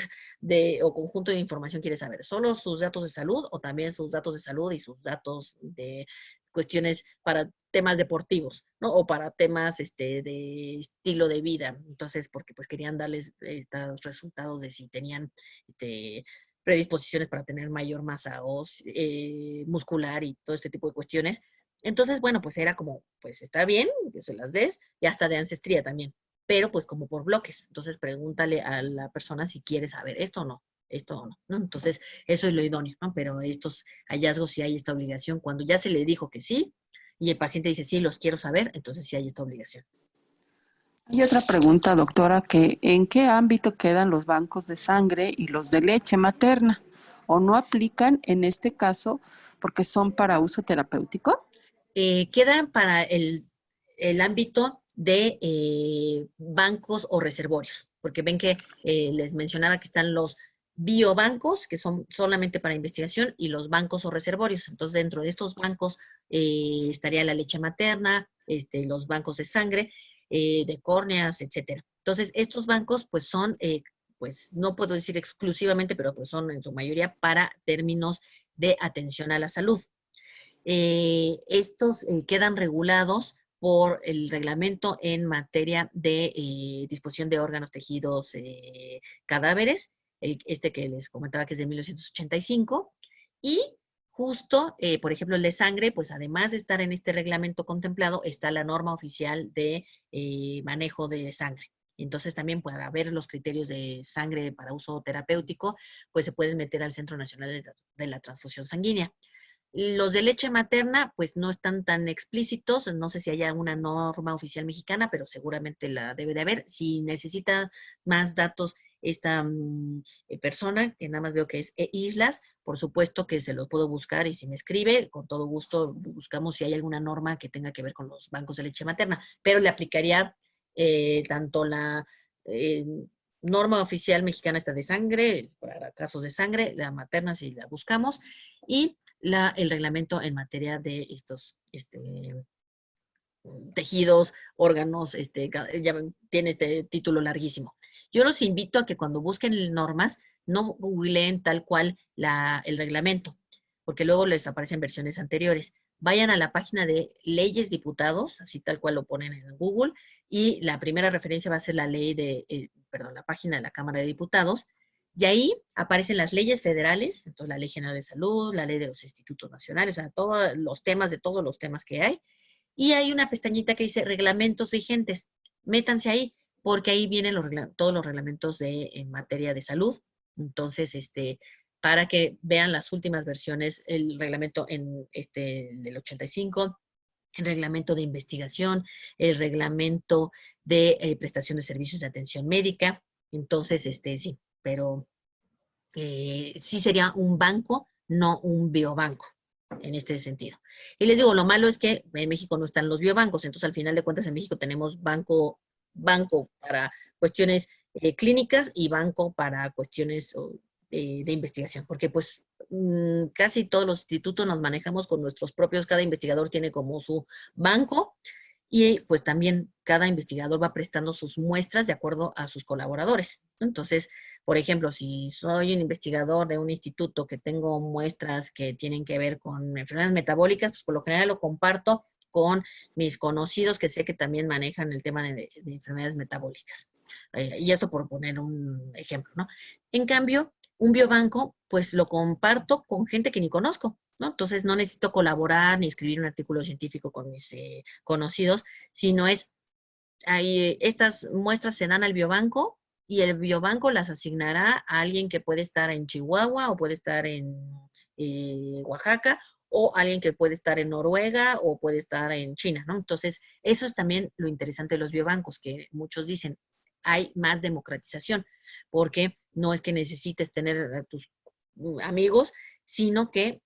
o conjunto de información quieres saber? ¿Solo sus datos de salud o también sus datos de salud y sus datos de cuestiones para temas deportivos, ¿no? O para temas de estilo de vida. Entonces, porque pues querían darles estos resultados de si tenían predisposiciones para tener mayor masa muscular y todo este tipo de cuestiones. Entonces, bueno, pues era como, pues está bien que se las des y hasta de ancestría también, pero pues como por bloques. Entonces, pregúntale a la persona si quiere saber esto o no, esto o no, ¿no? Entonces, eso es lo idóneo, ¿no? Pero estos hallazgos sí hay esta obligación. Cuando ya se le dijo que sí y el paciente dice, sí, los quiero saber, entonces sí hay esta obligación. Y otra pregunta, doctora, que ¿en qué ámbito quedan los bancos de sangre y los de leche materna? ¿O no aplican en este caso porque son para uso terapéutico? Quedan para el ámbito de bancos o reservorios, porque ven que les mencionaba que están los biobancos, que son solamente para investigación, y los bancos o reservorios. Entonces, dentro de estos bancos estaría la leche materna, los bancos de sangre, de córneas, etcétera. Entonces, estos bancos, pues son, pues no puedo decir exclusivamente, pero pues son en su mayoría para términos de atención a la salud. Estos quedan regulados por el reglamento en materia de disposición de órganos, tejidos, cadáveres, que les comentaba que es de 1985, y justo, por ejemplo, el de sangre, pues además de estar en este reglamento contemplado, está la norma oficial de manejo de sangre. Entonces también para ver los criterios de sangre para uso terapéutico, pues se pueden meter al Centro Nacional de la Transfusión Sanguínea. Los de leche materna, pues no están tan explícitos. No sé si haya una norma oficial mexicana, pero seguramente la debe de haber. Si necesita más datos esta persona, que nada más veo que es Islas, por supuesto que se lo puedo buscar y si me escribe, con todo gusto buscamos si hay alguna norma que tenga que ver con los bancos de leche materna, pero le aplicaría tanto la eh, norma oficial mexicana esta de sangre, para casos de sangre, la materna si la buscamos, y el reglamento en materia de estos tejidos, órganos, ya tiene este título larguísimo. Yo los invito a que cuando busquen normas, no googleen tal cual el reglamento, porque luego les aparecen versiones anteriores. Vayan a la página de Leyes Diputados, así tal cual lo ponen en Google, y la primera referencia va a ser la la página de la Cámara de Diputados, y ahí aparecen las leyes federales, entonces la Ley General de Salud, la Ley de los Institutos Nacionales, o sea, todos los temas que hay, y hay una pestañita que dice reglamentos vigentes. Métanse ahí, porque ahí vienen todos los reglamentos en materia de salud. Entonces, para que vean las últimas versiones, el reglamento del 85, el reglamento de investigación, el reglamento de prestación de servicios de atención médica. Entonces, sí, pero sí sería un banco, no un biobanco en este sentido. Y les digo, lo malo es que en México no están los biobancos, entonces al final de cuentas en México tenemos banco para cuestiones clínicas y banco para cuestiones de investigación, porque pues casi todos los institutos nos manejamos con nuestros propios, cada investigador tiene como su banco y pues también cada investigador va prestando sus muestras de acuerdo a sus colaboradores. Entonces, por ejemplo, si soy un investigador de un instituto que tengo muestras que tienen que ver con enfermedades metabólicas, pues por lo general lo comparto con mis conocidos que sé que también manejan el tema de enfermedades metabólicas. Y esto por poner un ejemplo, ¿no? En cambio, un biobanco, pues lo comparto con gente que ni conozco, ¿no? Entonces no necesito colaborar ni escribir un artículo científico con mis conocidos, sino estas muestras se dan al biobanco y el biobanco las asignará a alguien que puede estar en Chihuahua o puede estar en Oaxaca o alguien que puede estar en Noruega o puede estar en China, ¿no? Entonces, eso es también lo interesante de los biobancos, que muchos dicen, hay más democratización, porque no es que necesites tener a tus amigos, sino que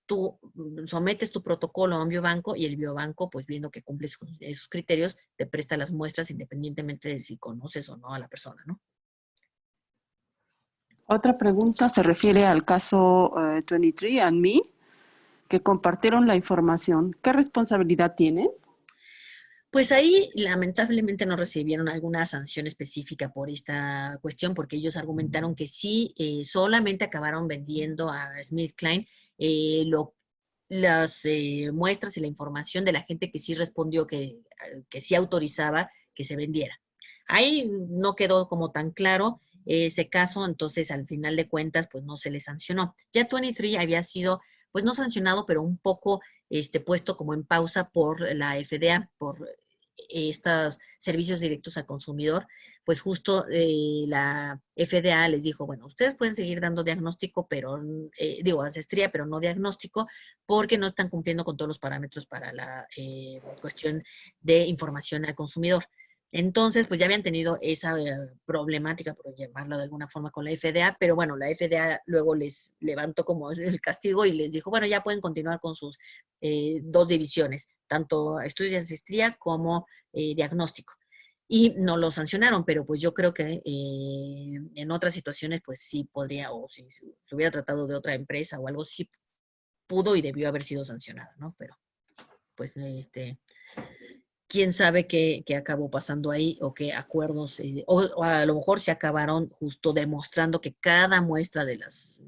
tú sometes tu protocolo a un biobanco y el biobanco, pues viendo que cumples con esos criterios, te presta las muestras independientemente de si conoces o no a la persona, ¿no? Otra pregunta se refiere al caso 23andMe, que compartieron la información. ¿Qué responsabilidad tienen? Pues ahí lamentablemente no recibieron alguna sanción específica por esta cuestión, porque ellos argumentaron que sí, solamente acabaron vendiendo a SmithKline las muestras y la información de la gente que sí respondió, que sí autorizaba que se vendiera. Ahí no quedó como tan claro ese caso, entonces al final de cuentas pues no se le sancionó. Ya 23 había sido pues no sancionado, pero un poco puesto como en pausa por la FDA, por estos servicios directos al consumidor, pues justo la FDA les dijo, bueno, ustedes pueden seguir dando diagnóstico, pero, digo, ancestría, pero no diagnóstico, porque no están cumpliendo con todos los parámetros para la cuestión de información al consumidor. Entonces, pues ya habían tenido esa problemática, por llamarlo de alguna forma, con la FDA, pero bueno, la FDA luego les levantó como el castigo y les dijo, bueno, ya pueden continuar con sus dos divisiones, tanto estudios de ancestría como diagnóstico. Y no lo sancionaron, pero pues yo creo que en otras situaciones pues sí podría, o si se hubiera tratado de otra empresa o algo, sí pudo y debió haber sido sancionada, ¿no? Pero pues quién sabe qué acabó pasando ahí o qué acuerdos, o a lo mejor se acabaron justo demostrando que cada muestra de las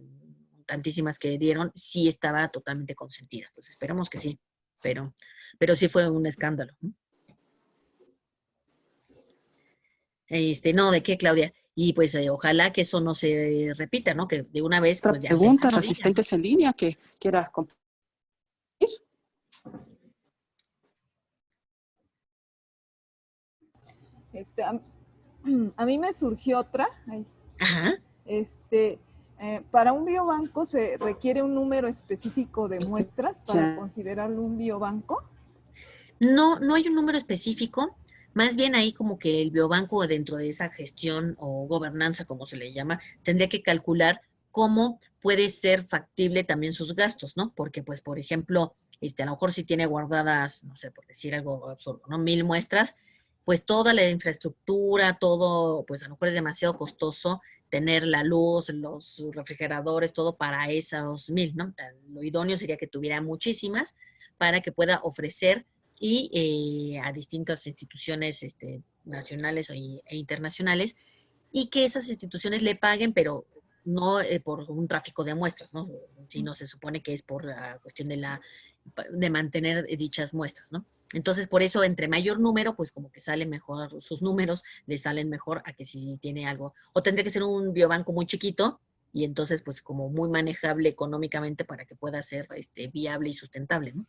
tantísimas que dieron sí estaba totalmente consentida. Pues esperemos que sí, pero sí fue un escándalo, ¿no? No, ¿de qué, Claudia? Y pues ojalá que eso no se repita, ¿no? Que de una vez, Otras pues de preguntas, antemano digan. asistentes en línea que quieras compartir. Este, a, a mí me surgió otra. Ay, Ajá. Para un biobanco se requiere un número específico de muestras para considerarlo un biobanco. No, no hay un número específico, más bien ahí como que el biobanco dentro de esa gestión o gobernanza, como se le llama, tendría que calcular cómo puede ser factible también sus gastos, ¿no? Porque, pues, por ejemplo, a lo mejor si tiene guardadas, no sé, por decir algo absurdo, ¿no? 1000 muestras, pues toda la infraestructura, todo, pues a lo mejor es demasiado costoso tener la luz, los refrigeradores, todo para esos 1000, ¿no? Lo idóneo sería que tuviera muchísimas para que pueda ofrecer y a distintas instituciones nacionales e internacionales, y que esas instituciones le paguen, pero no por un tráfico de muestras, ¿no? Sino se supone que es por la cuestión de mantener dichas muestras, ¿no? Entonces, por eso, entre mayor número, pues como que sale mejor, sus números le salen mejor a que si tiene algo. O tendría que ser un biobanco muy chiquito, y entonces, pues como muy manejable económicamente para que pueda ser viable y sustentable, ¿no?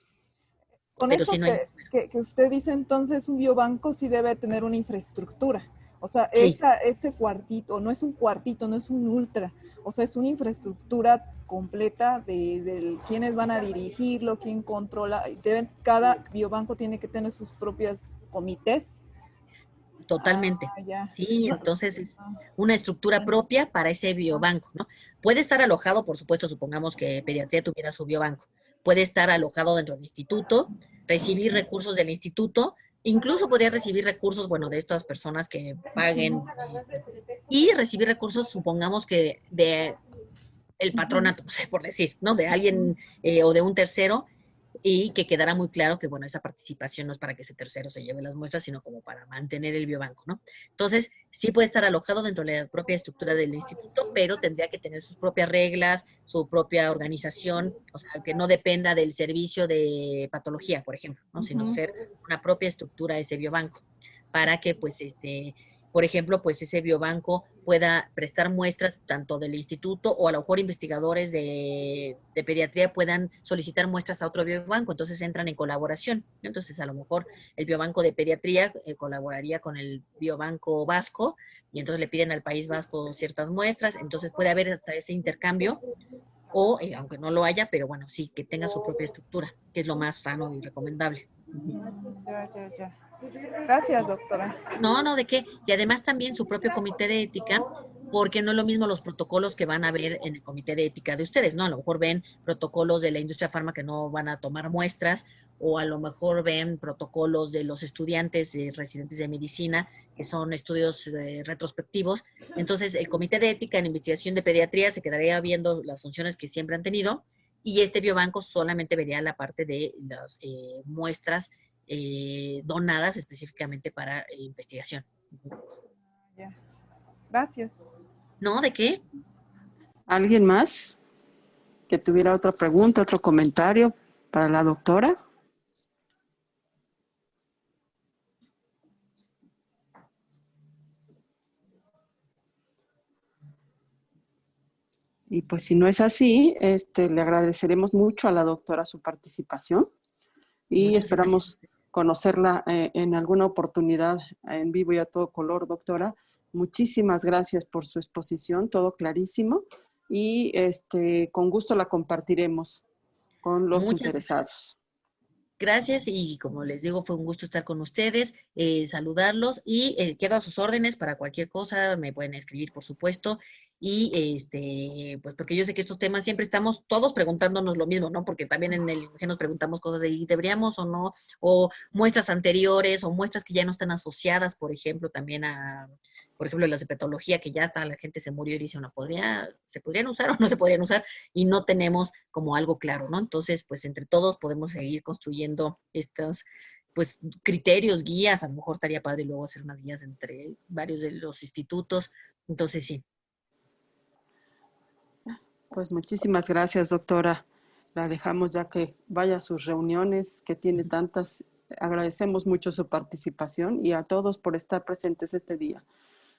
Con Pero eso si no hay... que usted dice, entonces un biobanco sí debe tener una infraestructura. O sea, Sí, ese cuartito, no es un cuartito, no es un ultra. O sea, es una infraestructura completa de quiénes van a dirigirlo, quién controla. Cada biobanco tiene que tener sus propios comités. totalmente. Ya. Sí, entonces es una estructura propia para ese biobanco, ¿no? Puede estar alojado, por supuesto, supongamos que pediatría tuviera su biobanco. Puede estar alojado dentro del instituto, recibir recursos del instituto, incluso podría recibir recursos, bueno, de estas personas que paguen, y recibir recursos, supongamos que de el patronato, no sé, por decir, ¿no? De alguien o de un tercero, y que quedara muy claro que, bueno, esa participación no es para que ese tercero se lleve las muestras, sino como para mantener el biobanco, ¿no? Entonces, sí puede estar alojado dentro de la propia estructura del instituto, pero tendría que tener sus propias reglas, su propia organización, o sea, que no dependa del servicio de patología, por ejemplo, ¿no? Sino ser una propia estructura de ese biobanco, para que, pues, por ejemplo, pues ese biobanco pueda prestar muestras tanto del instituto, o a lo mejor investigadores de pediatría puedan solicitar muestras a otro biobanco, entonces entran en colaboración. Entonces, a lo mejor el biobanco de pediatría colaboraría con el biobanco vasco, y entonces le piden al País Vasco ciertas muestras, entonces puede haber hasta ese intercambio, o aunque no lo haya, pero bueno, sí, que tenga su propia estructura, que es lo más sano y recomendable. Ya. Gracias, doctora. No, no, ¿de qué? Y además también su propio comité de ética, porque no es lo mismo los protocolos que van a ver en el comité de ética de ustedes, ¿no? A lo mejor ven protocolos de la industria farma que no van a tomar muestras, o a lo mejor ven protocolos de los estudiantes residentes de medicina, que son estudios retrospectivos. Entonces, el Comité de Ética en Investigación de Pediatría se quedaría viendo las funciones que siempre han tenido, y este biobanco solamente vería la parte de las muestras donadas específicamente para investigación. Ya. Gracias. ¿No? ¿De qué? ¿Alguien más que tuviera otra pregunta, otro comentario para la doctora? Y pues si no es así, le agradeceremos mucho a la doctora su participación y Muchas esperamos gracias. conocerla en alguna oportunidad en vivo y a todo color, doctora. Muchísimas gracias por su exposición, todo clarísimo, y con gusto la compartiremos con los Muchas interesados. gracias, y como les digo, fue un gusto estar con ustedes, saludarlos, y quedo a sus órdenes para cualquier cosa. Me pueden escribir, por supuesto, y pues porque yo sé que estos temas siempre estamos todos preguntándonos lo mismo, ¿no? Porque también en el INGE nos preguntamos cosas de ¿y deberíamos o no? O muestras anteriores, o muestras que ya no están asociadas, por ejemplo, también a, por ejemplo, las de petología, que ya hasta la gente se murió y dice, ¿se podrían usar o no se podrían usar? Y no tenemos como algo claro, ¿no? Entonces, pues entre todos podemos seguir construyendo estos, pues, criterios, guías. A lo mejor estaría padre luego hacer unas guías entre varios de los institutos. Entonces, sí. Pues muchísimas gracias, doctora. La dejamos ya que vaya a sus reuniones, que tiene tantas. Agradecemos mucho su participación y a todos por estar presentes este día.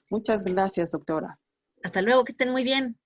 Muchas gracias, doctora. Hasta luego, que estén muy bien.